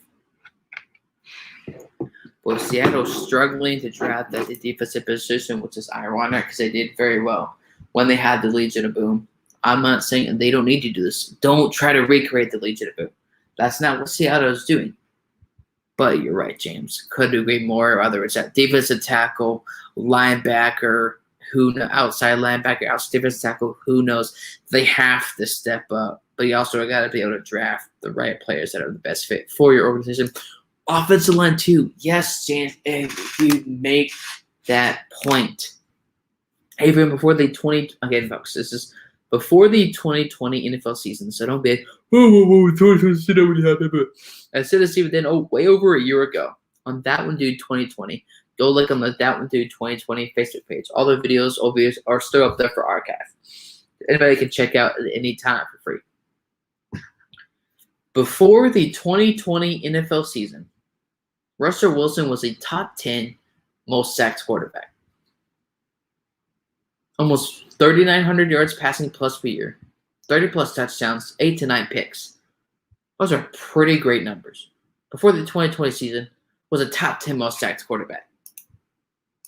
Well, Seattle's struggling to draft at the defensive position, which is ironic because they did very well when they had the Legion of Boom. I'm not saying they don't need to do this. Don't try to recreate the Legion of Boom. That's not what Seattle is doing. But you're right, James. Could agree more, whether it's at defensive tackle, linebacker, outside linebacker, outside defensive tackle, who knows? They have to step up. But you also got to be able to draft the right players that are the best fit for your organization. Offensive line, too. Yes, James, if you make that point. Even before the again, folks, this is before the 2020 NFL season, so don't be like, 2020 already happened. I said this even then, way over a year ago on That One Dude 2020. Go look on the That One Dude 2020 Facebook page. All the videos are still up there for archive. Anybody can check out at any time for free. Before the 2020 NFL season, Russell Wilson was a top 10 most sacked quarterback. Almost 3,900 yards passing plus per year, 30-plus touchdowns, 8 to 9 picks. Those are pretty great numbers. Before the 2020 season, was a top 10 most sacked quarterback.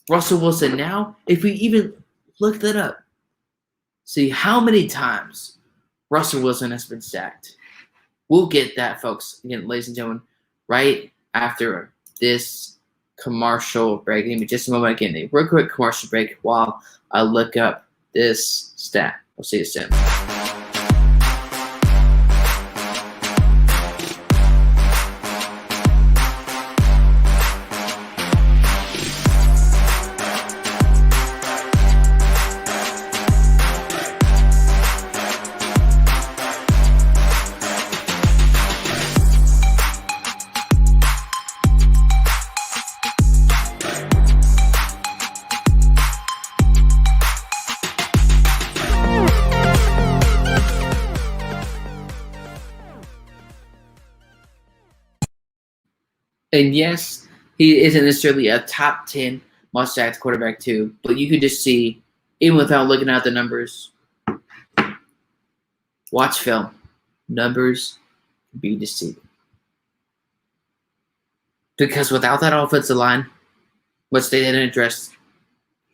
Russell Wilson now, if we even look that up, see how many times Russell Wilson has been sacked. We'll get that, folks, again, ladies and gentlemen, right after this commercial break. Give me just a moment. Again, a real quick commercial break while I look up this stat. We'll see you soon. And yes, he isn't necessarily a top 10 must-sacked quarterback too, but you could just see, even without looking at the numbers, watch film. Numbers be deceiving. Because without that offensive line, which they didn't address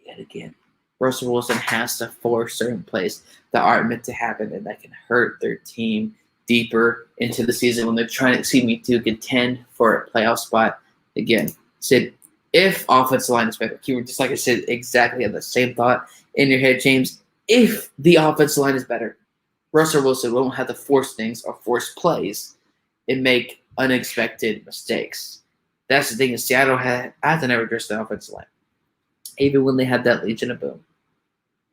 yet again, Russell Wilson has to force certain plays that aren't meant to happen and that can hurt their team deeper into the season when they're trying to contend for a playoff spot. Again, said if offensive line is better, just like I said, exactly have the same thought in your head, James. If the offensive line is better, Russell Wilson won't have to force things or force plays and make unexpected mistakes. That's the thing is Seattle has to never address the offensive line. Even when they had that Legion of Boom.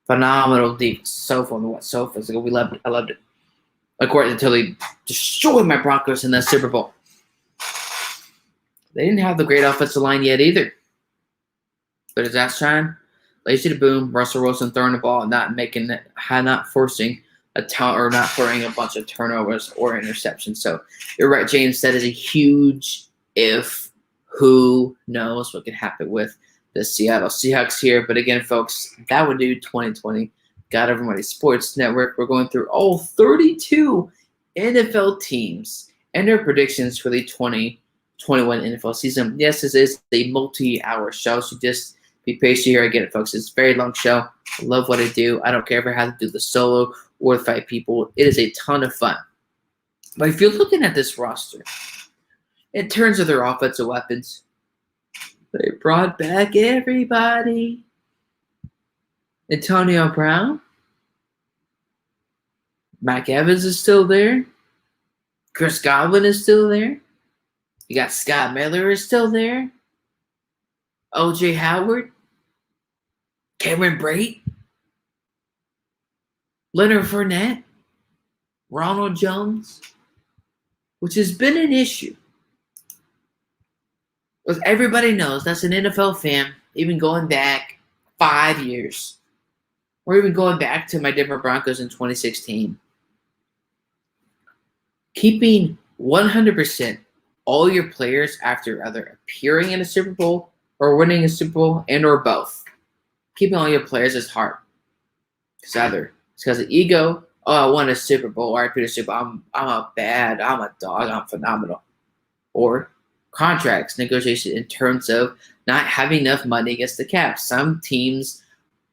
Phenomenal defense. So fun. So physical. We loved it. I loved it. Of course, until they destroyed my Broncos in that Super Bowl. They didn't have the great offensive line yet either. But as that time, Legion of Boom, Russell Wilson throwing the ball, not forcing not throwing a bunch of turnovers or interceptions. So you're right, James. That is a huge if. Who knows what could happen with the Seattle Seahawks here? But again, folks, that would do 2020 GODOverMoney Sports Network. We're going through all 32 NFL teams and their predictions for the 2021 NFL season. Yes, this is a multi-hour show, so just be patient here. I get it, folks. It's a very long show. I love what I do. I don't care if I have to do the solo or the 5 people. It is a ton of fun. But if you're looking at this roster, in terms of their offensive weapons, they brought back everybody. Antonio Brown. Mike Evans is still there. Chris Godwin is still there. You got Scott Miller is still there. O.J. Howard. Cameron Brate. Leonard Fournette. Ronald Jones. Which has been an issue. Because everybody knows that's an NFL fan, even going back 5 years. Or even going back to my Denver Broncos in 2016. Keeping 100% all your players after either appearing in a Super Bowl or winning a Super Bowl and or both. Keeping all your players is hard. It's because of ego. Oh, I won a Super Bowl. Or I put a Super Bowl. I'm a dog. I'm phenomenal. Or contracts negotiation in terms of not having enough money against the cap. Some teams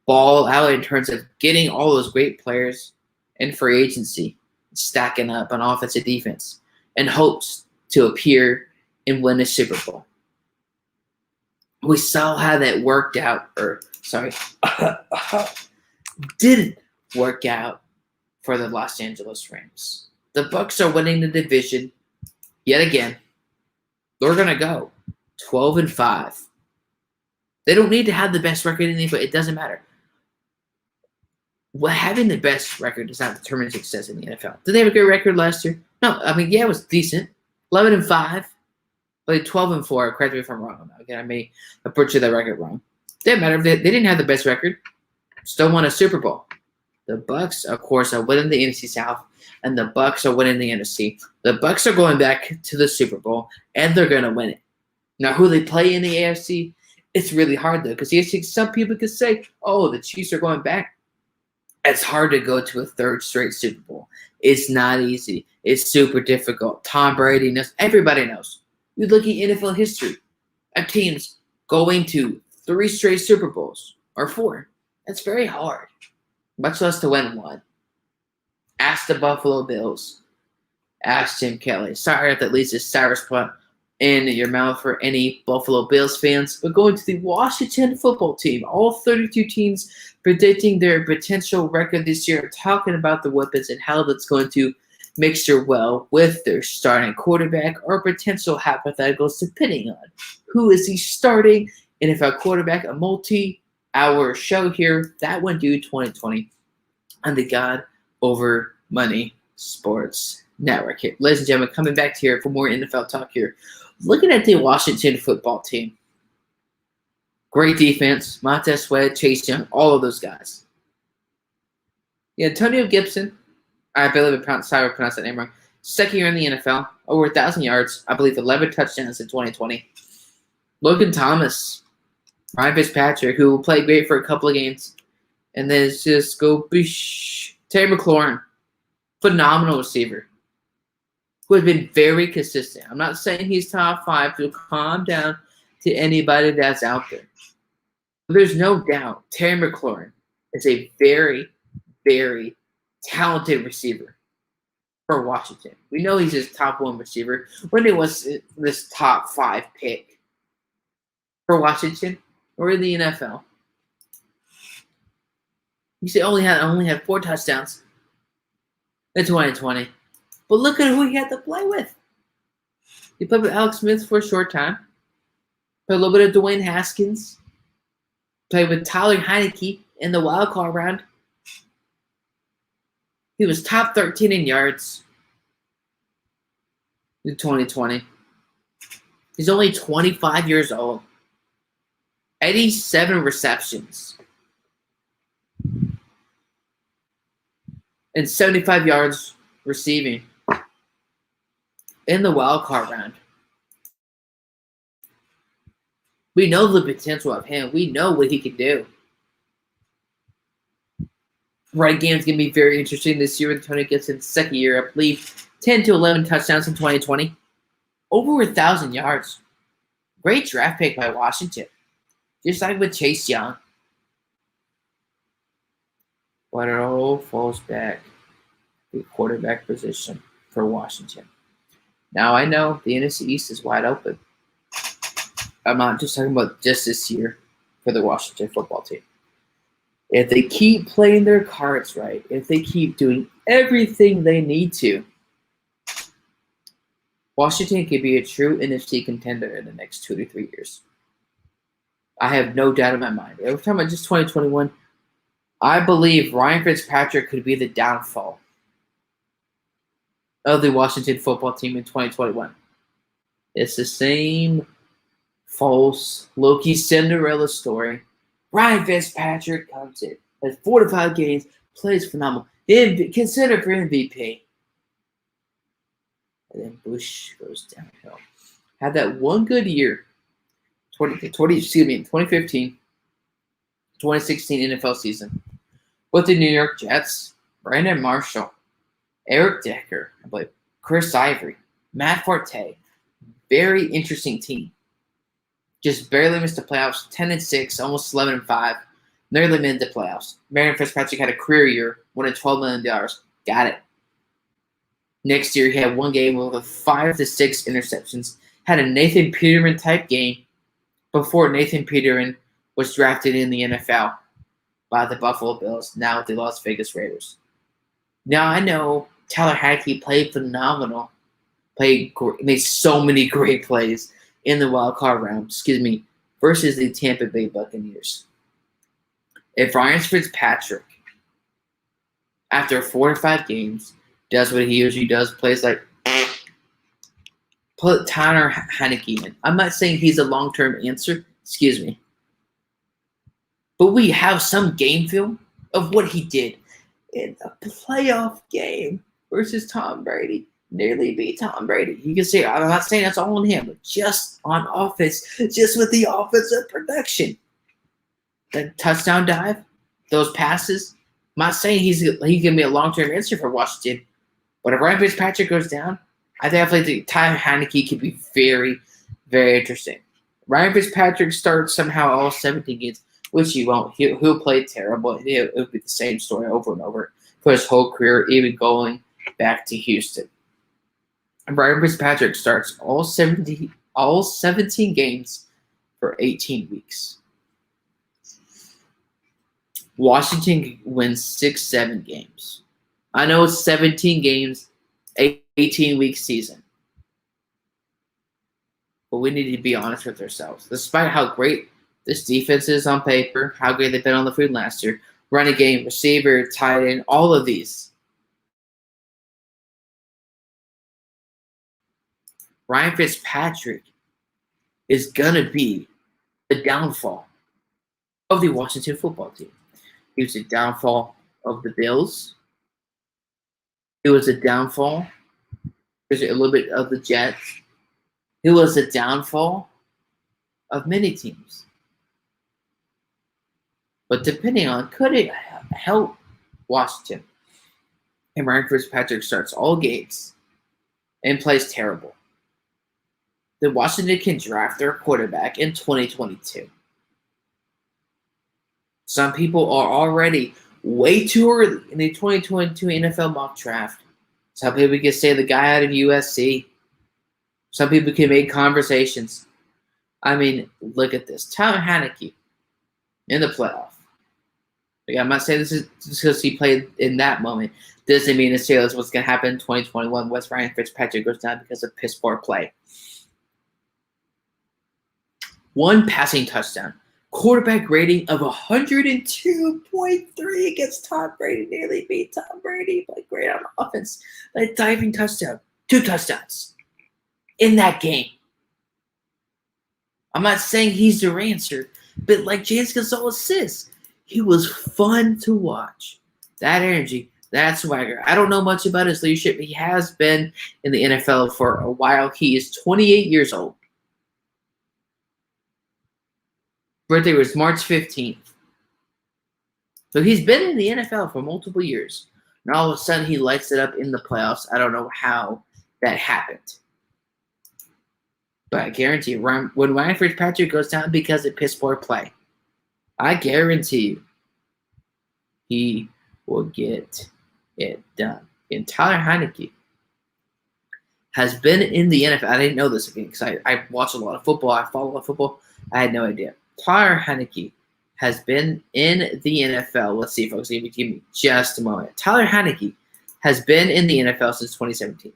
ball out in terms of getting all those great players in free agency, stacking up on offense and defense, in hopes to appear and win a Super Bowl. We saw how that worked out, didn't work out for the Los Angeles Rams. The Bucs are winning the division yet again. They're going to go 12-5. They don't need to have the best record in the NFL. It doesn't matter. Well, having the best record does not determine success in the NFL. Did they have a great record last year? No. I mean, yeah, it was decent. 11-5. But 12-4. Correct me if I'm wrong. Again, I may have butchered that record wrong. Didn't matter. They didn't have the best record. Still won a Super Bowl. The Bucs, of course, are winning the NFC South, and the Bucs are winning the NFC. The Bucs are going back to the Super Bowl, and they're going to win it. Now, who they play in the AFC, it's really hard, though, because some people could say, oh, the Chiefs are going back. It's hard to go to a third straight Super Bowl. It's not easy. It's super difficult. Tom Brady knows. Everybody knows. You look at NFL history of teams going to 3 straight Super Bowls, or 4. That's very hard. Much less to win one. Ask the Buffalo Bills. Ask Jim Kelly. Sorry if that leads to Cyrus in your mouth for any Buffalo Bills fans. But going to the Washington football team, all 32 teams predicting their potential record this year, talking about the weapons and how that's going to mixture well with their starting quarterback or potential hypotheticals, depending on who is the starting NFL quarterback. A multi-hour show here. That one due 2020 on the God Over Money Sports Network here. Ladies and gentlemen, coming back to here for more NFL talk here. Looking at the Washington football team. Great defense. Montez Sweat, Chase Young, all of those guys. Yeah, Antonio Gibson, I believe I pronounced that name wrong. Second year in the NFL, over 1,000 yards. I believe 11 touchdowns in 2020. Logan Thomas, Ryan Fitzpatrick, who played great for a couple of games. And then it's just go bish. Terry McLaurin, phenomenal receiver, who has been very consistent. I'm not saying he's top 5, so calm down to anybody that's out there. But there's no doubt Terry McLaurin is a very, very talented receiver for Washington. We know he's his top 1 receiver when he was this top 5 pick for Washington or in the NFL. You say only had 4 touchdowns in 2020. But look at who he had to play with. He played with Alex Smith for a short time. Played a little bit of Dwayne Haskins. Played with Tyler Heineke in the wild card round. He was top 13 in yards in 2020. He's only 25 years old. 87 receptions. And 75 yards receiving in the wild card round. We know the potential of him. We know what he can do. Right game's going to be very interesting this year with Tony Gibson's second year. I believe 10 to 11 touchdowns in 2020. Over 1,000 yards. Great draft pick by Washington. Just like with Chase Young. But it all falls back to the quarterback position for Washington. Now, I know the NFC East is wide open. I'm not just talking about just this year for the Washington football team. If they keep playing their cards right, if they keep doing everything they need to, Washington could be a true NFC contender in the next 2 to 3 years. I have no doubt in my mind. Every time I just 2021, I believe Ryan Fitzpatrick could be the downfall of the Washington football team in 2021. It's the same false Loki Cinderella story. Ryan Fitzpatrick comes in, has 4 to 5 games, plays phenomenal, considered for MVP. And then Bush goes downhill. Had that one good year, 2015, 2016 NFL season with the New York Jets, Brandon Marshall, Eric Decker, I believe, Chris Ivory, Matt Forte. Very interesting team. Just barely missed the playoffs, 10-6, almost 11-5. Nearly made the playoffs. Ryan Fitzpatrick had a career year, winning $12 million. Got it. Next year, he had one game with 5 to 6 interceptions. Had a Nathan Peterman type game before Nathan Peterman was drafted in the NFL by the Buffalo Bills, now with the Las Vegas Raiders. Now, I know Tyler Heineke played phenomenal. Made so many great plays in the wild card round, versus the Tampa Bay Buccaneers. If Ryan Fitzpatrick, after 4 to 5 games, does what he usually does, plays like, put Tyler Heineke in. I'm not saying he's a long-term answer, but we have some game film of what he did in a playoff game versus Tom Brady. Nearly beat Tom Brady. You can say, I'm not saying that's all on him, but just on offense, just with the offensive production. The touchdown dive, those passes, I'm not saying he can be a long-term answer for Washington, but if Ryan Fitzpatrick goes down, I definitely think Tyler Heineke could be very, very interesting. Ryan Fitzpatrick starts somehow all 17 games, which he won't. He'll play terrible. It'll be the same story over and over for his whole career, even going back to Houston. Ryan Fitzpatrick starts all 17 all 17 games for 18 weeks. Washington wins 6-7 games. I know it's 17 games, 18-week season. But we need to be honest with ourselves. Despite how great this defense is on paper, how great they've been on the field last year, running game, receiver, tight end, all of these. Ryan Fitzpatrick is going to be the downfall of the Washington football team. He was the downfall of the Bills. It was a downfall. There's a little bit of the Jets. It was a downfall of many teams. But depending on, could it help Washington? And Ryan Fitzpatrick starts all games and plays terrible. Then Washington can draft their quarterback in 2022. Some people are already way too early in the 2022 NFL mock draft. Some people can say the guy out of USC. Some people can make conversations. I mean, look at this. Tyler Heinicke in the playoff. Like, I'm not saying this is just because he played in that moment. Doesn't mean necessarily that's what's going to happen in 2021. West Ryan Fitzpatrick goes down because of piss poor play. One passing touchdown. Quarterback rating of 102.3 against Tom Brady. Nearly beat Tom Brady. But great on offense. A diving touchdown. 2 touchdowns in that game. I'm not saying he's the answer, but like James Gonzalez says, he was fun to watch. That energy, that swagger. I don't know much about his leadership. He has been in the NFL for a while. He is 28 years old. Birthday was March 15th. So he's been in the NFL for multiple years. And all of a sudden he lights it up in the playoffs. I don't know how that happened. But I guarantee you, when Ryan Fitzpatrick goes down because of piss poor play, I guarantee you he will get it done. And Tyler Heinicke has been in the NFL. I didn't know this again because I watch a lot of football. I follow a lot of football. I had no idea. Tyler Heinicke has been in the NFL. Let's see, folks. Give me just a moment. Tyler Heinicke has been in the NFL since 2017.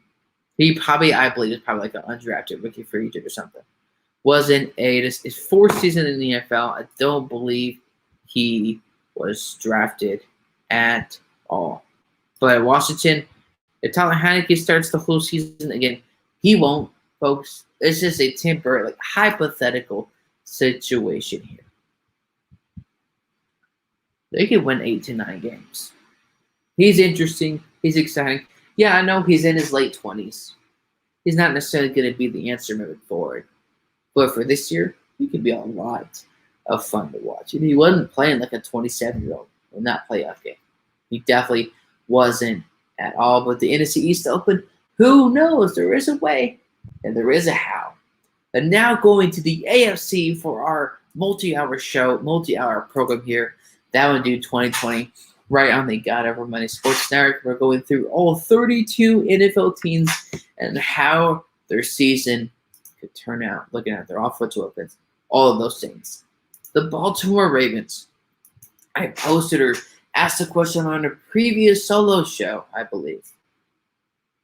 He probably, I believe, is probably like an undrafted rookie free agent or something. Wasn't his 4th season in the NFL. I don't believe he was drafted at all. But Washington, if Tyler Heinicke starts the whole season again, he won't, folks. It's just a temporary, like hypothetical situation here. They could win 8 to 9 games. He's interesting. He's exciting. Yeah, I know he's in his late 20s. He's not necessarily going to be the answer moving forward. But for this year, he could be a lot of fun to watch. And he wasn't playing like a 27-year-old in that playoff game. He definitely wasn't at all. But the NFC East Open, who knows? There is a way and there is a how. And now going to the AFC for our multi-hour show, multi-hour program here. That one due 2020. Right on the GODOverMoney Sports Network. We're going through all 32 NFL teams and how their season could turn out. Looking at their offensive weapons, all of those things. The Baltimore Ravens. I posted or asked a question on a previous solo show, I believe.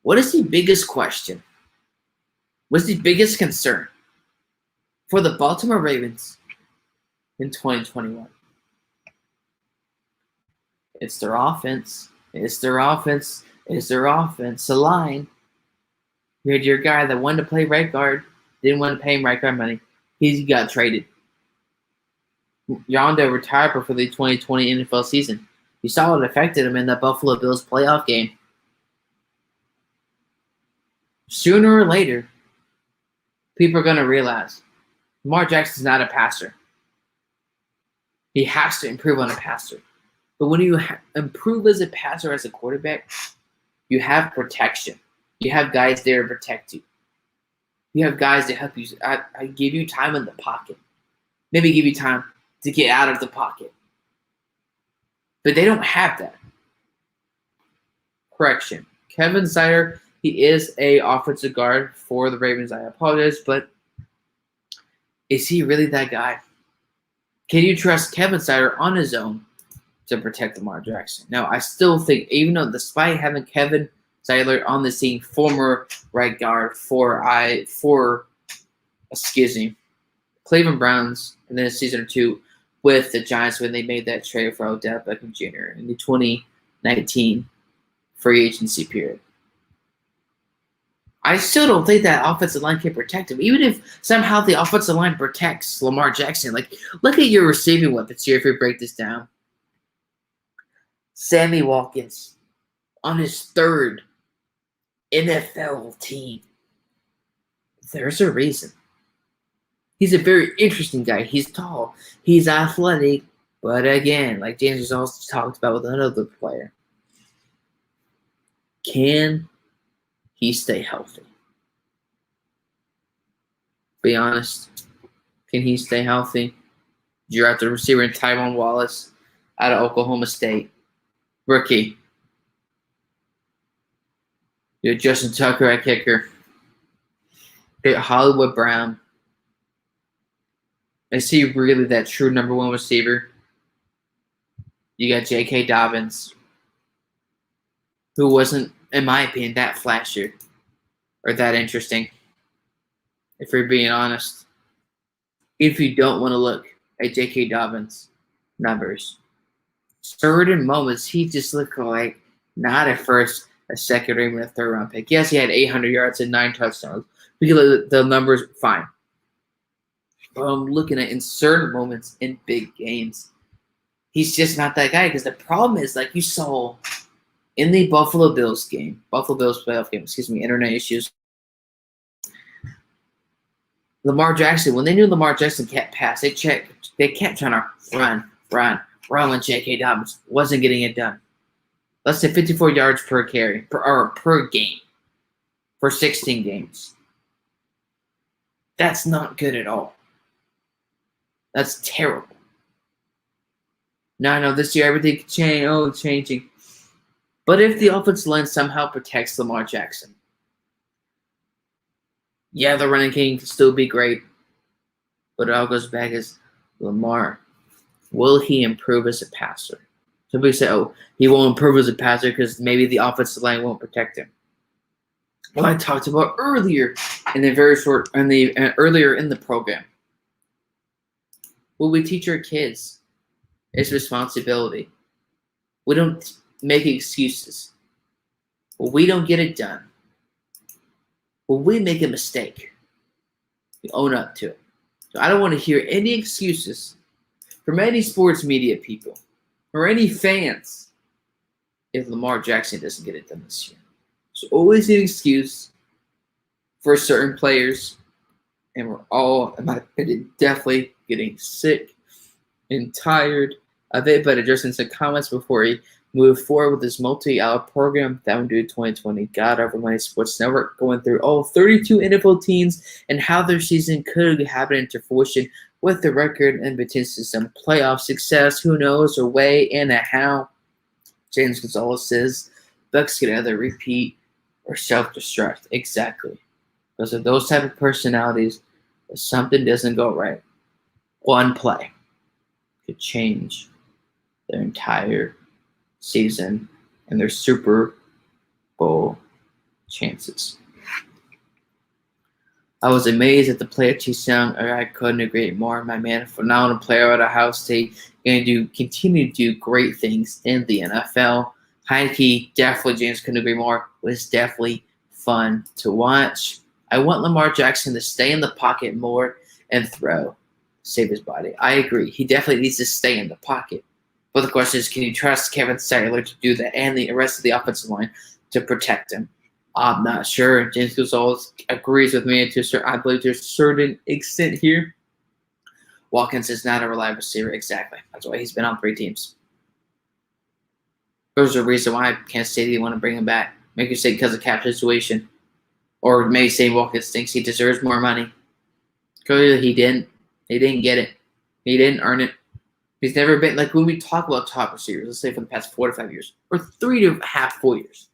What is the biggest question? What's the biggest concern for the Baltimore Ravens in 2021? It's their offense. It's their offense. It's their offensive line. You had your guy that wanted to play right guard, didn't want to pay him right guard money. He got traded. Yondo retired before the 2020 NFL season. You saw it affected him in the Buffalo Bills playoff game. Sooner or later, people are going to realize Lamar Jackson's not a passer. He has to improve on a passer. But when you improve as a passer, as a quarterback, you have protection. You have guys there to protect you. You have guys to help you. I give you time in the pocket. Maybe give you time to get out of the pocket. But they don't have that. Correction. Kevin Snyder, he is a offensive guard for the Ravens. I apologize, but Is he really that guy? Can you trust Kevin Snyder on his own to protect Lamar Jackson? Now, I still think, even though despite having Kevin Snyder on the scene, former right guard for Cleveland Browns, and then a season or two with the Giants when they made that trade for Odell Beckham Jr. in the 2019 free agency period. I still don't think that offensive line can protect him. Even if somehow the offensive line protects Lamar Jackson. Like, look at your receiving weapons here if we break this down. Sammy Watkins on his third NFL team. There's a reason. He's a very interesting guy. He's tall. He's athletic. But again, like James has also talked about with another player, can he stay healthy? Be honest. Can he stay healthy? You're at the receiver in Tyron Wallace out of Oklahoma State. Rookie. You have Justin Tucker at kicker. You have Hollywood Brown. Is he really that true number one receiver? You got J.K. Dobbins, who wasn't, in my opinion, that flashy or that interesting, if we're being honest. If you don't want to look at J.K. Dobbins' numbers, certain moments he just looked like not a first, a second, or even a third round pick. Yes, he had 800 yards and 9 touchdowns. Because the numbers, fine. But I'm looking at in certain moments in big games, he's just not that guy. Because the problem is, like you saw in the Buffalo Bills playoff game, internet issues. Lamar Jackson, when they knew Lamar Jackson can't pass, they kept trying to run when J.K. Dobbins wasn't getting it done. Less than 54 yards per carry, per game, for 16 games. That's not good at all. That's terrible. Now I know this year everything can change. Oh, it's changing. But if the offensive line somehow protects Lamar Jackson, yeah, the running game can still be great. But it all goes back as Lamar. Will he improve as a passer? Somebody say, oh, he won't improve as a passer because maybe the offensive line won't protect him. Well, I talked about earlier earlier in the program. Will we teach our kids? It's responsibility. We don't make excuses. Well, we don't get it done. When we make a mistake, we own up to it. So I don't want to hear any excuses from any sports media people or any fans if Lamar Jackson doesn't get it done this year. There's always an excuse for certain players, and we're all, in my opinion, definitely getting sick and tired of it. But addressing some comments before we move forward with this multi-hour program that we do 2020 GODOverMoney Sports Network, going through all 32 NFL teams and how their season could happen into fruition with the record and potentially some playoff success. Who knows, or way in a how. James Gonzalez says Bucks could either repeat or self-destruct. Exactly. Because of those type of personalities, if something doesn't go right, one play could change their entire season and their Super Bowl chances. I was amazed at the play of Chase Young. I couldn't agree more. My man, phenomenal player at Ohio State, going to continue to do great things in the NFL. Heineke, definitely, James couldn't agree more, was definitely fun to watch. I want Lamar Jackson to stay in the pocket more and throw, save his body. I agree. He definitely needs to stay in the pocket. But the question is, can you trust Kevin Snyder to do that and the rest of the offensive line to protect him? I'm not sure. James Gonzalez agrees with me I believe to a certain extent here. Watkins is not a reliable receiver. Exactly. That's why he's been on 3 teams. There's a reason why Kansas City want to bring him back. Maybe say because of cap situation. Or maybe say Watkins thinks he deserves more money. Clearly he didn't. He didn't get it. He didn't earn it. He's never been, like when we talk about top receivers, let's say for the past 4 to 5 years, or 3.5, 4 years,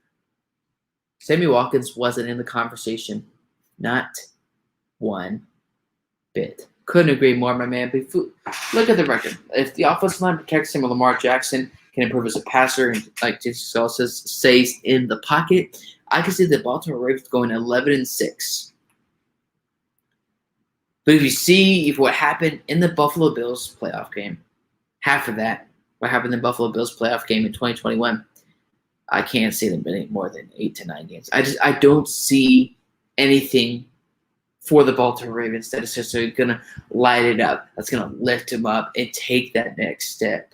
Sammy Watkins wasn't in the conversation. Not one bit. Couldn't agree more, my man. But look at the record. If the offensive line protects him, Lamar Jackson can improve as a passer, and like Jason says, stays in the pocket, I can see the Baltimore Ravens going 11-6. But if you see what happened in the Buffalo Bills playoff game, half of that, what happened in the Buffalo Bills playoff game in 2021, I can't see them winning more than 8 to 9 games. I don't see anything for the Baltimore Ravens that is just going to light it up, that's going to lift them up and take that next step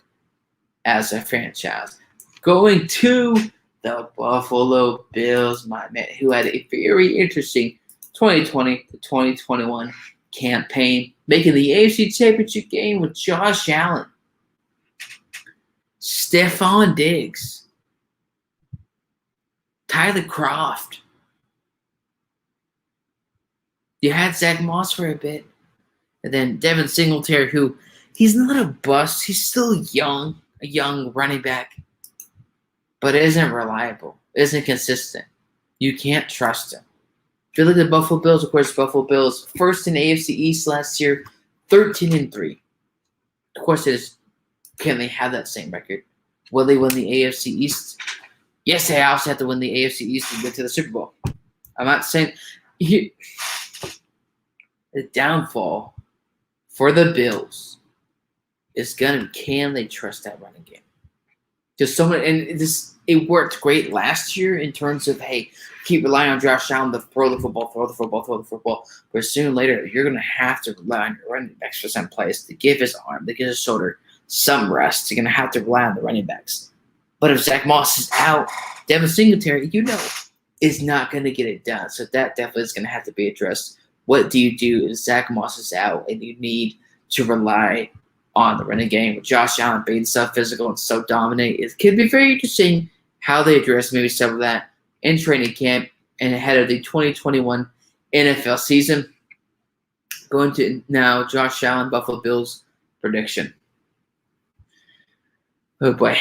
as a franchise. Going to the Buffalo Bills, my man, who had a very interesting 2020 to 2021 campaign, making the AFC Championship game with Josh Allen, Stephon Diggs, Tyler Kroft. You had Zach Moss for a bit, and then Devin Singletary, who he's not a bust. He's still young, a young running back, but isn't reliable, isn't consistent. You can't trust him. If you look at the Buffalo Bills, of course, Buffalo Bills first in AFC East last year, 13-3. The question is, can they have that same record? Will they win the AFC East? Yes, they also have to win the AFC East and get to the Super Bowl. I'm not saying the downfall for the Bills is gonna can they trust that running game? Because it worked great last year in terms of, hey, keep relying on Josh Allen to throw the football. But sooner or later, you're going to have to rely on your running backs for some plays to give his arm, to give his shoulder some rest. You're going to have to rely on the running backs. But if Zach Moss is out, Devin Singletary, is not going to get it done. So that definitely is going to have to be addressed. What do you do if Zach Moss is out and you need to rely on the running game with Josh Allen being so physical and so dominant? It could be very interesting how they address maybe some of that in training camp and ahead of the 2021 NFL season. Going to now Josh Allen, Buffalo Bills prediction. Oh boy.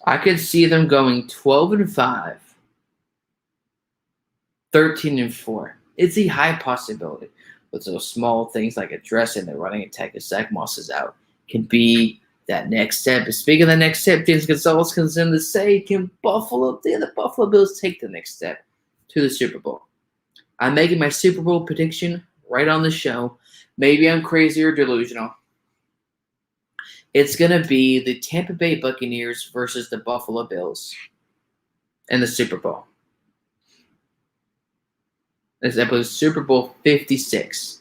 I could see them going 12-5, 13-4. It's a high possibility. But those small things like addressing the running attack if Zach Moss is out can be that next step. And speaking of the next step, James Gonzalez comes in to say, can the Buffalo Bills take the next step to the Super Bowl? I'm making my Super Bowl prediction right on the show. Maybe I'm crazy or delusional. It's going to be the Tampa Bay Buccaneers versus the Buffalo Bills in the Super Bowl. This episode Super Bowl 56.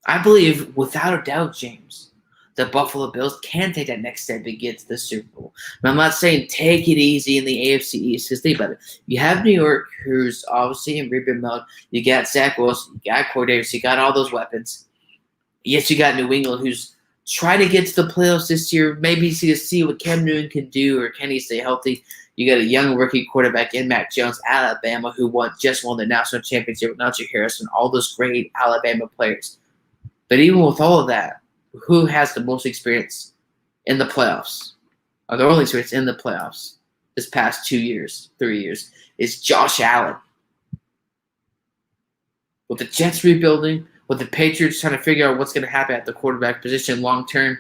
I believe, without a doubt, James, the Buffalo Bills can take that next step and get to the Super Bowl. And I'm not saying take it easy in the AFC East, because think about it. You have New York, who's obviously in rebuild mode. You got Zach Wilson, you got Corey Davis, you got all those weapons. Yes, you got New England, who's trying to get to the playoffs this year. Maybe see what Cam Newton can do, or can he stay healthy? You got a young rookie quarterback in Mac Jones, Alabama, who just won the national championship with Najee Harris and all those great Alabama players. But even with all of that, who has the most experience in the playoffs, or the only experience in the playoffs this past 3 years, is Josh Allen. With the Jets rebuilding, with the Patriots trying to figure out what's going to happen at the quarterback position long term,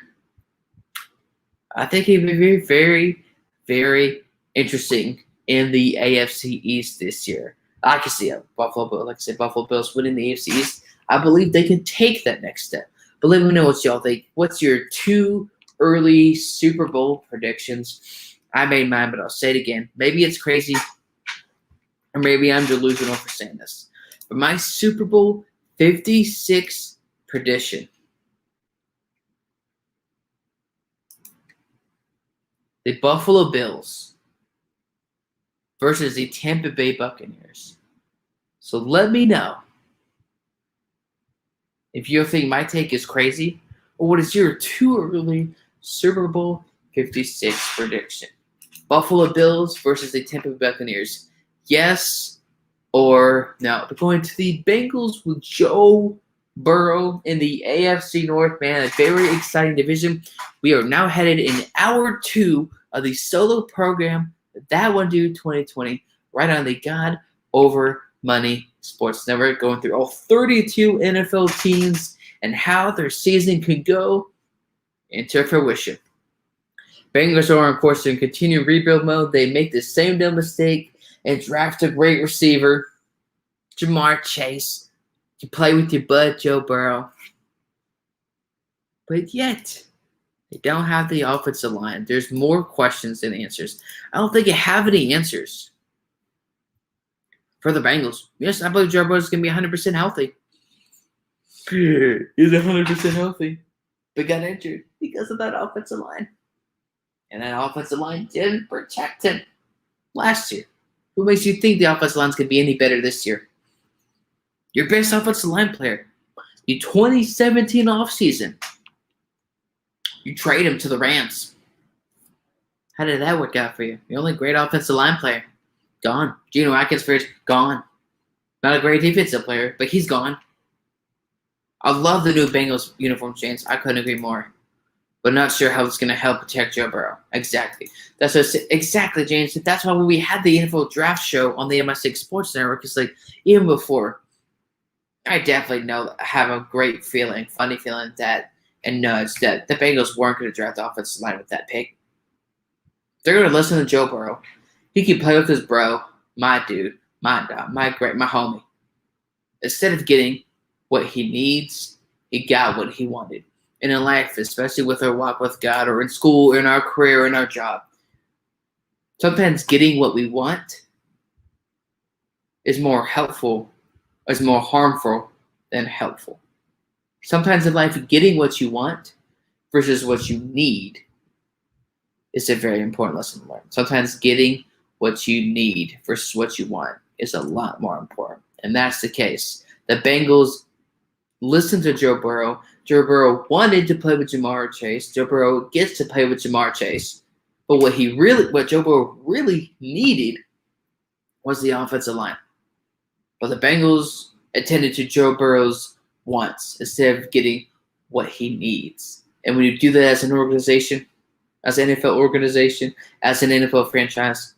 I think he'd be very, very, very interesting in the AFC East this year. I can see Buffalo Bills winning the AFC East. I believe they can take that next step. But let me know what y'all think. What's your 2 early Super Bowl predictions? I made mine, but I'll say it again. Maybe it's crazy, or maybe I'm delusional for saying this. But my Super Bowl 56 prediction. The Buffalo Bills versus the Tampa Bay Buccaneers. So let me know if you think my take is crazy, or what is your 2 early Super Bowl 56 prediction? Buffalo Bills versus the Tampa Bay Buccaneers. Yes or no? We're going to the Bengals with Joe Burrow in the AFC North, man. A very exciting division. We are now headed in hour 2 of the solo program, That One Dude 2020, right on the God Over Money Sports Network, going through all 32 NFL teams and how their season could go into fruition. Bengals are, of course, in continued rebuild mode. They make the same dumb mistake and draft a great receiver, Jamar Chase, to play with your bud, Joe Burrow. But yet, they don't have the offensive line. There's more questions than answers. I don't think you have any answers for the Bengals. Yes, I believe Joe Burrow is going to be 100% healthy. He's 100% healthy. But got injured because of that offensive line. And that offensive line didn't protect him last year. Who makes you think the offensive line is going to be any better this year? Your best offensive line player. The 2017 offseason. You trade him to the Rams. How did that work out for you? Your only great offensive line player. Gone. Geno Atkins, gone. Not a great defensive player, but he's gone. I love the new Bengals uniform change. I couldn't agree more. But not sure how it's going to help protect Joe Burrow. Exactly. That's what exactly, James. That's why when we had the NFL draft show on the MI6 Sports Network, it's like, even before, I definitely have a great feeling, funny feeling that the Bengals weren't going to draft the offensive line with that pick. They're going to listen to Joe Burrow. He can play with his bro, my dude, my homie. Instead of getting what he needs, he got what he wanted. And in life, especially with our walk with God or in school, or in our career, or in our job, sometimes getting what we want is more helpful, is more harmful than helpful. Sometimes in life, getting what you want versus what you need is a very important lesson to learn. Sometimes getting what you need versus what you want is a lot more important. And that's the case. The Bengals listened to Joe Burrow. Joe Burrow wanted to play with Jamar Chase. Joe Burrow gets to play with Jamar Chase. But what Joe Burrow really needed was the offensive line. But the Bengals attended to Joe Burrow's wants instead of getting what he needs. And when you do that as an organization, as an NFL organization, as an NFL franchise,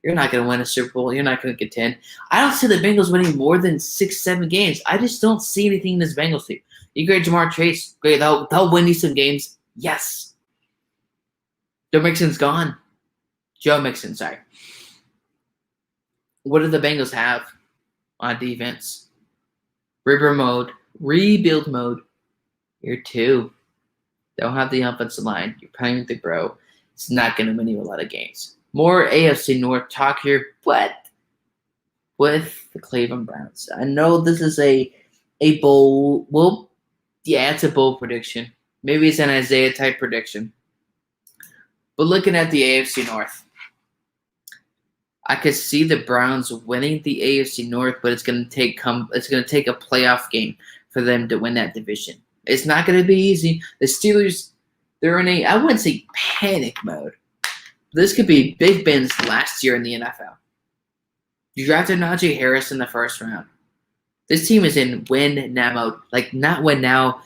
you're not going to win a Super Bowl. You're not going to contend. I don't see the Bengals winning more than 6-7 games. I just don't see anything in this Bengals team. You grade Jamar Chase, great. They'll win you some games. Yes. Joe Mixon's gone. Joe Mixon, sorry. What do the Bengals have on defense? Rebuild mode. Year 2. Don't have the offensive line. You're playing with the bro. It's not going to win you a lot of games. More AFC North talk here, but with the Cleveland Browns. I know this is a bold, well, yeah, it's a bold prediction. Maybe it's an Isaiah-type prediction. But looking at the AFC North, I could see the Browns winning the AFC North, but it's going to take a playoff game for them to win that division. It's not going to be easy. The Steelers, they're in I wouldn't say panic mode. This could be Big Ben's last year in the NFL. You drafted Najee Harris in the first round. This team is in win-now mode. Like, not win now,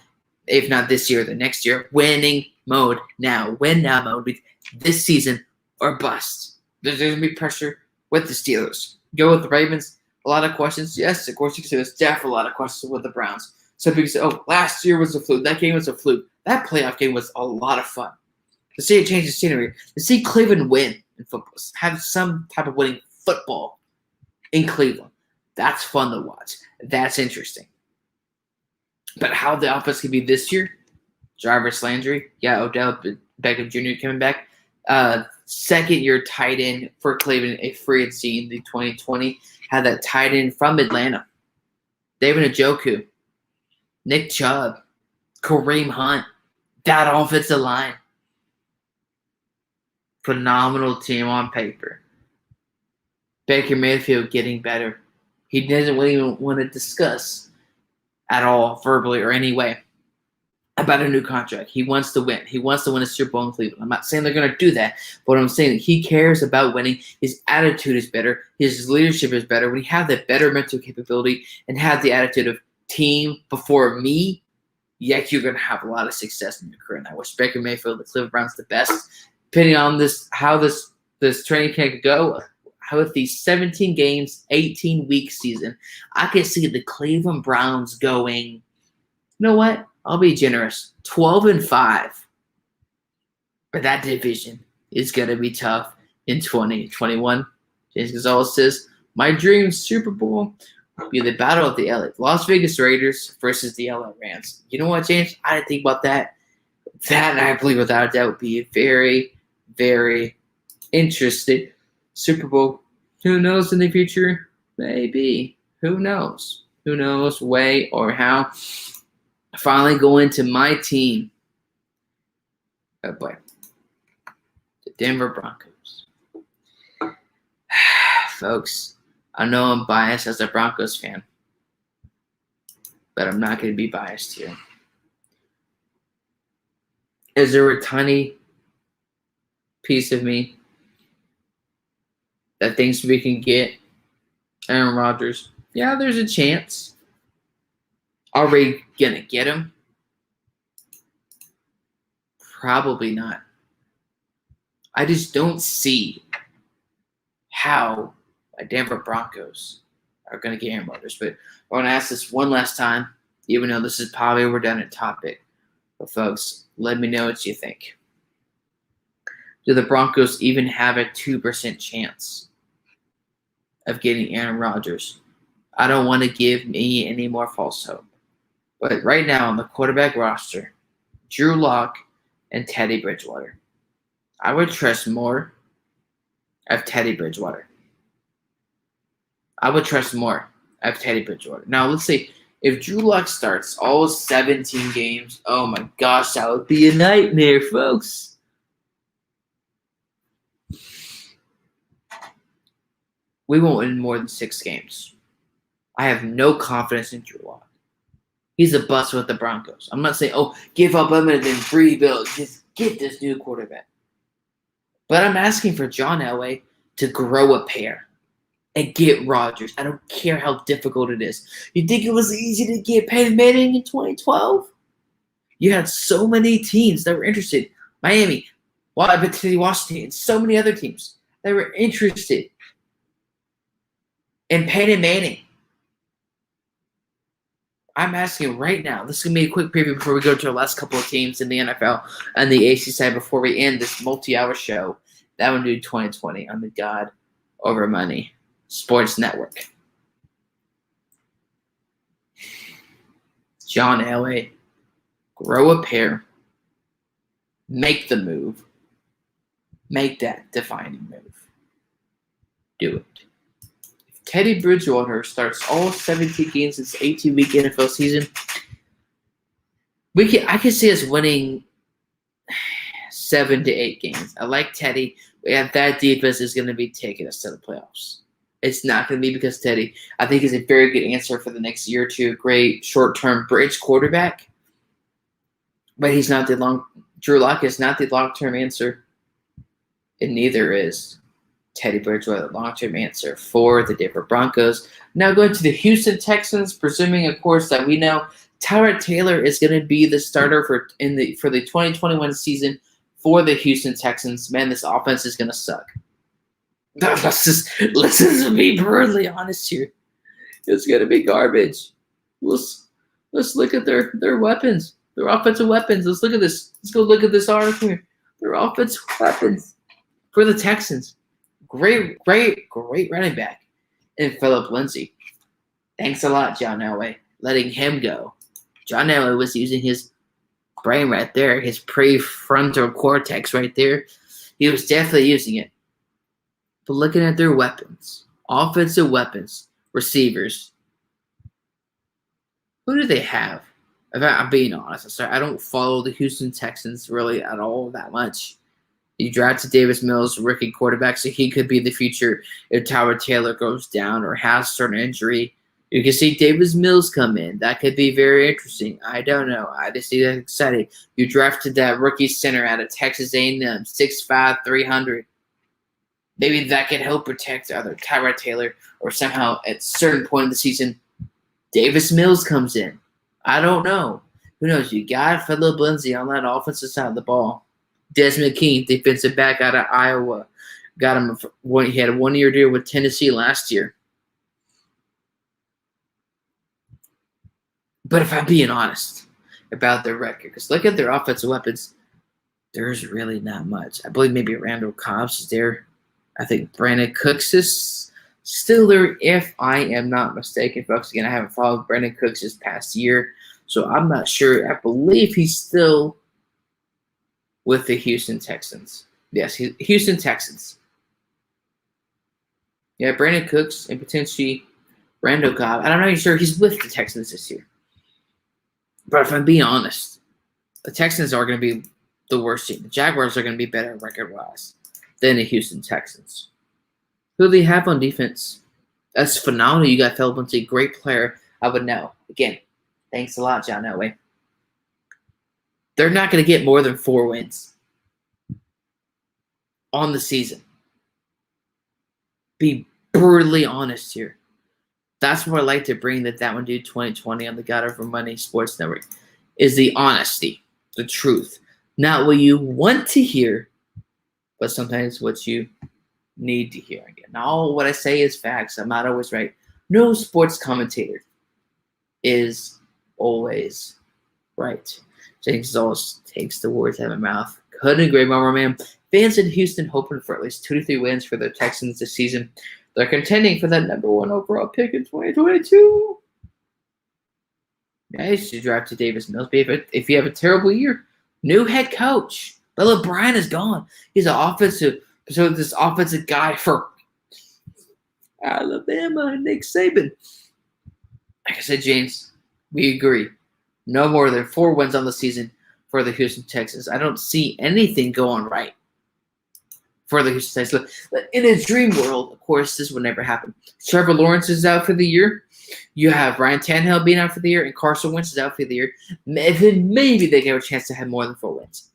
if not this year, the next year. Winning mode now. Win-now mode. This season or bust. There's going to be pressure with the Steelers. Go with the Ravens. A lot of questions. Yes, of course, you can say there's definitely a lot of questions with the Browns. Some people say, oh, last year was a fluke. That game was a fluke. That playoff game was a lot of fun. To see it change the scenery. To see Cleveland win in football. Have some type of winning football in Cleveland. That's fun to watch. That's interesting. But how the offense could be this year? Jarvis Landry. Yeah, Odell Beckham Jr. coming back. Second-year tight end for Cleveland, a free agency in the 2020. Had that tight end from Atlanta. David Njoku. Nick Chubb. Kareem Hunt. That offensive line. Phenomenal team on paper. Baker Mayfield getting better. He doesn't even want to discuss at all, verbally or any way, about a new contract. He wants to win. He wants to win a Super Bowl in Cleveland. I'm not saying they're going to do that, but I'm saying that he cares about winning. His attitude is better. His leadership is better. When you have that better mental capability and have the attitude of team before me, yet you're going to have a lot of success in your career. And I wish Baker Mayfield, the Cleveland Browns, the best. Depending on how this training camp could go, with the 17 games, 18-week season, I could see the Cleveland Browns going, you know what? I'll be generous. 12-5. But that division is going to be tough in 2021. James Gonzalez says, my dream Super Bowl will be the battle of the Las Vegas Raiders versus the LA Rams. You know what, James? I didn't think about that. That, I believe, without a doubt, would be a very, very interesting Super Bowl. Who knows in the future? Maybe. Who knows? Who knows way or how? Finally going to my team. Oh boy. The Denver Broncos. Folks, I know I'm biased as a Broncos fan, but I'm not going to be biased here. Is there a tiny piece of me that thinks we can get Aaron Rodgers? Yeah, there's a chance. Are we going to get him? Probably not. I just don't see how the Denver Broncos are going to get Aaron Rodgers. But I want to ask this one last time, even though this is probably a redundant topic. But folks, let me know what you think. Do the Broncos even have a 2% chance of getting Aaron Rodgers? I don't want to give me any more false hope. But right now on the quarterback roster, Drew Lock and Teddy Bridgewater. I would trust more of Teddy Bridgewater. I would trust more of Teddy Bridgewater. Now, let's see. If Drew Lock starts all 17 games, oh my gosh, that would be a nightmare, folks. We won't win more than 6 games. I have no confidence in Drew Lock. He's a bust with the Broncos. I'm not saying, give up him and then rebuild. Just get this new quarterback. But I'm asking for John Elway to grow a pair and get Rodgers. I don't care how difficult it is. You think it was easy to get Peyton Manning in 2012? You had so many teams that were interested. Miami, Washington, and so many other teams that were interested in Peyton Manning. I'm asking right now. This is going to be a quick preview before we go to our last couple of teams in the NFL and the AC side before we end this multi-hour show. That one due 2020 on the God Over Money Sports Network. John Elway, grow a pair, make the move, make that defining move. Do it. Teddy Bridgewater starts all 17 games in this 18-week NFL season. I can see us winning 7 to 8 games. I like Teddy. We have that defense is going to be taking us to the playoffs. It's not going to be because Teddy, I think, is a very good answer for the next year or two. Great short-term bridge quarterback. But he's not Drew Lock is not the long-term answer. And neither is Teddy Bridgewater, the long-term answer for the Denver Broncos. Now going to the Houston Texans, presuming, of course, that we know Tyrod Taylor is going to be the starter for the 2021 season for the Houston Texans. Man, this offense is going to suck. Let's just be brutally honest here. It's going to be garbage. Let's look at their weapons, their offensive weapons. Let's look at this. Let's go look at this article here. Their offensive weapons for the Texans. Great running back in Phillip Lindsay. Thanks a lot, John Elway, letting him go. John Elway was using his brain right there, his prefrontal cortex right there. He was definitely using it. But looking at their weapons, offensive weapons, receivers, who do they have? If I'm being honest, I don't follow the Houston Texans really at all that much. You drafted Davis Mills, rookie quarterback, so he could be the future if Tyrod Taylor goes down or has a certain injury. You can see Davis Mills come in. That could be very interesting. I don't know. I just see that exciting. You drafted that rookie center out of Texas A&M, 6'5", 300. Maybe that can help protect either Tyrod Taylor or somehow at a certain point in the season, Davis Mills comes in. I don't know. Who knows? You got Phillip Lindsay on that offensive side of the ball. Desmond King, defensive back out of Iowa. Got him. He had a 1-year deal with Tennessee last year. But if I'm being honest about their record, because look at their offensive weapons, there's really not much. I believe maybe Randall Cobbs is there. I think Brandon Cooks is still there, if I am not mistaken, folks. Again, I haven't followed Brandon Cooks this past year, so I'm not sure. I believe he's still with the Houston Texans. Yes, Houston Texans. Yeah, Brandon Cooks and potentially Randall Cobb. And I'm not even sure he's with the Texans this year. But if I'm being honest, the Texans are going to be the worst team. The Jaguars are going to be better record-wise than the Houston Texans. Who do they have on defense? That's phenomenal. You got Philip Lindsay, great player. I would know. Again, thanks a lot, John Elway. They're not going to get more than 4 wins on the season. Be brutally honest here. That's what I like to bring that one dude 2020 on the God Over Money Sports Network is the honesty, the truth. Not what you want to hear, but sometimes what you need to hear. Again, not all what I say is facts. I'm not always right. No sports commentator is always right. James always takes the words out of my mouth. Couldn't agree more, man. Fans in Houston hoping for at least 2 to 3 wins for the Texans this season. They're contending for that number 1 overall pick in 2022. Yeah, you should draft to Davis Mills. If you have a terrible year, new head coach. Bill O'Brien is gone. He's this offensive guy for Alabama and Nick Saban. Like I said, James, we agree. No more than 4 wins on the season for the Houston Texans. I don't see anything going right for the Houston Texans. In a dream world, of course, this would never happen. Trevor Lawrence is out for the year. You have Ryan Tannehill being out for the year, and Carson Wentz is out for the year. Maybe they get a chance to have more than 4 wins.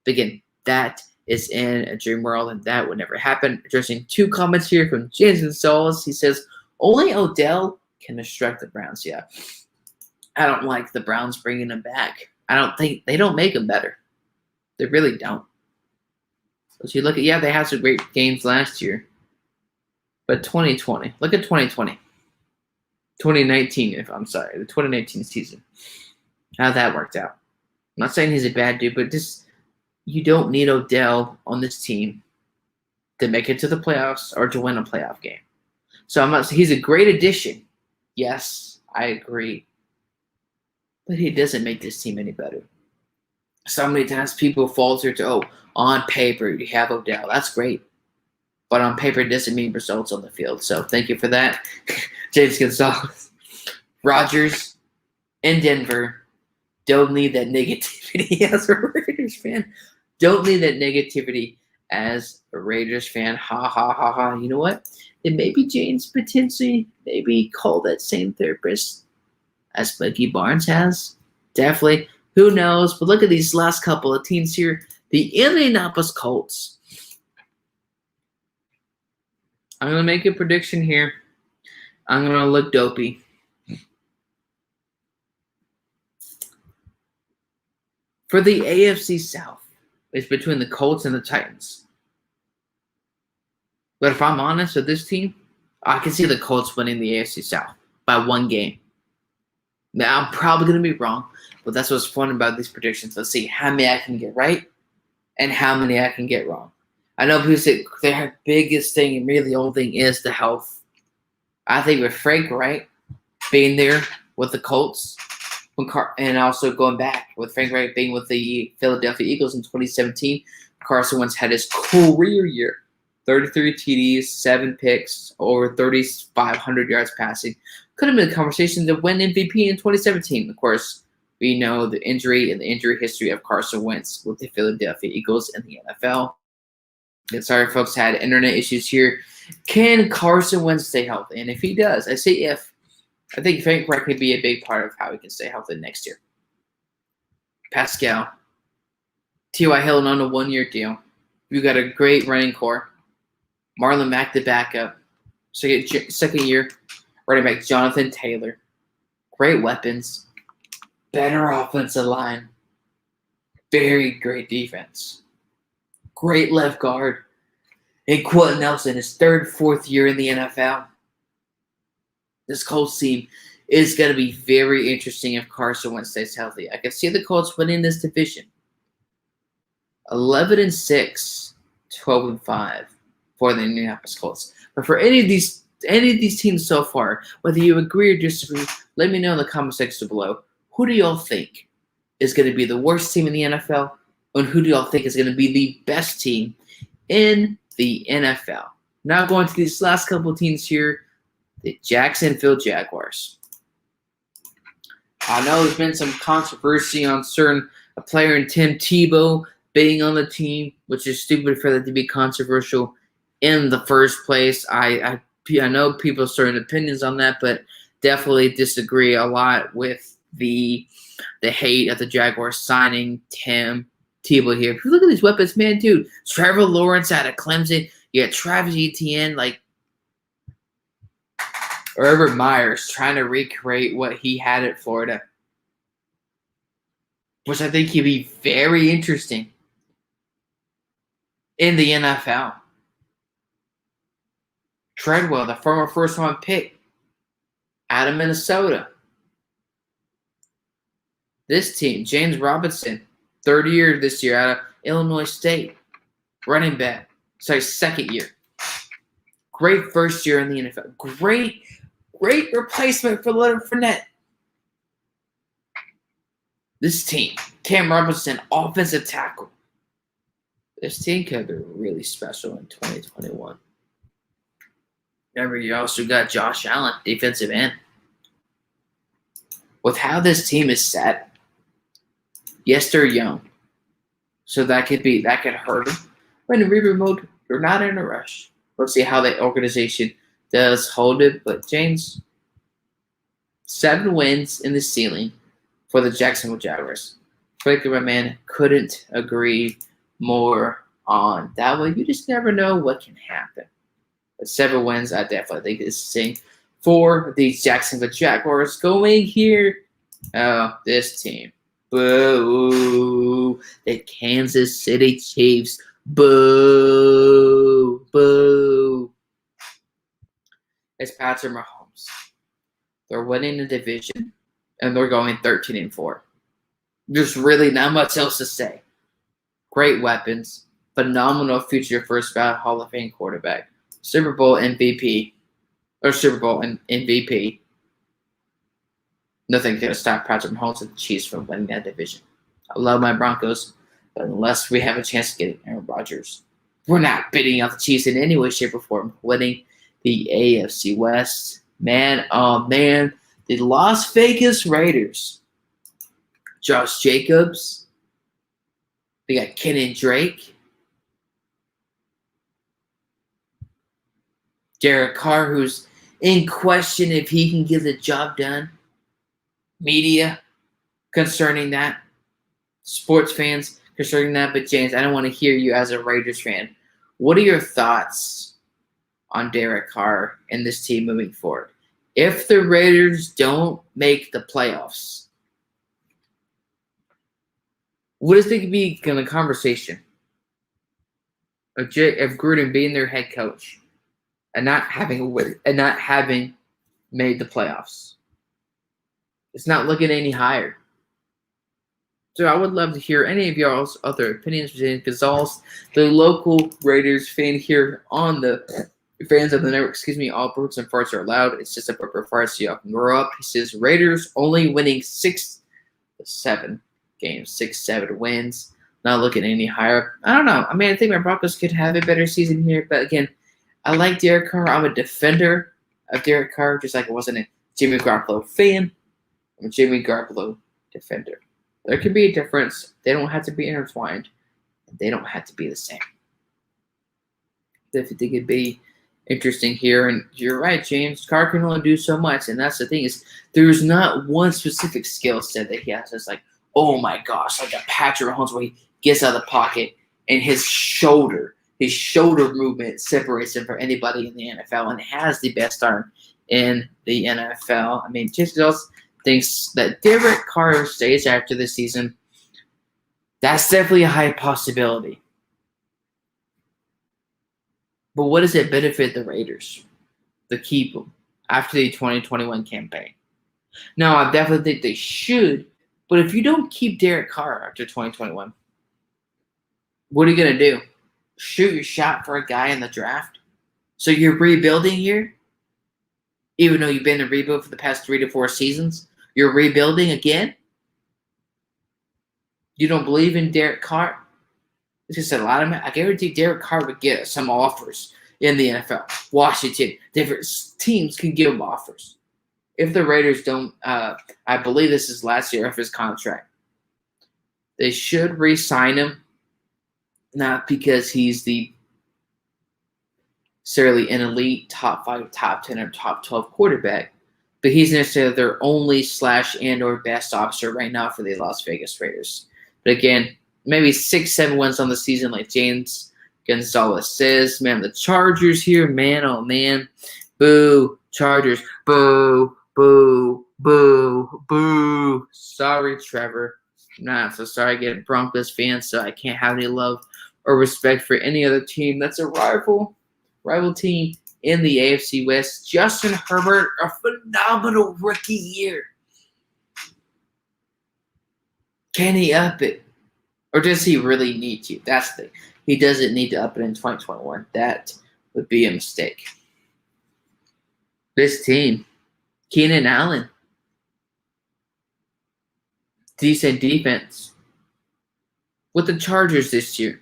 But again, that is in a dream world, and that would never happen. Addressing 2 comments here from Jason Solis. He says, only Odell can instruct the Browns. Yeah. I don't like the Browns bringing him back. I don't think they don't make him better. They really don't. So you look at, they had some great games last year. But 2020, look at 2020. 2019, the 2019 season. How that worked out. I'm not saying he's a bad dude, but you don't need Odell on this team to make it to the playoffs or to win a playoff game. So I'm not saying he's a great addition. Yes, I agree. But he doesn't make this team any better. So many times people falter to, on paper, you have Odell. That's great. But on paper, it doesn't mean results on the field. So thank you for that. James Gonzalez. Rodgers in Denver. Don't need that negativity as a Raiders fan. Don't need that negativity as a Raiders fan. Ha, ha, ha, ha. You know what? And maybe James potentially call that same therapist as Bucky Barnes has. Definitely. Who knows? But look at these last couple of teams here. The Indianapolis Colts. I'm going to make a prediction here. I'm going to look dopey. For the AFC South, it's between the Colts and the Titans. But if I'm honest with this team, I can see the Colts winning the AFC South by 1 game. Now, I'm probably going to be wrong, but that's what's fun about these predictions. Let's see how many I can get right and how many I can get wrong. I know people say their biggest thing and really the only thing is the health. I think with Frank Wright being there with the Colts and also going back with Frank Wright being with the Philadelphia Eagles in 2017, Carson Wentz had his career year. 33 TDs, 7 picks, over 3,500 yards passing. Could have been a conversation to win MVP in 2017. Of course, we know the injury and the injury history of Carson Wentz with the Philadelphia Eagles and the NFL. And sorry, folks, had internet issues here. Can Carson Wentz stay healthy? And if he does, I say if, I think Frank Wright could be a big part of how he can stay healthy next year. Pascal, T.Y. Hilton on a 1-year deal. You got a great running core. Marlon Mack, the backup. Second year, running back Jonathan Taylor. Great weapons. Better offensive line. Very great defense. Great left guard. And Quentin Nelson, his fourth year in the NFL. This Colts team is going to be very interesting if Carson Wentz stays healthy. I can see the Colts winning this division. 11-6, 12-5 for the Indianapolis Colts. But for any of these teams so far, whether you agree or disagree, let me know in the comment section below. Who do y'all think is going to be the worst team in the NFL? And who do y'all think is going to be the best team in the NFL? Now going to these last couple of teams here, the Jacksonville Jaguars. I know there's been some controversy on a player in Tim Tebow being on the team, which is stupid for that to be controversial in the first place. I know people have certain opinions on that, but definitely disagree a lot with the hate of the Jaguars signing Tim Tebow here. If you look at these weapons, man, dude, Trevor Lawrence out of Clemson, you got Travis Etienne, Urban Myers trying to recreate what he had at Florida, which I think he'd be very interesting in the NFL. Treadwell, the former first-round pick out of Minnesota. This team, James Robinson, third year this year out of Illinois State. Running back. Second year. Great first year in the NFL. Great replacement for Leonard Fournette. This team, Cam Robinson, offensive tackle. This team could be really special in 2021. Remember, you also got Josh Allen, defensive end. With how this team is set, yes, they're young, so that could hurt them. But in rebuild mode, you're not in a rush. Let's see how the organization does hold it. But James, 7 wins in the ceiling for the Jacksonville Jaguars. Frankly, my man, couldn't agree more on that one. You just never know what can happen. But 7 wins, I definitely think is the same for the Jacksonville Jaguars. Going here, this team. Boo. The Kansas City Chiefs. Boo. Boo. It's Patrick Mahomes. They're winning the division, and they're going 13-4. There's really not much else to say. Great weapons. Phenomenal future first ballot Hall of Fame quarterback. Super Bowl MVP. Nothing can stop Patrick Mahomes and the Chiefs from winning that division. I love my Broncos, but unless we have a chance to get Aaron Rodgers, we're not bidding out the Chiefs in any way, shape, or form. Winning the AFC West. Man, oh man, the Las Vegas Raiders. Josh Jacobs. They got Kenyon Drake. Derek Carr, who's in question if he can get the job done. Media concerning that. Sports fans concerning that. But James, I don't want to hear you as a Raiders fan. What are your thoughts on Derek Carr and this team moving forward? If the Raiders don't make the playoffs, what is going to be in the conversation of Gruden being their head coach and not having made the playoffs? It's not looking any higher. So I would love to hear any of y'all's other opinions. James Gonzalez, the local Raiders fan here on the fans of the network. Excuse me, all burps and farts are allowed. It's just a burp fart so y'all can grow up. He says Raiders only winning 6-7 games, 6-7 wins. Not looking any higher. I don't know. I mean, I think my Broncos could have a better season here. But again, I like Derek Carr. I'm a defender of Derek Carr, just like I wasn't a Jimmy Garoppolo fan. I'm a Jimmy Garoppolo defender. There can be a difference. They don't have to be intertwined. They don't have to be the same. If you think it'd be interesting here, and you're right, James, Carr can only do so much, and that's the thing is there's not one specific skill set that he has. It's like, oh my gosh, like a Patrick Mahomes where he gets out of the pocket and his shoulder movement separates him from anybody in the NFL and has the best arm in the NFL. I mean, just else thinks that Derek Carr stays after this season. That's definitely a high possibility. But what does it benefit the Raiders to keep him after the 2021 campaign? Now, I definitely think they should, but if you don't keep Derek Carr after 2021, what are you going to do? Shoot your shot for a guy in the draft? So you're rebuilding here? Even though you've been in rebuild for the past 3 to 4 seasons, you're rebuilding again? You don't believe in Derek Carr? It's just a lot of I guarantee Derek Carr would get some offers in the NFL. Washington, different teams can give him offers. If the Raiders don't, I believe this is last year of his contract. They should re-sign him, not because he's necessarily an elite top 5, top 10, or top 12 quarterback, but he's necessarily their only / and or best officer right now for the Las Vegas Raiders. But again, maybe 6-7 wins on the season, like James Gonzalez says. Man, the Chargers here, man, oh man. Boo, Chargers. Boo, boo, boo, boo. Sorry, Trevor. I'm not so sorry. I get a Broncos fan, so I can't have any love or respect for any other team that's a rival team in the AFC West. Justin Herbert, a phenomenal rookie year. Can he up it? Or does he really need to? That's the thing. He doesn't need to up it in 2021. That would be a mistake. This team, Keenan Allen, decent defense. With the Chargers this year,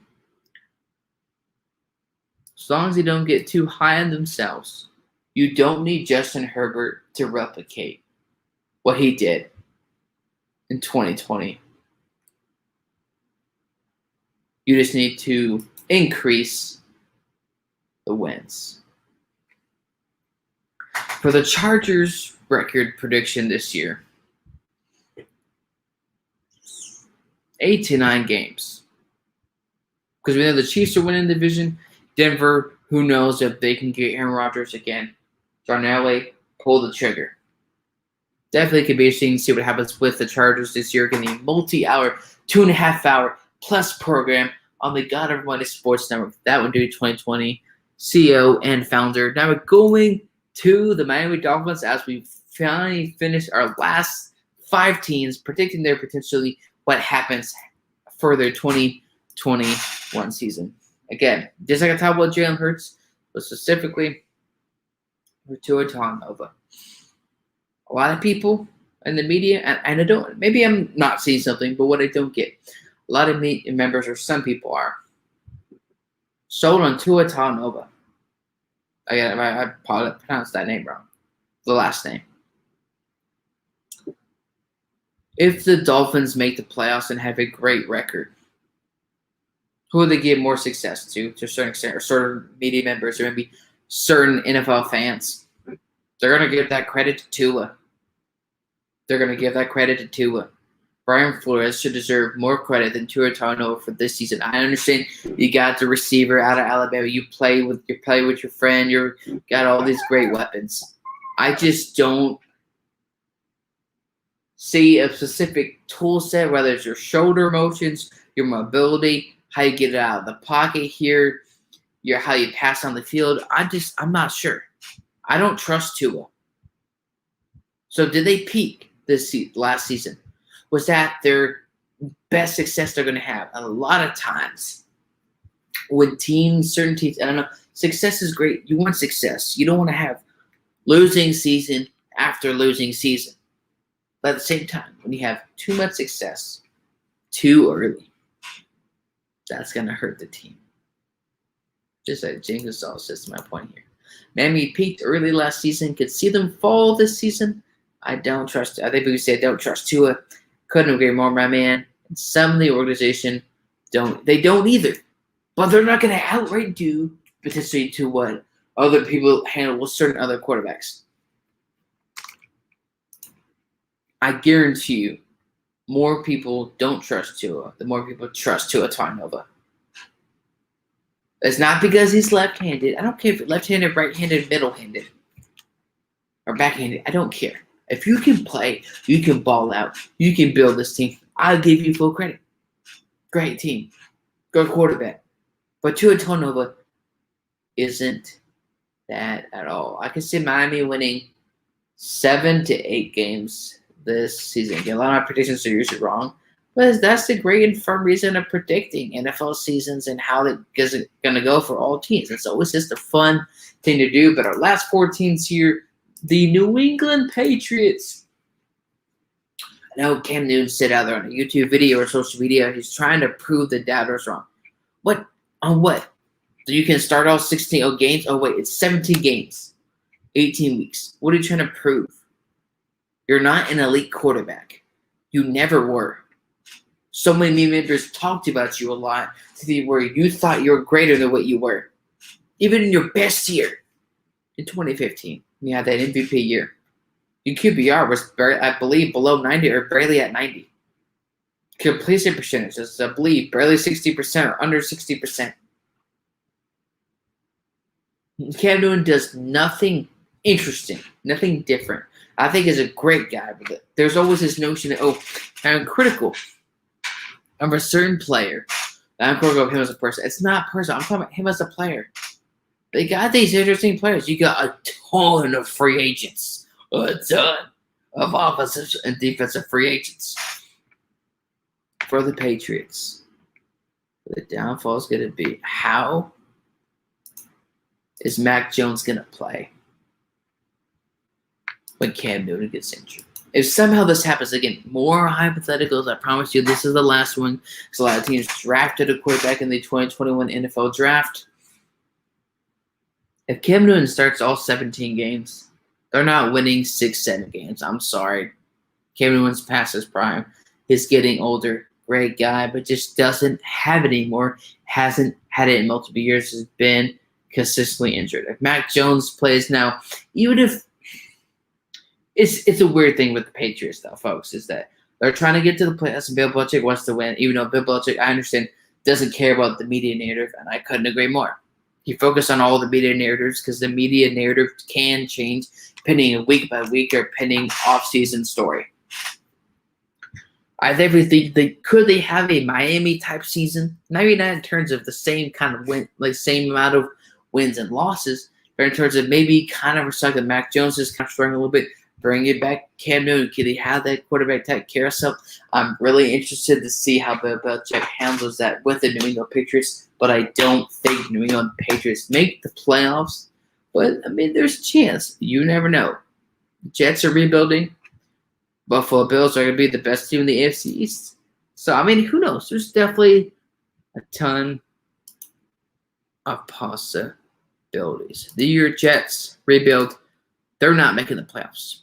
as long as they don't get too high on themselves, you don't need Justin Herbert to replicate what he did in 2020. You just need to increase the wins. For the Chargers' record prediction this year, 8 to 9 games. Because we know the Chiefs are winning the division. Denver, who knows if they can get Aaron Rodgers again. Darnell, pull the trigger. Definitely could be interesting to see what happens with the Chargers this year. Getting a multi-hour, 2.5-hour plus program on the God of Money Sports Network. That would do 2020 CEO and founder. Now we're going to the Miami Dolphins as we finally finish our last 5 teams, predicting their potentially what happens for their 2021 season. Again, just like I talked about Jalen Hurts, but specifically for Tua Tagovailoa. A lot of people in the media, and I don't, maybe I'm not seeing something, but what I don't get, a lot of media members, or some people are, sold on Tua Tagovailoa. Again, I pronounced that name wrong. The last name. If the Dolphins make the playoffs and have a great record, who would they give more success to a certain extent, or certain media members, or maybe certain NFL fans? They're going to give that credit to Tua. They're going to give that credit to Tua. Brian Flores should deserve more credit than Tua Tagovailoa for this season. I understand you got the receiver out of Alabama. You play with your friend. You got all these great weapons. I just don't see a specific tool set, whether it's your shoulder motions, your mobility, how you get it out of the pocket here, how you pass on the field. I'm not sure. I don't trust Tua. So did they peak last season? Was that their best success they're going to have? A lot of times with certain teams, I don't know, success is great. You want success. You don't want to have losing season after losing season. But at the same time, when you have too much success too early, that's going to hurt the team. Just like James Gonzalez says to my point here. Miami peaked early last season. Could see them fall this season. I don't trust. I think we say I don't trust Tua. Couldn't agree more, my man. And some of the organization don't either. But they're not going to outright do potentially to what other people handle with certain other quarterbacks. I guarantee you, more people don't trust Tua, the more people trust Tua Tagovailoa. It's not because he's left-handed. I don't care if it's left-handed, right-handed, middle-handed, or back-handed. I don't care. If you can play, you can ball out, you can build this team, I'll give you full credit. Great team. Good quarterback. But Tua Tagovailoa, isn't that at all. I can see Miami winning 7 to 8 games this season. Again, a lot of my predictions are usually wrong, but that's the great and firm reason of predicting NFL seasons and how it is going to go for all teams. It's always just a fun thing to do. But our last 4 teams here, the New England Patriots. I know Cam Newton said out there on a YouTube video or social media, he's trying to prove the doubters wrong. What? On what? So you can start off 16 games? Oh, wait, it's 17 games, 18 weeks. What are you trying to prove? You're not an elite quarterback. You never were. So many meme members talked about you a lot to the where you thought you were greater than what you were. Even in your best year in 2015, you had that MVP year. Your QBR was, I believe, below 90 or barely at 90. Completion percentage is, I believe, barely 60% or under 60%. Cam Newton does nothing interesting, nothing different. I think he's a great guy, but there's always this notion that, I'm critical of a certain player. I'm critical of him as a person. It's not personal. I'm talking about him as a player. They got these interesting players. You got a ton of free agents. A ton of offensive and defensive free agents for the Patriots. The downfall is going to be, how is Mac Jones going to play when Cam Newton gets injured? If somehow this happens, again, more hypotheticals, I promise you this is the last one, because a lot of teams drafted a quarterback in the 2021 NFL draft. If Cam Newton starts all 17 games, they're not winning 6-7 games. I'm sorry. Cam Newton's past his prime. He's getting older. Great guy, but just doesn't have it anymore. Hasn't had it in multiple years. Has been consistently injured. If Mac Jones plays now, even if it's a weird thing with the Patriots, though, folks, is that they're trying to get to the playoffs, and Bill Belichick wants to win, even though Bill Belichick, I understand, doesn't care about the media narrative, and I couldn't agree more. You focus on all the media narratives because the media narrative can change depending week by week or pending off-season story. I think could they have a Miami type season? Maybe not in terms of the same kind of win, like same amount of wins and losses, but in terms of maybe kind of recycling Mac Jones is kind of struggling a little bit. Bring it back, Cam Newton. Can he have that quarterback type carousel? I'm really interested to see how Bill Belichick handles that with the New England Patriots, but I don't think New England Patriots make the playoffs. But, I mean, there's a chance. You never know. Jets are rebuilding. Buffalo Bills are going to be the best team in the AFC East. So, I mean, who knows? There's definitely a ton of possibilities. The year Jets rebuild, they're not making the playoffs.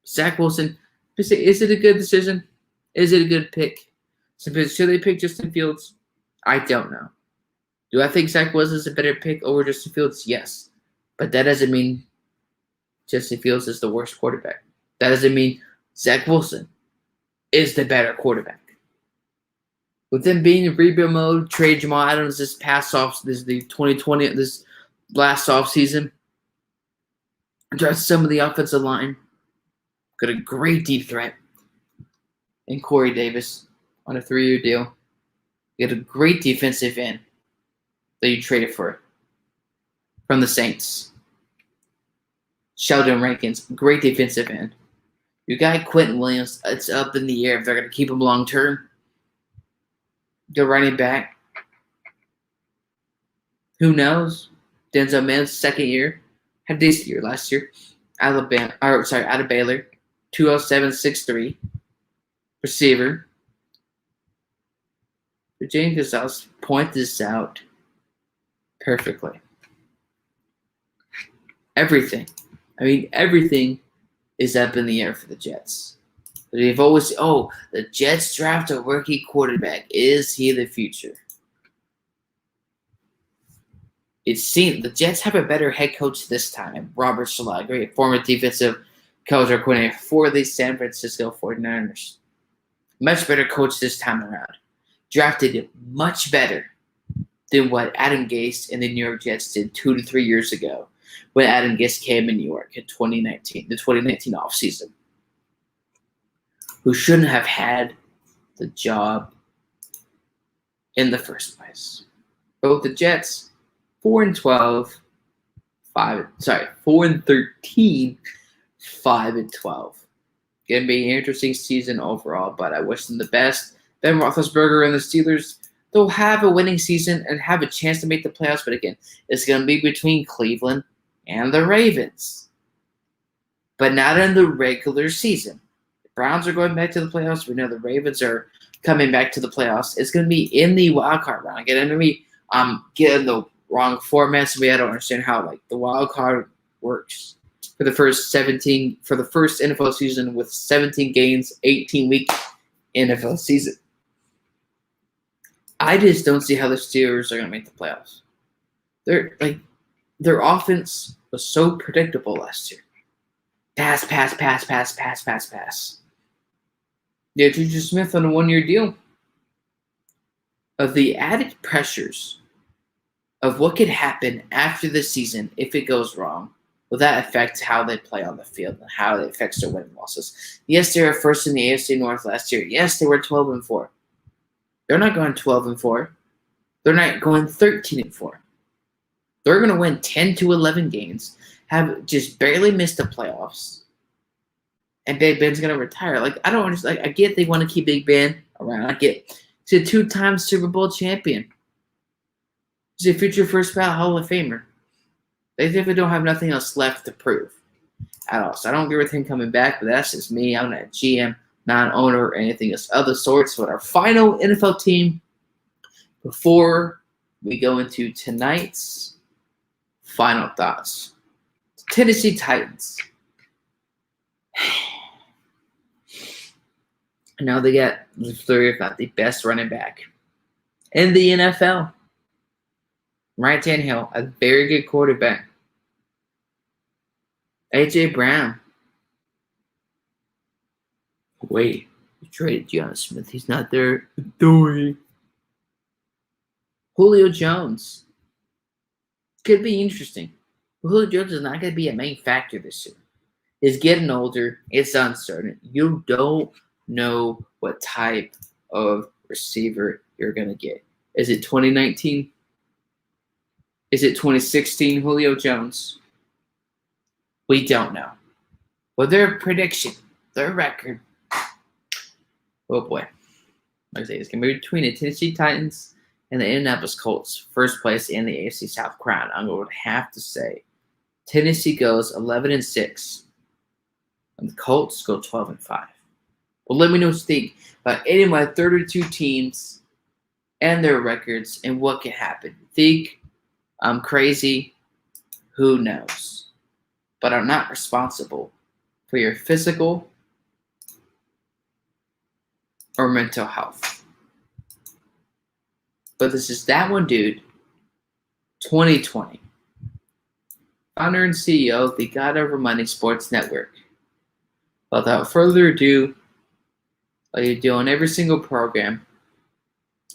Zach Wilson, is it a good decision? Is it a good pick? Should they pick Justin Fields? I don't know. Do I think Zach Wilson is a better pick over Justin Fields? Yes. But that doesn't mean Justin Fields is the worst quarterback. That doesn't mean Zach Wilson is the better quarterback. With them being in rebuild mode, trade Jamal Adams this is the 2020, this last offseason. Address some of the offensive line. Got a great deep threat in Corey Davis on a 3-year deal. You got a great defensive end that you traded for from the Saints. Sheldon Rankins, great defensive end. You got Quentin Williams. It's up in the air if they're going to keep him long term. The running back. Who knows? Denzel Mims, second year. Had a decent year last year. Out of Baylor. 207, 6'3". Receiver. Virginia Gonzalez point this out perfectly. Everything is up in the air for the Jets. They've always, the Jets draft a rookie quarterback. Is he the future? It seems the Jets have a better head coach this time. Robert Saleh, great former defensive coach or coordinator for the San Francisco 49ers. Much better coach this time around. Drafted much better than what Adam Gase and the New York Jets did 2 to 3 years ago when Adam Gase came in New York in 2019, the 2019 offseason. Who shouldn't have had the job in the first place. Both the Jets 4-12, 4-13, 5-12. Gonna be an interesting season overall, but I wish them the best. Ben Roethlisberger and the Steelers, they'll have a winning season and have a chance to make the playoffs, but again, it's gonna be between Cleveland and the Ravens, but not in the regular season. The Browns are going back to the playoffs. We know the Ravens are coming back to the playoffs. It's going to be in the wild card round. Again, maybe I'm getting the wrong format, so I don't understand how the wild card works for the first NFL season with 17 games, 18-week NFL season. I just don't see how the Steelers are going to make the playoffs. Their offense was so predictable last year. Pass. Yeah, Juju Smith on a 1-year deal. Of the added pressures of what could happen after the season if it goes wrong, will that affect how they play on the field and how it affects their win and losses? Yes, they were first in the AFC North last year. Yes, they were 12-4. They're not going 12-4. They're not going 13-4. They're going to win 10 to 11 games, have just barely missed the playoffs, and Big Ben's going to retire. I don't understand. I get they want to keep Big Ben around. I get he's a 2-time Super Bowl champion. He's a future first ballot Hall of Famer. They definitely don't have nothing else left to prove at all. So I don't agree with him coming back, but that's just me. I'm not a GM, not an owner, or anything else of the sorts. But our final NFL team before we go into tonight's final thoughts. Tennessee Titans. Now they got the three, if not the best running back in the NFL. Ryan Tannehill, a very good quarterback. A.J. Brown. Wait, you traded John Smith. He's not there. Dory. Julio Jones. Could be interesting. Julio Jones is not going to be a main factor this year. He's getting older. It's uncertain. You don't know what type of receiver you're going to get. Is it 2019? Is it 2016 Julio Jones? We don't know. Well, their prediction, their record, oh boy. Like I say, it's going to be between the Tennessee Titans and the Indianapolis Colts. First place in the AFC South crown. I'm going to have to say Tennessee goes 11-6. And the Colts go 12-5. Well, let me know what you think about any of my 32 teams and their records and what can happen. Think I'm crazy? Who knows? But I'm not responsible for your physical or mental health. But this is That One Dude 2020. Founder and CEO of the God Over Money Sports Network. Without further ado, like you do on every single program,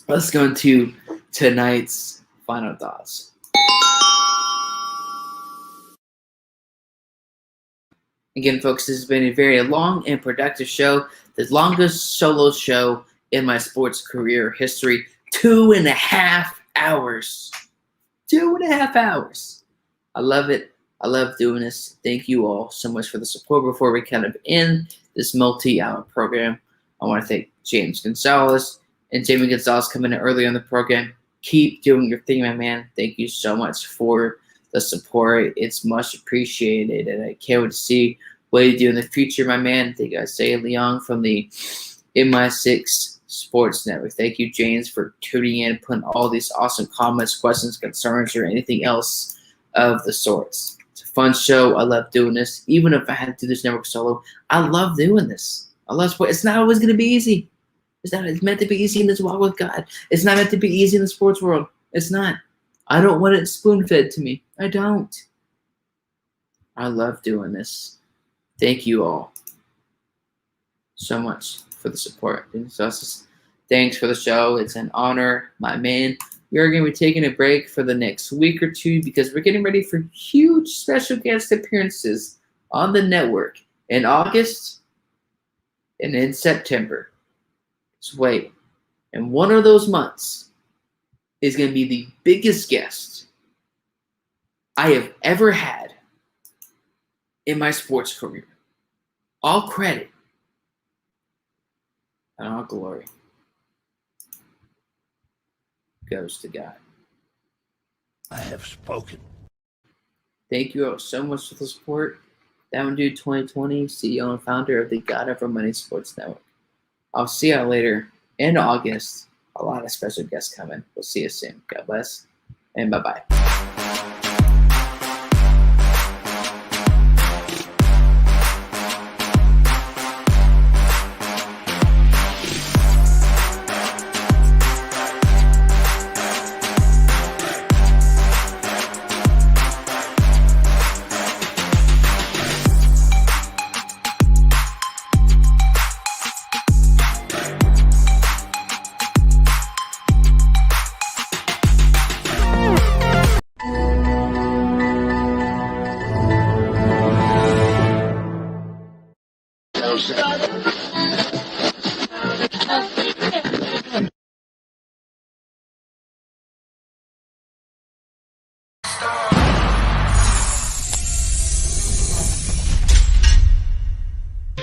let's go into tonight's final thoughts. Again, folks, this has been a very long and productive show. The longest solo show in my sports career history. 2.5 hours. 2.5 hours. I love it. I love doing this. Thank you all so much for the support. Before we kind of end this multi-hour program, I want to thank James Gonzalez and Jamie Gonzalez coming in early on the program. Keep doing your thing, my man. Thank you so much for the support. It's much appreciated, and I can't wait to see what you do in the future, my man. Thank you, Isaiah Leong from the MI6 Sports Network. Thank you, James, for tuning in, putting all these awesome comments, questions, concerns, or anything else of the sorts. It's a fun show. I love doing this. Even if I had to do this network solo, I love doing this. I love sports. It's not always going to be easy. It's meant to be easy in this walk with God. It's not meant to be easy in the sports world. It's not. I don't want it spoon-fed to me. I don't. I love doing this. Thank you all so much for the support. Thanks for the show. It's an honor, my man. We are going to be taking a break for the next week or two because we're getting ready for huge special guest appearances on the network in August and in September. So wait. And one of those months is going to be the biggest guest I have ever had in my sports career. All credit and all glory goes to God. I have spoken. Thank you all so much for the support. Down Dude 2020, CEO and founder of the God Over Money Sports Network. I'll see y'all later in August. A lot of special guests coming. We'll see you soon. God bless and bye-bye.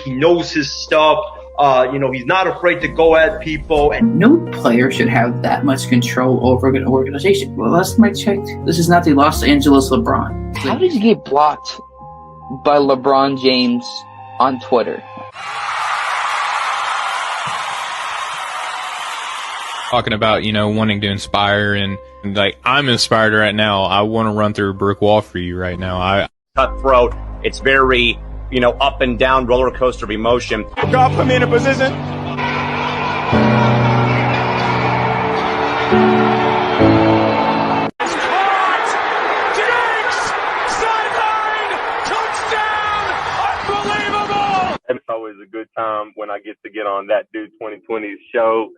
He knows his stuff. He's not afraid to go at people. And No player should have that much control over an organization. Well, last time I checked, this is not the Los Angeles LeBron. How did you get blocked by LeBron James on Twitter? Talking about, wanting to inspire and like, I'm inspired right now. I want to run through a brick wall for you right now. Cutthroat. It's very, up and down roller coaster of emotion. God put me in a position. It's always a good time when I get to get on that Dude 2020's show.